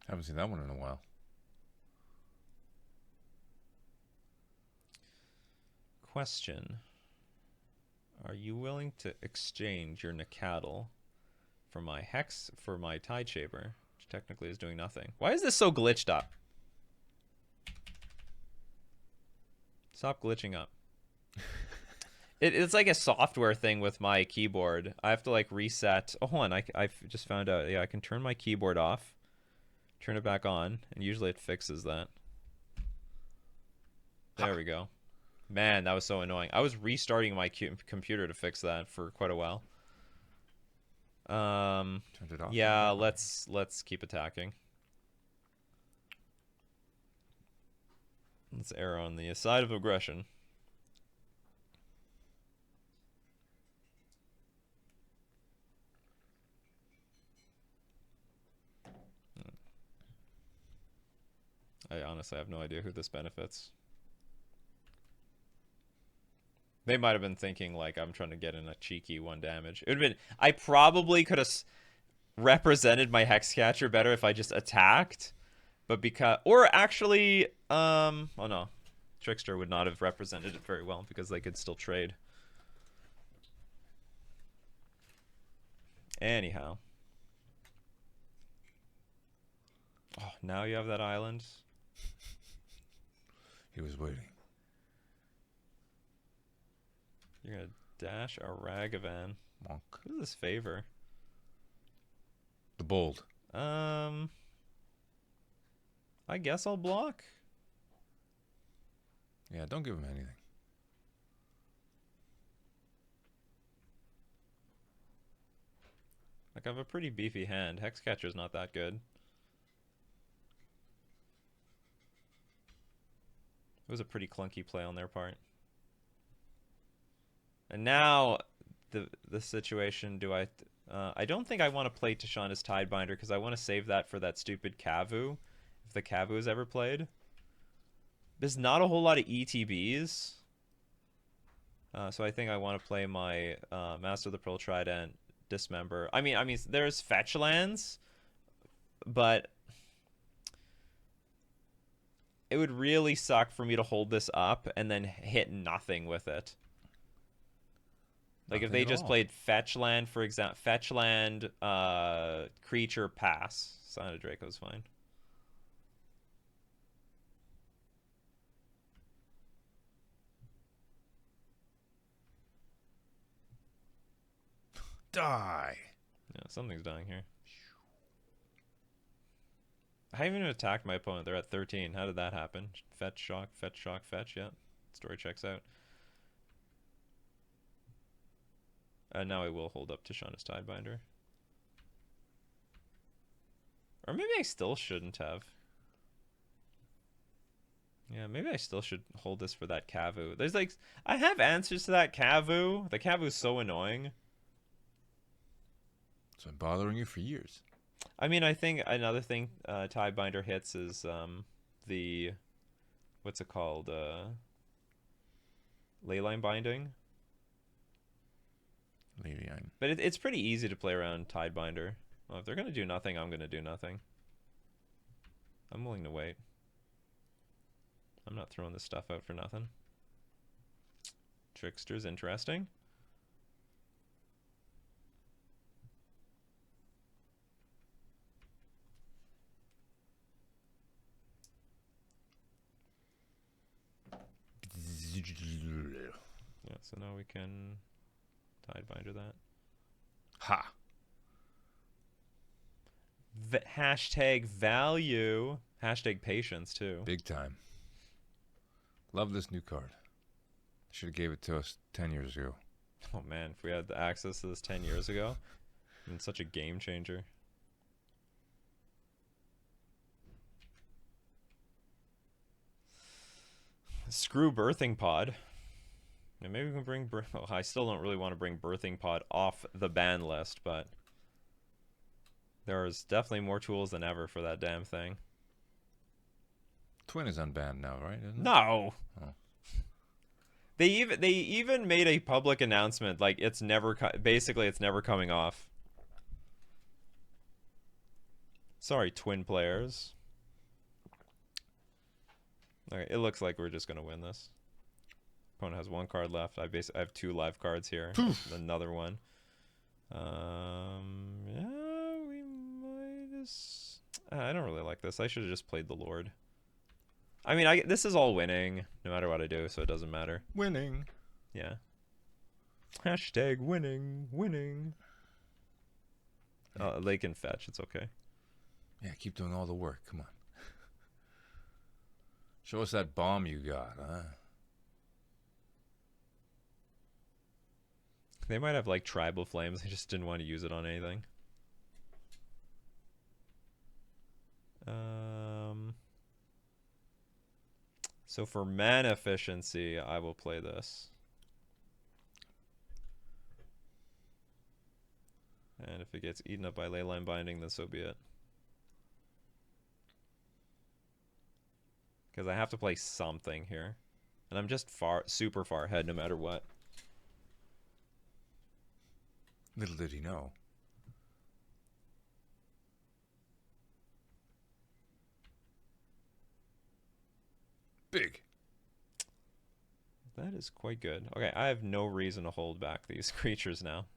Haven't seen that one in a while. Question. Are you willing to exchange your Nicodle for my Tide Shaper, which technically is doing nothing? Why is this so glitched up? Stop glitching up. It's like a software thing with my keyboard. I have to like reset. Oh, hold on. I just found out. Yeah, I can turn my keyboard off, turn it back on, and usually it fixes that. There we go. Man, that was so annoying. I was restarting my computer to fix that for quite a while. Turned it off. Yeah, let's keep attacking. Let's err on the side of aggression. I honestly have no idea who this benefits. They might have been thinking like I'm trying to get in a cheeky 1 damage. It would have been. I probably could have represented my Hexcatcher better if I just attacked, but because or actually, oh no, Trickster would not have represented it very well because they could still trade. Anyhow. Oh, now you have that island. He was waiting. You're gonna dash a Ragavan. Monk. Who does this favor? The bold. I guess I'll block. Yeah, don't give him anything. Like, I have a pretty beefy hand. Hexcatcher's not that good. It was a pretty clunky play on their part. And now, the situation, I don't think I want to play Tishana's Tidebinder because I want to save that for that stupid Kavu, if the Kavu is ever played. There's not a whole lot of ETBs. So I think I want to play my Master of the Pearl Trident, Dismember. I mean, there's fetch lands, but it would really suck for me to hold this up and then hit nothing with it. Like, if they just played fetch land, for example, fetch land, creature, pass. Sign of Draco's fine. Die. Yeah, something's dying here. I haven't even attacked my opponent. They're at 13. How did that happen? Fetch, shock, fetch, shock, fetch. Yeah. Story checks out. Now I will hold up Tishana's Tidebinder. Or maybe I still shouldn't have. Yeah, maybe I still should hold this for that Kavu. There's like, I have answers to that Kavu. The Kavu's so annoying. It's been bothering you for years. I mean, I think another thing Tidebinder hits is the, what's it called? Leyline binding. Leyline. But it's pretty easy to play around Tidebinder. Well, if they're going to do nothing, I'm going to do nothing. I'm willing to wait. I'm not throwing this stuff out for nothing. Trickster's interesting. Yeah, so now we can Tidebinder that. Ha! Hashtag value. Hashtag patience, too. Big time. Love this new card. Should have gave it to us 10 years ago. Oh, man. If we had the access to this 10 years ago, it's such a game changer. Screw Birthing Pod. Yeah, maybe we can bring... Oh, I still don't really want to bring Birthing Pod off the ban list, but... There's definitely more tools than ever for that damn thing. Twin is unbanned now, right? Isn't it? No! Oh. They even made a public announcement, like, it's never... Basically, it's never coming off. Sorry, Twin players. Okay, it looks like we're just going to win this. Opponent has one card left. I have 2 live cards here. Another one. Yeah, we might just... I don't really like this. I should have just played the Lord. I mean, this is all winning, no matter what I do, so it doesn't matter. Winning. Yeah. Hashtag winning, winning. They can fetch. It's okay. Yeah, keep doing all the work. Come on. Show us that bomb you got, huh? They might have, like, tribal flames. They just didn't want to use it on anything. So for mana efficiency, I will play this. And if it gets eaten up by Leyline Binding, then so be it. Because I have to play something here. And I'm just super far ahead no matter what. Little did he know. Big. That is quite good. Okay, I have no reason to hold back these creatures now.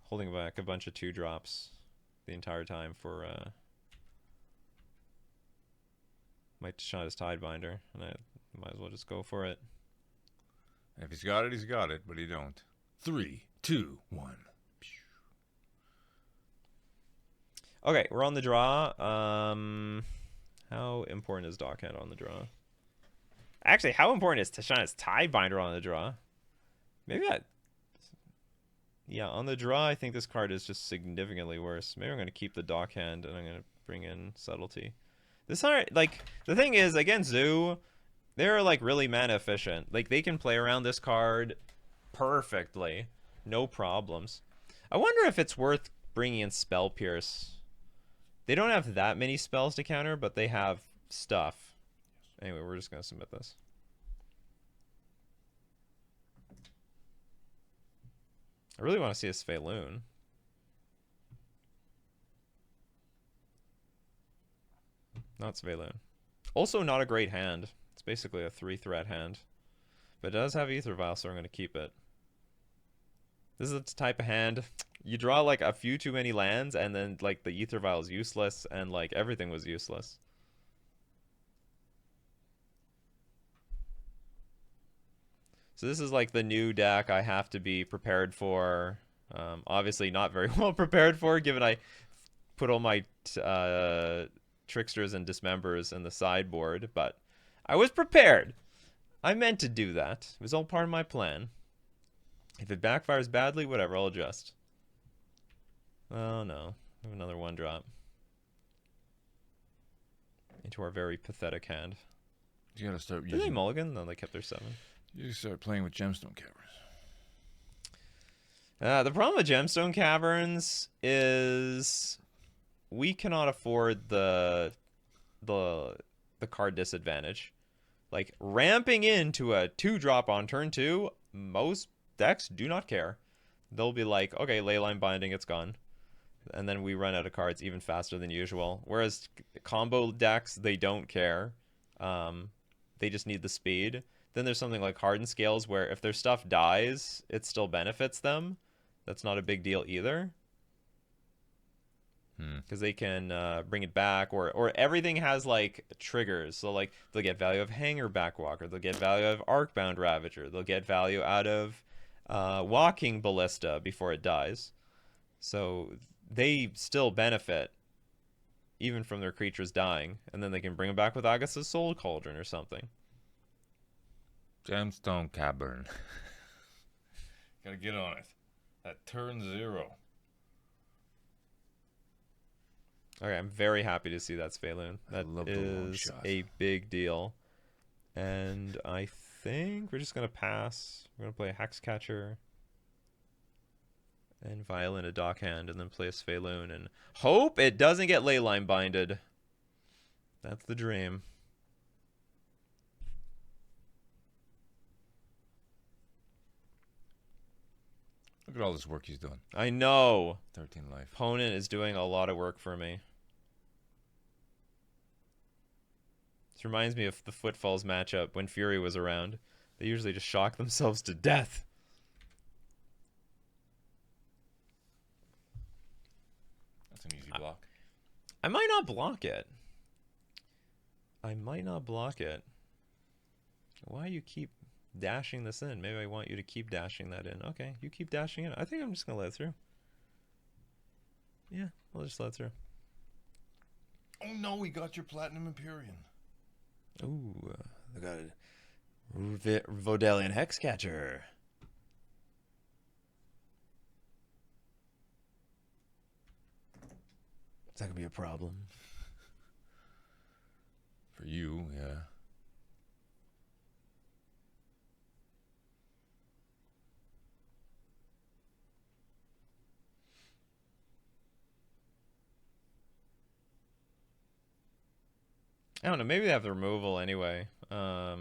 Holding back a bunch of 2-drops the entire time for my Tishana's Tidebinder, and I might as well just go for it. If he's got it, he's got it, but he don't. 3, 2, 1. Okay, we're on the draw. How important is Dockhand on the draw? Actually, how important is Tishana's Tidebinder on the draw? Maybe that... Yeah, on the draw, I think this card is just significantly worse. Maybe I'm going to keep the Dockhand, and I'm going to bring in Subtlety. This aren't, like, the thing is, against Zoo, they're, like, really mana efficient. Like, they can play around this card perfectly. No problems. I wonder if it's worth bringing in Spell Pierce. They don't have that many spells to counter, but they have stuff. Anyway, we're just going to submit this. I really want to see a Sphaloon. Not Sphaloon. Also not a great hand. It's basically a 3-threat hand. But it does have Ether Vial, so I'm going to keep it. This is the type of hand... You draw, like, a few too many lands, and then, like, the Ether Vial is useless, and, like, everything was useless. So this is, like, the new deck I have to be prepared for Obviously not very well prepared for, given I put all my tricksters and dismembers in the sideboard, but I was prepared. I meant to do that. It was all part of my plan. If it backfires badly, whatever, I'll adjust. Oh no. I have another 1-drop. Into our very pathetic hand. You gotta start Did using... they mulligan? No, they kept their 7. You start playing with gemstone caverns. The problem with gemstone caverns is we cannot afford the card disadvantage. Like, ramping into a 2-drop on turn 2, most decks do not care. They'll be like, okay, Leyline Binding, it's gone. And then we run out of cards even faster than usual. Whereas combo decks, they don't care. They just need the speed. Then there's something like Hardened Scales, where if their stuff dies, it still benefits them. That's not a big deal either. Because they can bring it back, or everything has like triggers. So like they'll get value of Hanger Backwalker, they'll get value of Arcbound Ravager, they'll get value out of Walking Ballista before it dies. So they still benefit even from their creatures dying, and then they can bring them back with Agatha's Soul Cauldron or something. Gemstone cavern. Gotta get on it. At turn 0. Okay, I'm very happy to see that Sphaloon. That is a big deal. And I think we're just going to pass. We're going to play a Hexcatcher and Violin a Dockhand, and then play a Sphaloon and hope it doesn't get Leyline binded. That's the dream. Look at all this work he's doing. I know. 13 life. Opponent is doing a lot of work for me. This reminds me of the Footfalls matchup when Fury was around. They usually just shock themselves to death. That's an easy block. I might not block it. I might not block it. Why you keep dashing this in? Maybe I want you to keep dashing that in. Okay, you keep dashing in. I think I'm just going to let it through. Yeah, I'll just let it through. Oh no, we got your Platinum Empyrean. Ooh, I got a Vodalian Hexcatcher. Is that going to be a problem? For you, yeah. I don't know. Maybe they have the removal anyway. Yeah,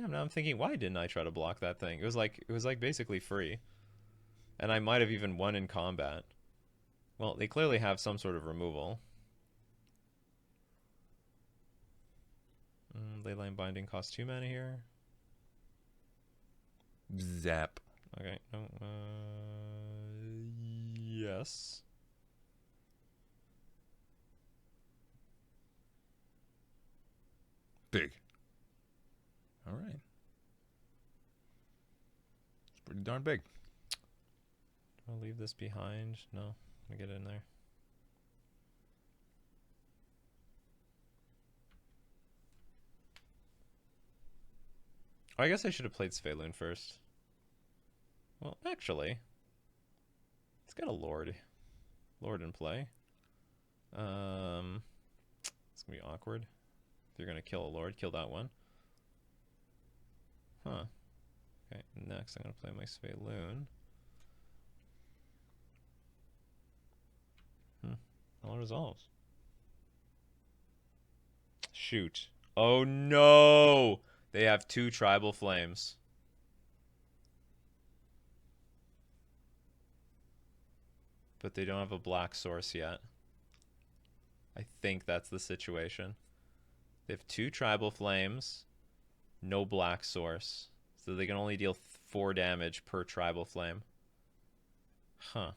now I'm thinking, why didn't I try to block that thing? It was like basically free, and I might have even won in combat. Well, they clearly have some sort of removal. Leyline Binding costs 2 mana here. Zap. Okay. No. Yes. Big. All right. It's pretty darn big. Do I leave this behind? No. I'm gonna get in there. Oh, I guess I should have played Sphaloon first. Well, actually, it's got a Lord in play. It's gonna be awkward. If you're gonna kill a Lord, kill that one. Huh. Okay, next I'm gonna play my Sphaloon. All resolves. Shoot. Oh no! They have 2 Tribal Flames. But they don't have a black source yet. I think that's the situation. They have 2 Tribal Flames, no black source. So they can only deal 4 damage per Tribal Flame. Huh.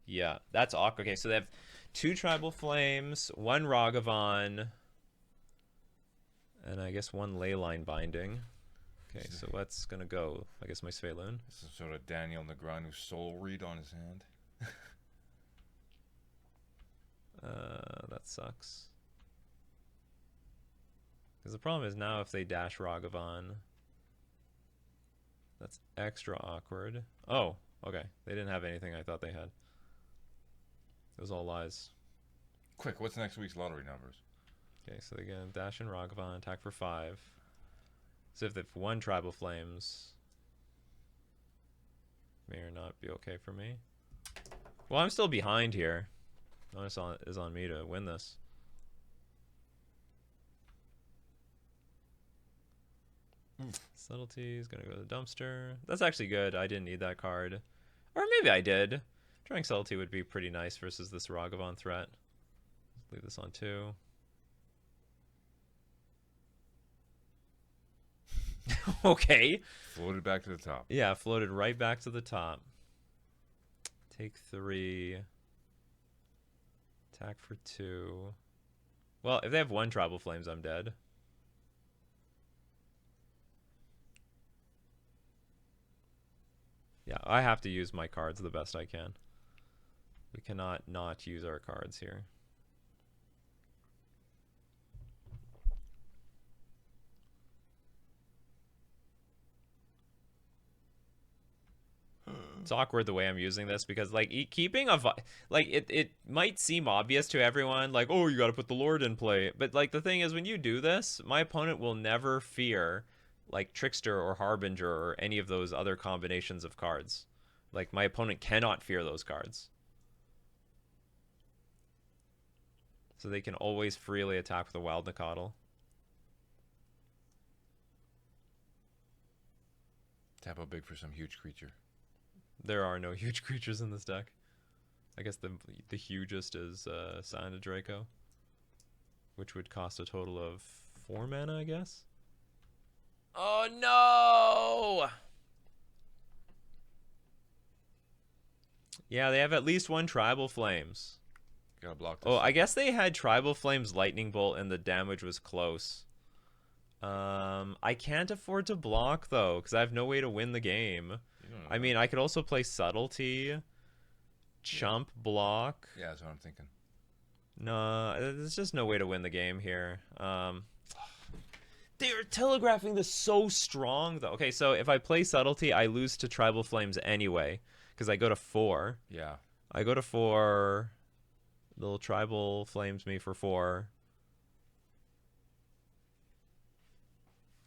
Yeah, that's awkward. Okay, so they have 2 Tribal Flames, 1 Ragavan, and I guess 1 Leyline Binding. Okay, so what's gonna go? I guess my Sveloon. Some sort of Daniel Negreanu soul read on his hand. That sucks. Because the problem is now if they dash Ragavan, that's extra awkward. Oh, okay. They didn't have anything I thought they had. It was all lies. Quick, what's next week's lottery numbers? Okay, so they get dash in Ragavan, attack for 5. So if they've won Tribal Flames, may or not be okay for me. Well, I'm still behind here. Onus is on me to win this. Subtlety is going to go to the dumpster. That's actually good. I didn't need that card. Or maybe I did. Drawing Subtlety would be pretty nice versus this Ragavan threat. Let's leave this on 2. Okay. Floated back to the top. Yeah, floated right back to the top. Take 3. Attack for 2. Well, if they have 1 Tribal Flames, I'm dead. Yeah, I have to use my cards the best I can. We cannot not use our cards here. It's awkward the way I'm using this because like keeping a like it might seem obvious to everyone like, oh, you got to put the Lord in play, but like the thing is when you do this, my opponent will never fear like Trickster or Harbinger or any of those other combinations of cards. Like my opponent cannot fear those cards, so they can always freely attack with a Wild Nacatl. Tap out big for some huge creature. There are no huge creatures in this deck. I guess the hugest is Sign of Draco, which would cost a total of 4 mana, I guess. Oh no! Yeah, they have at least 1 Tribal Flames. Gotta block this. Oh, I guess they had Tribal Flames Lightning Bolt and the damage was close. I can't afford to block though, because I have no way to win the game. I mean, I could also play Subtlety, Chump, block. Yeah, that's what I'm thinking. No, there's just no way to win the game here. They are telegraphing this so strong, though. Okay, so if I play Subtlety, I lose to Tribal Flames anyway, because I go to 4. Yeah. I go to 4. Little Tribal Flames me for 4.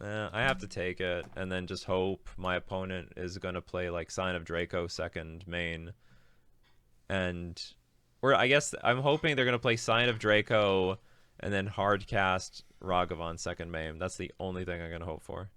I have to take it and then just hope my opponent is going to play like Sign of Draco second main. Or I guess I'm hoping they're going to play Sign of Draco and then hard cast Ragavan second main. That's the only thing I'm going to hope for.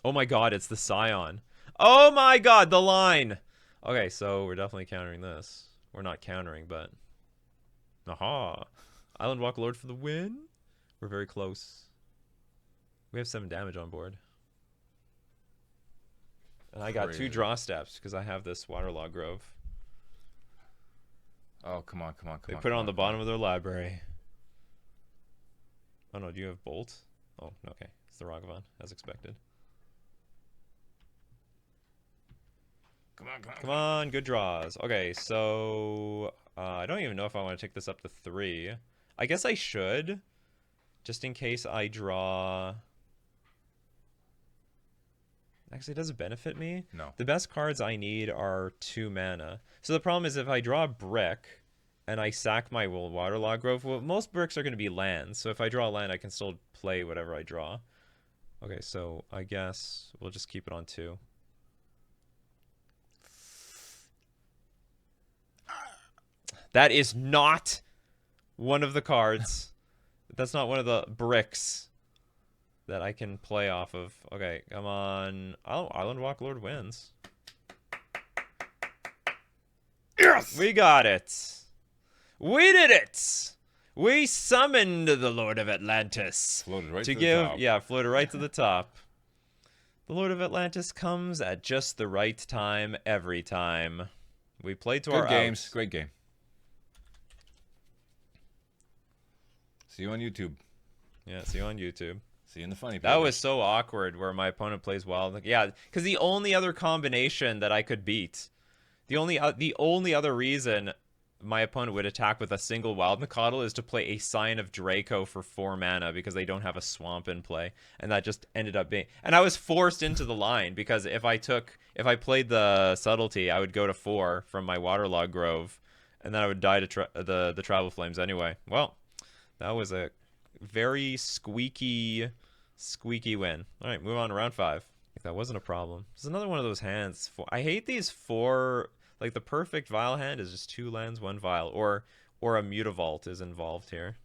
Oh my god, it's the Scion. Oh my god, the line! Okay, so we're definitely countering this. We're not countering, but... Aha! Island Walk Lord for the win? We're very close. We have 7 damage on board. And I got 2 draw steps, because I have this Waterlog Grove. Oh, come on, come on, come They on. put it on the bottom of their library. Oh no, do you have Bolt? Oh, okay. It's the Ragavan, as expected. Come on, come on. Come on, good draws. Okay, so I don't even know if I want to take this up to 3. I guess I should, just in case I draw. Actually, does it benefit me? No. The best cards I need are 2 mana. So the problem is if I draw a brick and I sack my Waterlog Grove, well, most bricks are going to be lands. So if I draw a land, I can still play whatever I draw. Okay, so I guess we'll just keep it on 2. That is not one of the cards. That's not one of the bricks that I can play off of. Okay, come on. Oh, Island Walk Lord wins. Yes! We got it. We did it. We summoned the Lord of Atlantis. Floated right to to give, the top. yeah, floated right to the top. The Lord of Atlantis comes at just the right time every time. We play to our Good games. outs. Great game. See you on YouTube. Yeah, see you on YouTube. See you in the funny That pages. was so awkward where my opponent plays wild. Yeah, because the only other combination that I could beat, the only other reason my opponent would attack with a single Wild Nacatl is to play a Sign of Draco for 4 mana because they don't have a swamp in play, and that just ended up being. And I was forced into the line because if I played the Subtlety, I would go to 4 from my Waterlog Grove, and then I would die to the Travel Flames anyway. Well, that was a very squeaky win. All right, move on to round 5. That wasn't a problem. This is another one of those hands. I hate these 4. Like, the perfect Vial hand is just 2 lands, 1 Vial. Or a Mutavault is involved here.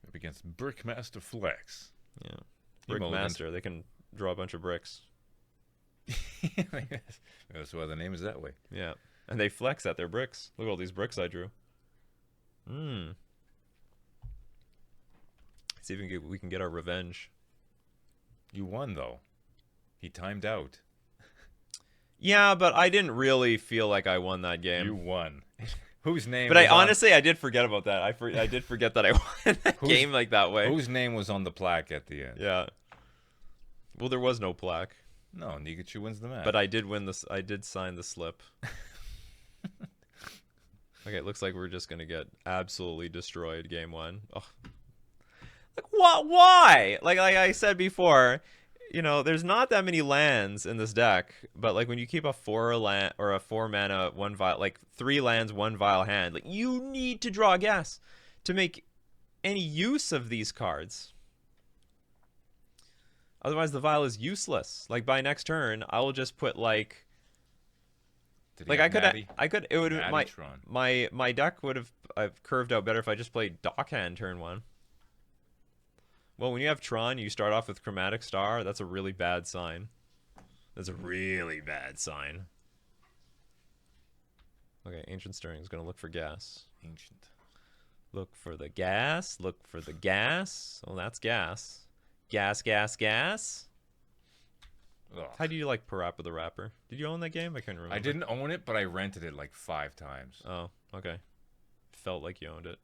Up against Brickmaster Flex. Yeah. Brickmaster, they can draw a bunch of bricks. That's why the name is that way. Yeah. And they flex at their bricks. Look at all these bricks I drew. See if we can get our revenge. You won, though. He timed out. Yeah, but I didn't really feel like I won that game. You won. Whose name? But honestly, I did forget about that. I did forget that I won that game like that way. Whose name was on the plaque at the end? Yeah. Well, there was no plaque. No, Nikachu wins the match. But I did win this. I did sign the slip. Okay, it looks like we're just gonna get absolutely destroyed game 1. Oh. Like what? Why? Like I said before, you know, there's not that many lands in this deck, but like when you keep a 4 land or a 4 mana 1 vial, like 3 lands 1 vial hand, like you need to draw gas to make any use of these cards. Otherwise, the vial is useless. Like by next turn, I will just put like I could. It would my deck would have curved out better if I just played Dockhand turn 1. Well, when you have Tron, you start off with Chromatic Star. That's a really bad sign. That's a really bad sign. Okay, Ancient Stirring is going to look for gas. Ancient. Look for the gas. Look for the gas. Oh, that's gas. Gas, gas, gas. Ugh. How do you like Parappa the Rapper? Did you own that game? I can't remember. I didn't own it, but I rented it like 5 times. Oh, okay. Felt like you owned it.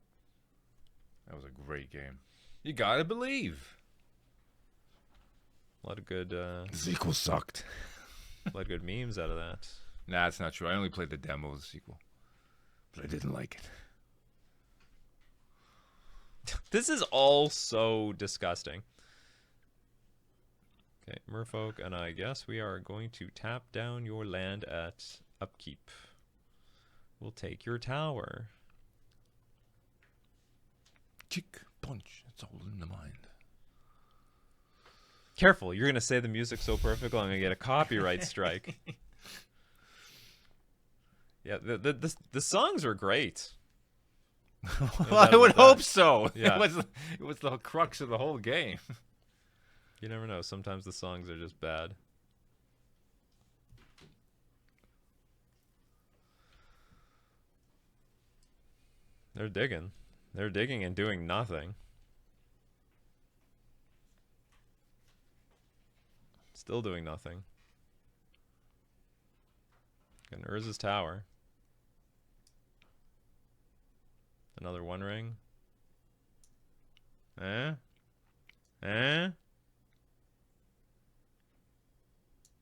That was a great game. You gotta believe. A lot of good. The sequel sucked. A lot of good memes out of that. Nah, that's not true. I only played the demo of the sequel, but I didn't like it. This is all so disgusting. Okay, Merfolk, and I guess we are going to tap down your land at upkeep. We'll take your tower. Chick, punch. It's all in the mind. Careful, you're going to say the music so perfectly, I'm going to get a copyright strike. Yeah, the songs are great. Well, I would hope so. Yeah. It was the crux of the whole game. You never know. Sometimes the songs are just bad. They're digging. They're digging and doing nothing. Still doing nothing. And Urza's tower. Another 1 ring. Eh? Eh?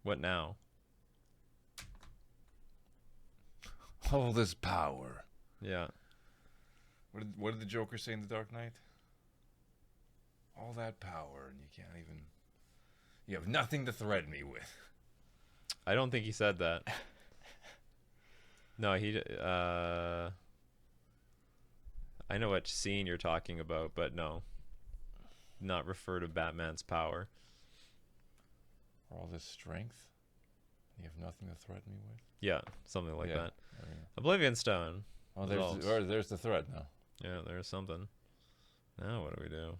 What now? All this power. Yeah. What did the Joker say in The Dark Knight? All that power, and you can't even... You have nothing to threaten me with. I don't think he said that. No, he... I know what scene you're talking about, but no. Not refer to Batman's power. All this strength, you have nothing to threaten me with? Yeah, something like that. Oh, yeah. Oblivion Stone. Oh, there's the thread now. Yeah, there's something. Now what do we do?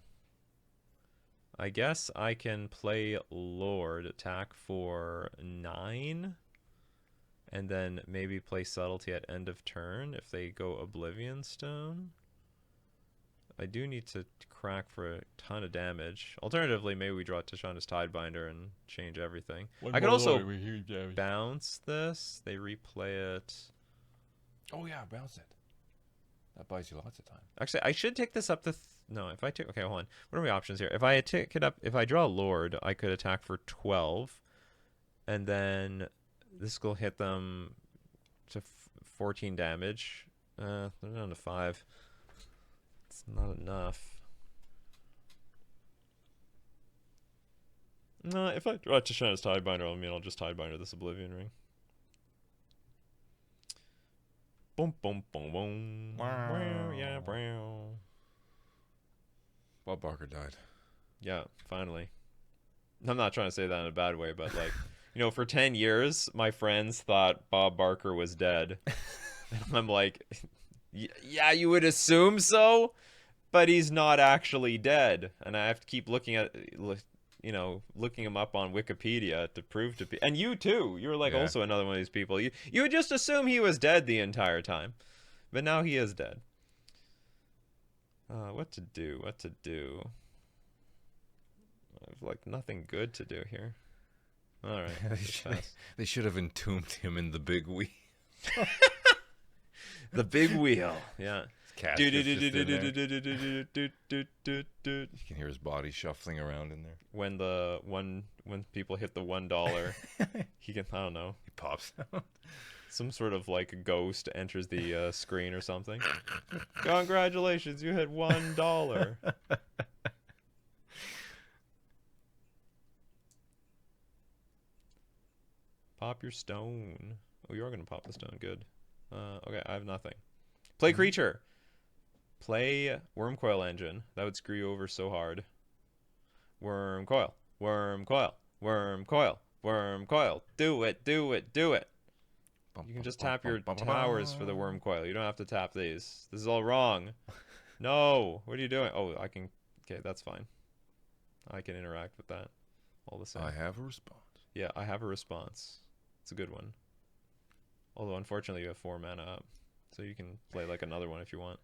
I guess I can play Lord, attack for 9, and then maybe play Subtlety at end of turn if they go Oblivion Stone. I do need to crack for a ton of damage. Alternatively, maybe we draw Tishana's Tidebinder and change everything. I could also bounce this. They replay it. Oh yeah, bounce it. That buys you lots of time. Actually, I should take this up to... no, if I take... okay, hold on. What are my options here? If I take it up... if I draw a Lord, I could attack for 12. And then this will hit them to 14 damage. They're down to 5. It's not enough. No, if I draw Tishana's Tidebinder, I mean, I'll just Tidebinder this Oblivion Ring. Boom, boom, boom, boom. Wow, yeah, brow. Bob Barker died. Yeah, finally. I'm not trying to say that in a bad way, but like, you know, for 10 years, my friends thought Bob Barker was dead. And I'm like, yeah, you would assume so, but he's not actually dead. And I have to keep looking at, you know, looking him up on Wikipedia to prove to be. And you too. You're like also another one of these people. You would just assume he was dead the entire time, but now he is dead. What to do? What to do? I have like nothing good to do here. All right. They should have entombed him in the big wheel. The big wheel. Yeah. You can hear his body shuffling around in there. When people hit the $1, he can, I don't know. He pops out. Some sort of like ghost enters the screen or something. Congratulations, you hit $1. Pop your stone. Oh, you are gonna pop the stone. Good. Okay, I have nothing. Play creature. Play Wormcoil Engine. That would screw you over so hard. Wormcoil. Wormcoil. Wormcoil. Wormcoil. Do it. Do it. Do it. You can just tap your towers for the Wormcoil. You don't have to tap these. This is all wrong. No. What are you doing? Oh, I can... okay, that's fine. I can interact with that. All the same. I have a response. Yeah, I have a response. It's a good one. Although, unfortunately, you have 4 mana up. So you can play like another one if you want.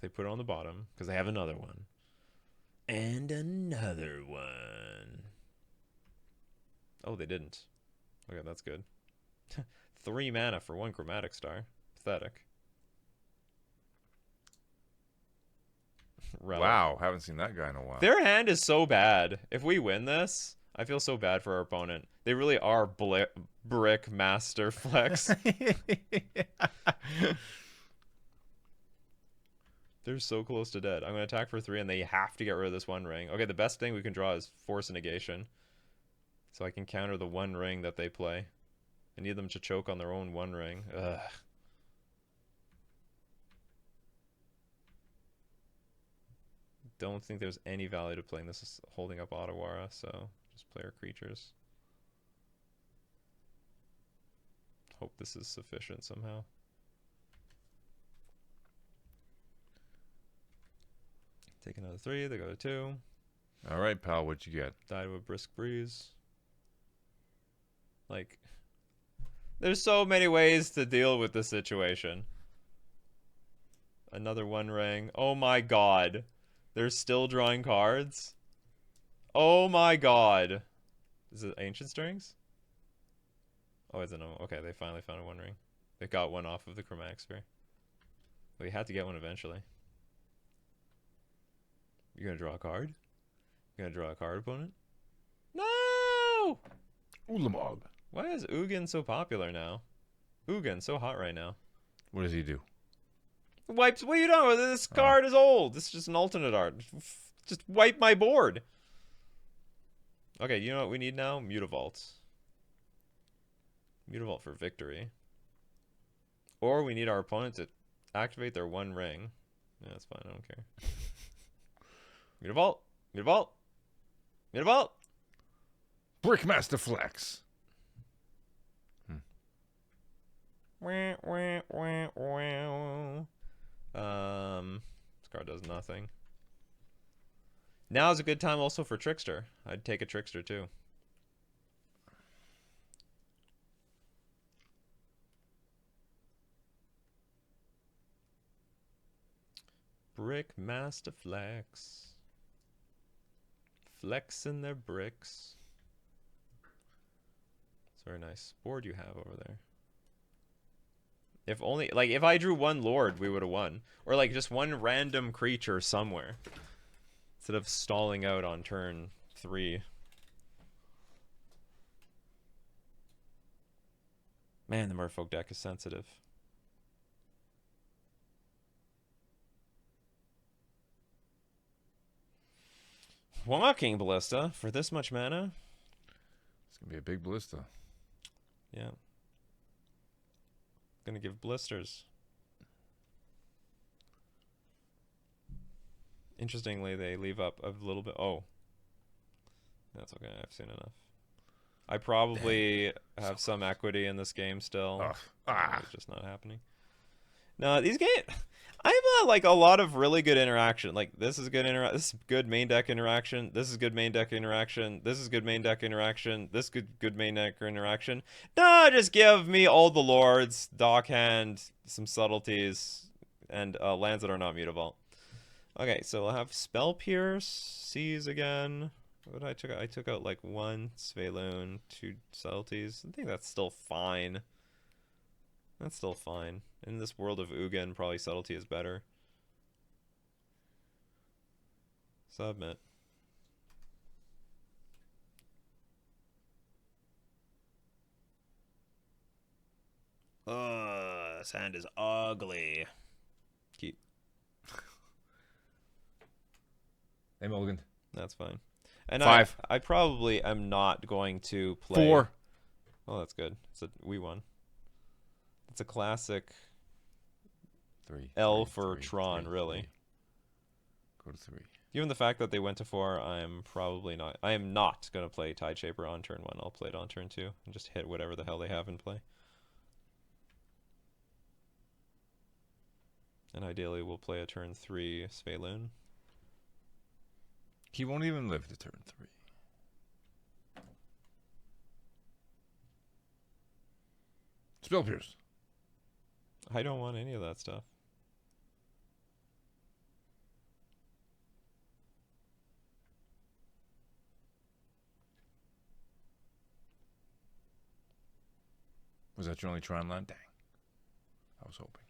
They put it on the bottom because they have another one. And another one. Oh, they didn't. Okay, that's good. 3 mana for 1 Chromatic Star. Pathetic. Wow, haven't seen that guy in a while. Their hand is so bad. If we win this, I feel so bad for our opponent. They really are brick master flex. They're so close to dead. I'm going to attack for 3, and they have to get rid of this 1 ring. Okay, the best thing we can draw is Force of Negation. So I can counter the 1 ring that they play. I need them to choke on their own 1 ring. Ugh. Don't think there's any value to playing this is holding up Otawara, so just play our creatures. Hope this is sufficient somehow. Take another 3, they go to 2. All right, pal, what'd you get? Die to a Brisk Breeze. Like, there's so many ways to deal with this situation. Another 1 ring. Oh my god. They're still drawing cards? Oh my god. Is it Ancient Strings? Oh, is it no? Okay, they finally found a 1 ring. They got 1 off of the Chromatic Sphere. We had to get 1 eventually. You're gonna draw a card? You're gonna draw a card, opponent? No! Ulamog. Why is Ugin so popular now? Ugin, so hot right now. What does he do? Wipes. What are you doing? This card is old. This is just an alternate art. Just wipe my board. Okay, you know what we need now? Mutavault. Mutavault for victory. Or we need our opponent to activate their 1 ring. Yeah, that's fine. I don't care. Mutavault. Mutavault. Mutavault. Brickmaster Flex. Wah, wah, wah, wah. This card does nothing. Now is a good time also for Trickster. I'd take a Trickster too. Brick master flex. Flexing their bricks. It's very nice board you have over there. If only, like, if I drew one lord, we would have won. Or, like, just one random creature somewhere. Instead of stalling out on turn 3. Man, the Merfolk deck is sensitive. Walking Ballista for this much mana? It's going to be a big ballista. Yeah. Gonna give blisters. Interestingly, they leave up a little bit. Oh. That's okay. I've seen enough. I probably have some equity in this game still. It's just not happening. No, these games... I have like a lot of really good interaction. Like, this is good this is good main deck interaction. This is good main deck interaction. This is good main deck interaction. This good main deck interaction. No, just give me all the lords, Dockhand, some subtleties, and lands that are not mutable. Okay, so I'll have Spell Pierce, Seize again. What did I took out? I took out like 1 Sveiloon, 2 subtleties. I think that's still fine. That's still fine. In this world of Ugin, probably subtlety is better. Submit. This hand is ugly. Keep. Hey, Mulligan. That's fine. And 5. I probably am not going to play... 4. Oh, that's good. We won. It's a classic 3. L for Tron, really. 3. Go to 3. Given the fact that they went to 4, I am not going to play Tide Shaper on turn 1. I'll play it on turn 2 and just hit whatever the hell they have in play. And ideally, we'll play a turn 3 Sveiloon. He won't even live to turn 3. Spell Pierce. I don't want any of that stuff. Was that your only Tron land? Dang. I was hoping.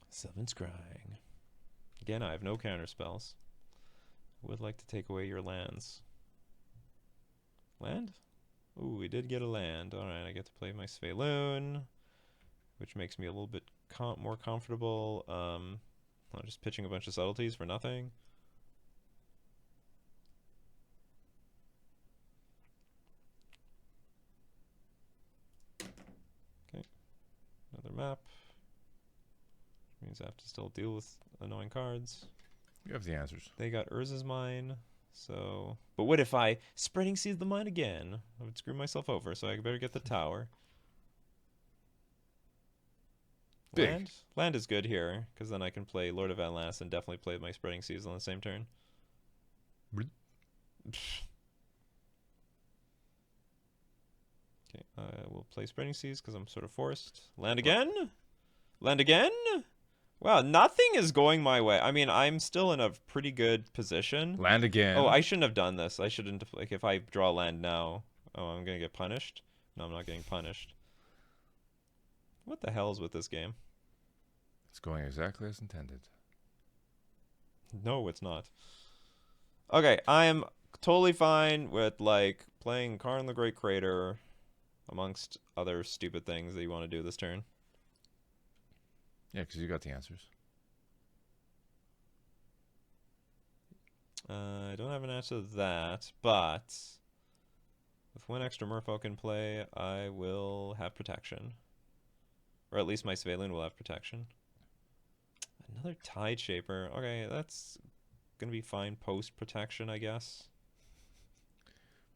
Seven Scrying. Again, I have no counter spells. Would like to take away your lands. Land? Ooh, we did get a land. Alright, I get to play my Sveiloon, which makes me a little bit more comfortable. I'm just pitching a bunch of subtleties for nothing. Okay. Another map. Which means I have to still deal with annoying cards. You have the answers. They got Urza's Mine. So, but what if I Spreading Seas the Mine again? I would screw myself over, so I better get the tower. Big. Land is good here, because then I can play Lord of Atlas and definitely play my Spreading Seas on the same turn. Okay, I will play Spreading Seas because I'm sort of forced. Land again? Land again? Wow, nothing is going my way. I mean, I'm still in a pretty good position. Land again. Oh, I shouldn't have done this. I shouldn't have, like, if I draw land now. Oh, I'm gonna get punished? No, I'm not getting punished. What the hell is with this game? It's going exactly as intended. No, it's not. Okay, I am totally fine with, like, playing Karn the Great Crater amongst other stupid things that you want to do this turn. Yeah, because you got the answers. I don't have an answer to that, but with 1 extra Merfolk in play, I will have protection. Or at least my Sveiloon will have protection. Another Tide Shaper. Okay, that's going to be fine post-protection, I guess.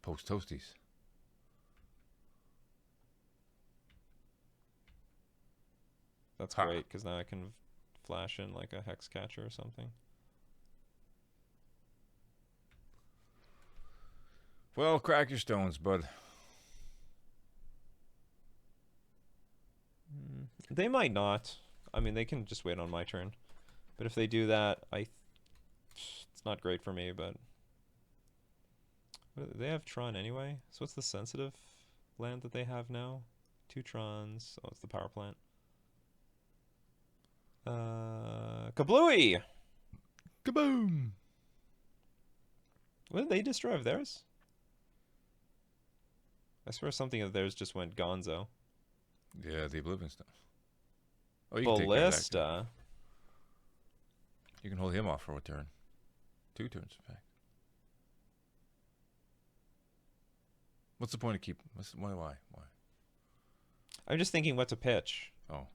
Post-toasties. That's great, because now I can flash in like a Hex Catcher or something. Well, crack your stones, bud. They might not. I mean, they can just wait on my turn. But if they do that, it's not great for me, but... They have Tron anyway. So what's the sensitive land that they have now? 2 Trons. Oh, it's the power plant. Kablooey! Kaboom! What did they destroy of theirs? I swear something of theirs just went gonzo. Yeah, the Oblivion stuff. Oh, you can take care of that. Ballista. You can hold him off for a turn. 2 turns, in fact. What's the point of keep? Why? I'm just thinking what to pitch. Oh.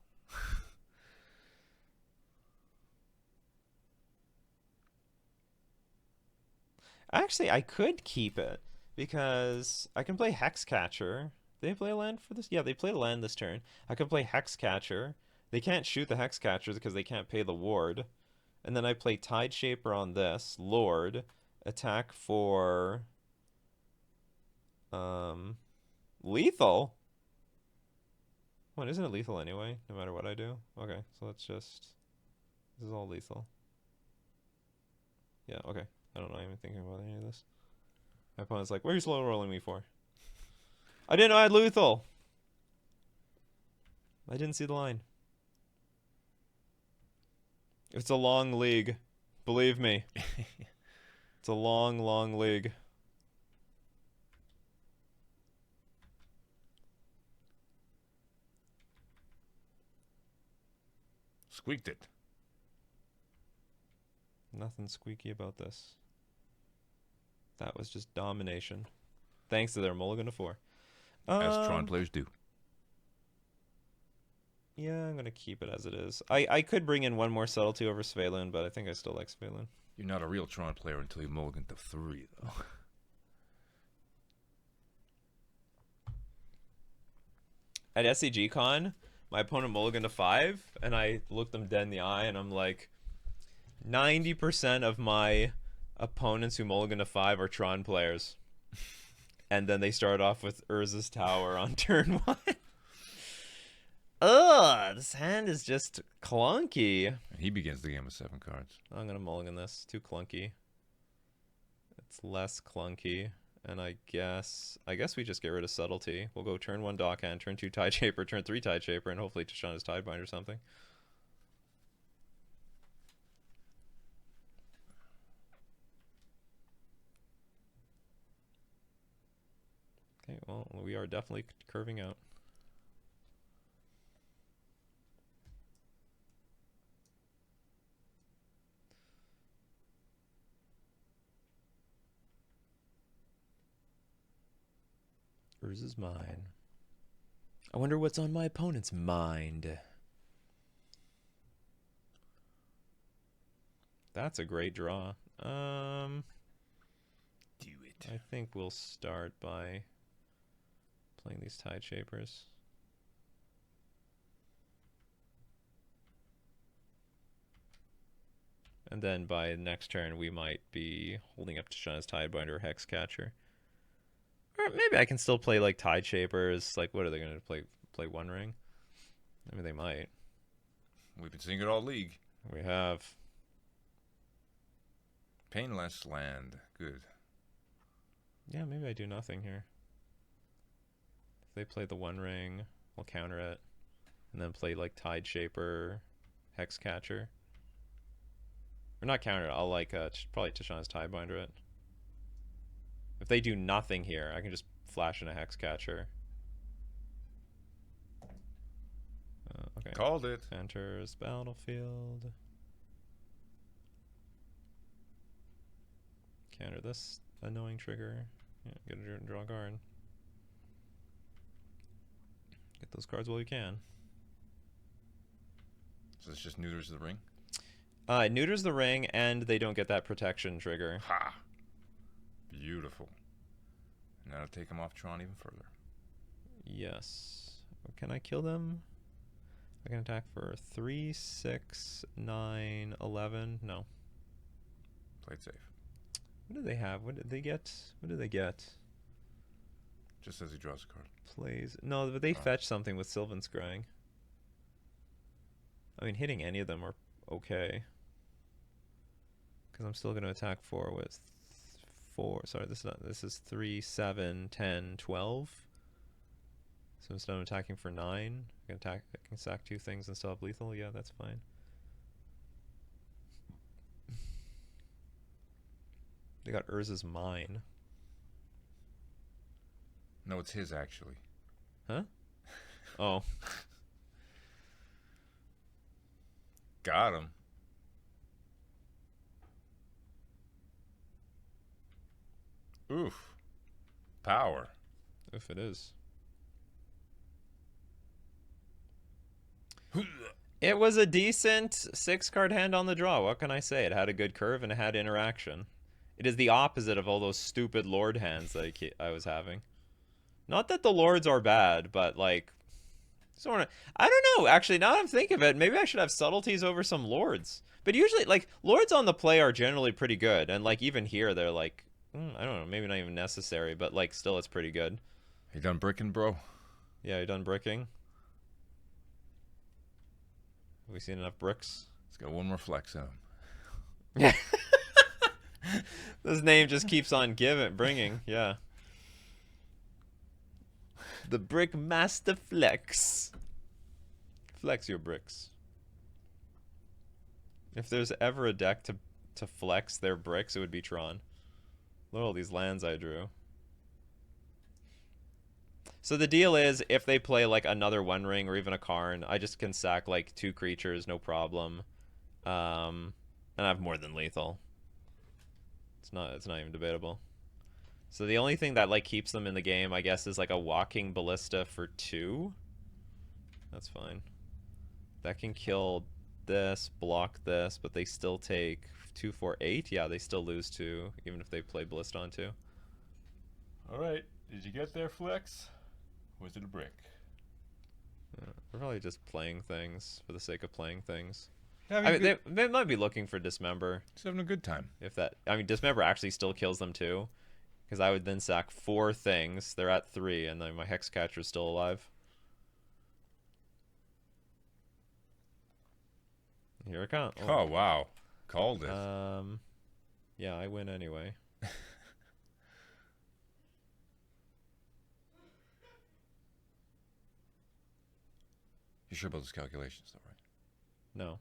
Actually, I could keep it because I can play Hexcatcher. They play a land for this? Yeah, they played a land this turn. I could play Hexcatcher. They can't shoot the Hexcatchers because they can't pay the ward. And then I play Tide Shaper on this. Lord. Attack for... lethal? What, isn't it lethal anyway? No matter what I do? Okay, so let's just... This is all lethal. Yeah, okay. I don't know, I'm even thinking about any of this. My opponent's like, what are you slow rolling me for? I didn't know I had lethal! I didn't see the line. It's a long league. Believe me. It's a long, long league. Squeaked it. Nothing squeaky about this. That was just domination. Thanks to their mulligan to 4. As Tron players do. Yeah, I'm going to keep it as it is. I could bring in one more subtlety over Svalin, but I think I still like Svalin. You're not a real Tron player until you mulligan to 3, though. At SCG Con, my opponent mulliganed to 5, and I looked them dead in the eye, and I'm like, 90% of my opponents who mulligan to 5 are Tron players. And then they start off with Urza's Tower on turn 1. Ugh, this hand is just clunky. And he begins the game with 7 cards. I'm going to mulligan this. Too clunky. It's less clunky. And I guess we just get rid of Subtlety. We'll go turn 1 Dockhand, turn 2 Tide Shaper, turn 3 Tide Shaper, and hopefully Tishana's Tidebind or something. Okay, well, we are definitely curving out. Urza's mine. I wonder what's on my opponent's mind. That's a great draw. Do it. I think we'll start by playing these Tide Shapers. And then by next turn, we might be holding up Tishana's Tidebind or Hexcatcher. Or maybe I can still play like Tide Shapers. Like, what are they going to play One Ring? I mean, they might. We've been seeing it all league. We have. Painless land. Good. Yeah, maybe I do nothing here. If they play the One Ring, we'll counter it. And then play like Tide Shaper, Hexcatcher. Or not counter it, I'll like probably Tishana's Tidebinder it. If they do nothing here, I can just flash in a Hexcatcher. Okay. Called it. Enters battlefield. Counter this annoying trigger. Yeah, get a draw card. Get those cards while you can. So it's just neuters the ring? It neuters the ring, and they don't get that protection trigger. Ha! Beautiful. Now to take them off Tron even further. Yes. Can I kill them? I can attack for 3, 6, 9, 11. No. Played safe. What do they have? What did they get? What did they get? Just as he draws a card. Plays. No, but they fetch something with Sylvan Scrying. I mean, hitting any of them are okay. Because I'm still going to attack 4 with 4. Sorry, this is not. This is 3, 7, 10, 12. So instead of attacking for 9, I can sack 2 things and still have lethal. Yeah, that's fine. They got Urza's Mine. No, it's his actually. Huh? Oh. Got him. Oof. Power. If it is. It was a decent 6-card hand on the draw. What can I say? It had a good curve and it had interaction. It is the opposite of all those stupid Lord hands that I was having. Not that the Lords are bad, but like... sort of, I don't know. Actually, now that I'm thinking of it, maybe I should have subtleties over some Lords. But usually, like, Lords on the play are generally pretty good. And like, even here, they're like... I don't know, maybe not even necessary, but like, still it's pretty good. You done bricking, bro? Yeah, you done bricking? Have we seen enough bricks? It's got one more flex in him. Yeah. This name just keeps on bringing, yeah. The Brick Master Flex. Flex your bricks. If there's ever a deck to flex their bricks, it would be Tron. Look at all these lands I drew. So the deal is, if they play like another One Ring or even a Karn, I just can sack like 2 creatures, no problem. And I have more than lethal. It's not even debatable. So the only thing that like keeps them in the game, I guess, is like a Walking Ballista for 2. That's fine. That can kill this, block this, but they still take 2, 4, 8. Yeah, they still lose 2, even if they play Ballista on 2. Alright, did you get there, Flex? Was it a brick? Yeah, we're probably just playing things for the sake of playing things. I mean, they might be looking for Dismember. Just having a good time. If that, I mean, Dismember actually still kills them too, because I would then sack 4 things. They're at 3, and then my Hexcatcher is still alive. Here it comes. Oh wow, called it. Yeah, I win anyway. You sure about those calculations, though, right? No.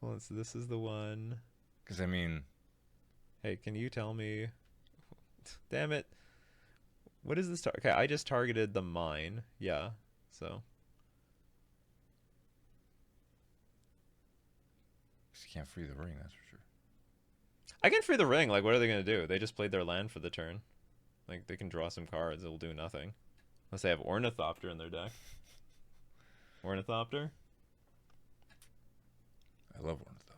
Well, so this is the one. Because I mean, hey, can you tell me? Damn it! What is this? Okay, I just targeted the mine. Yeah, so. you can't free the ring, that's for sure. I can free the ring. Like, what are they gonna do? They just played their land for the turn. Like, they can draw some cards. It'll do nothing. Unless they have Ornithopter in their deck. Ornithopter? I love Ornithopter.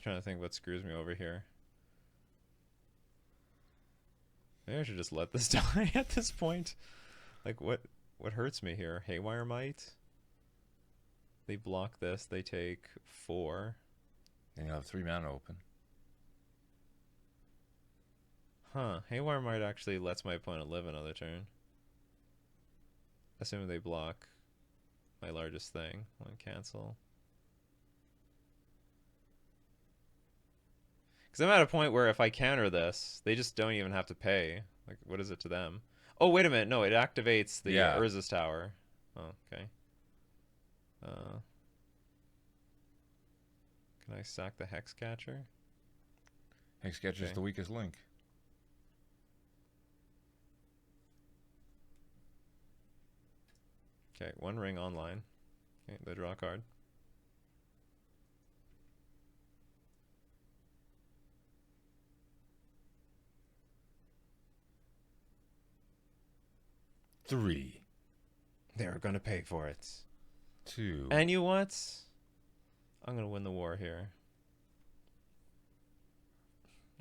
Trying to think what screws me over here. Maybe I should just let this die at this point. Like, what hurts me here? Haywire Might? They block this. They take 4. And you'll have 3 mana open. Huh. Haywire Might actually lets my opponent live another turn. Assuming they block my largest thing. One cancel. Because I'm at a point where if I counter this, they just don't even have to pay. Like, what is it to them? Oh, wait a minute. No, it activates the Urza's Tower. Oh, okay. Can I sack the Hexcatcher? Hexcatcher's Okay. the weakest link. Okay, 1 ring online. Okay, they draw a card. Three. They're gonna pay for it. 2. And you what? I'm gonna win the war here.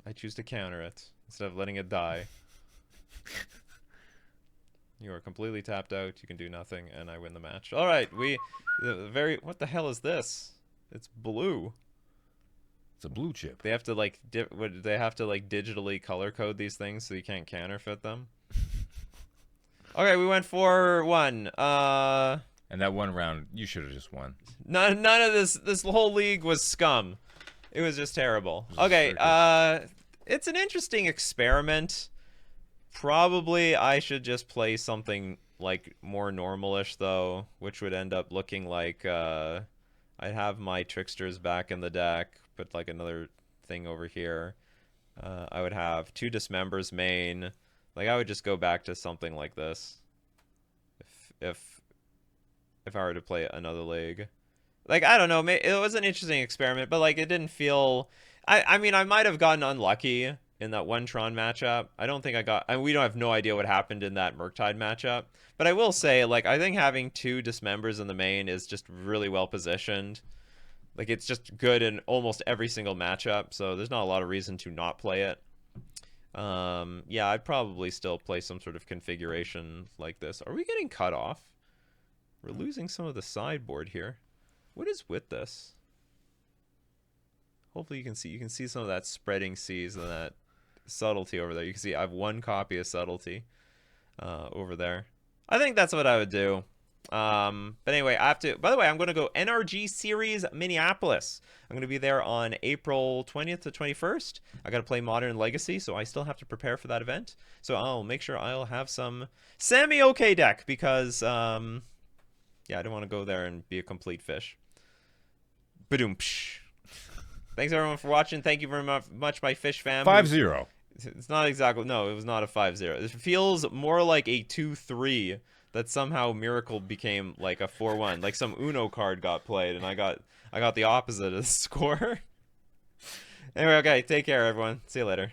I choose to counter it instead of letting it die. You are completely tapped out. You can do nothing, and I win the match. All right, what the hell is this? It's blue. It's a blue chip. They have to like they have to like digitally color code these things so you can't counterfeit them. Okay, we went 4-1. And that one round, you should have just won. None of this whole league was scum. It was just terrible. It was Okay, it's an interesting experiment. Probably I should just play something like more normalish though, which would end up looking like I'd have my tricksters back in the deck, put like another thing over here. I would have 2 dismembers main. Like I would just go back to something like this. If I were to play another league. Like I don't know, it was an interesting experiment, but like it didn't feel I mean I might have gotten unlucky in that one Tron matchup. I don't think I got... and we don't have no idea what happened in that Murktide matchup. But I will say, like, I think having 2 dismembers in the main is just really well positioned. Like, it's just good in almost every single matchup, so there's not a lot of reason to not play it. Yeah, I'd probably still play some sort of configuration like this. Are we getting cut off? We're losing some of the sideboard here. What is with this? Hopefully you can see some of that spreading seas and that subtlety over there. You can see I have 1 copy of subtlety over there. I think that's what I would do. But anyway, I have to... by the way, I'm going to go NRG Series Minneapolis. I'm going to be there on April 20th to 21st. I got to play Modern Legacy, so I still have to prepare for that event. So I'll make sure I'll have some semi-okay deck because, yeah, I don't want to go there and be a complete fish. Ba-doom-psh. Thanks everyone for watching. Thank you very much, my fish fam. 5-0. It's not exactly... no, it was not a 5-0. It feels more like a 2-3 that somehow Miracle became like a 4-1. Like some Uno card got played and I got the opposite of the score. Anyway, okay, take care everyone. See you later.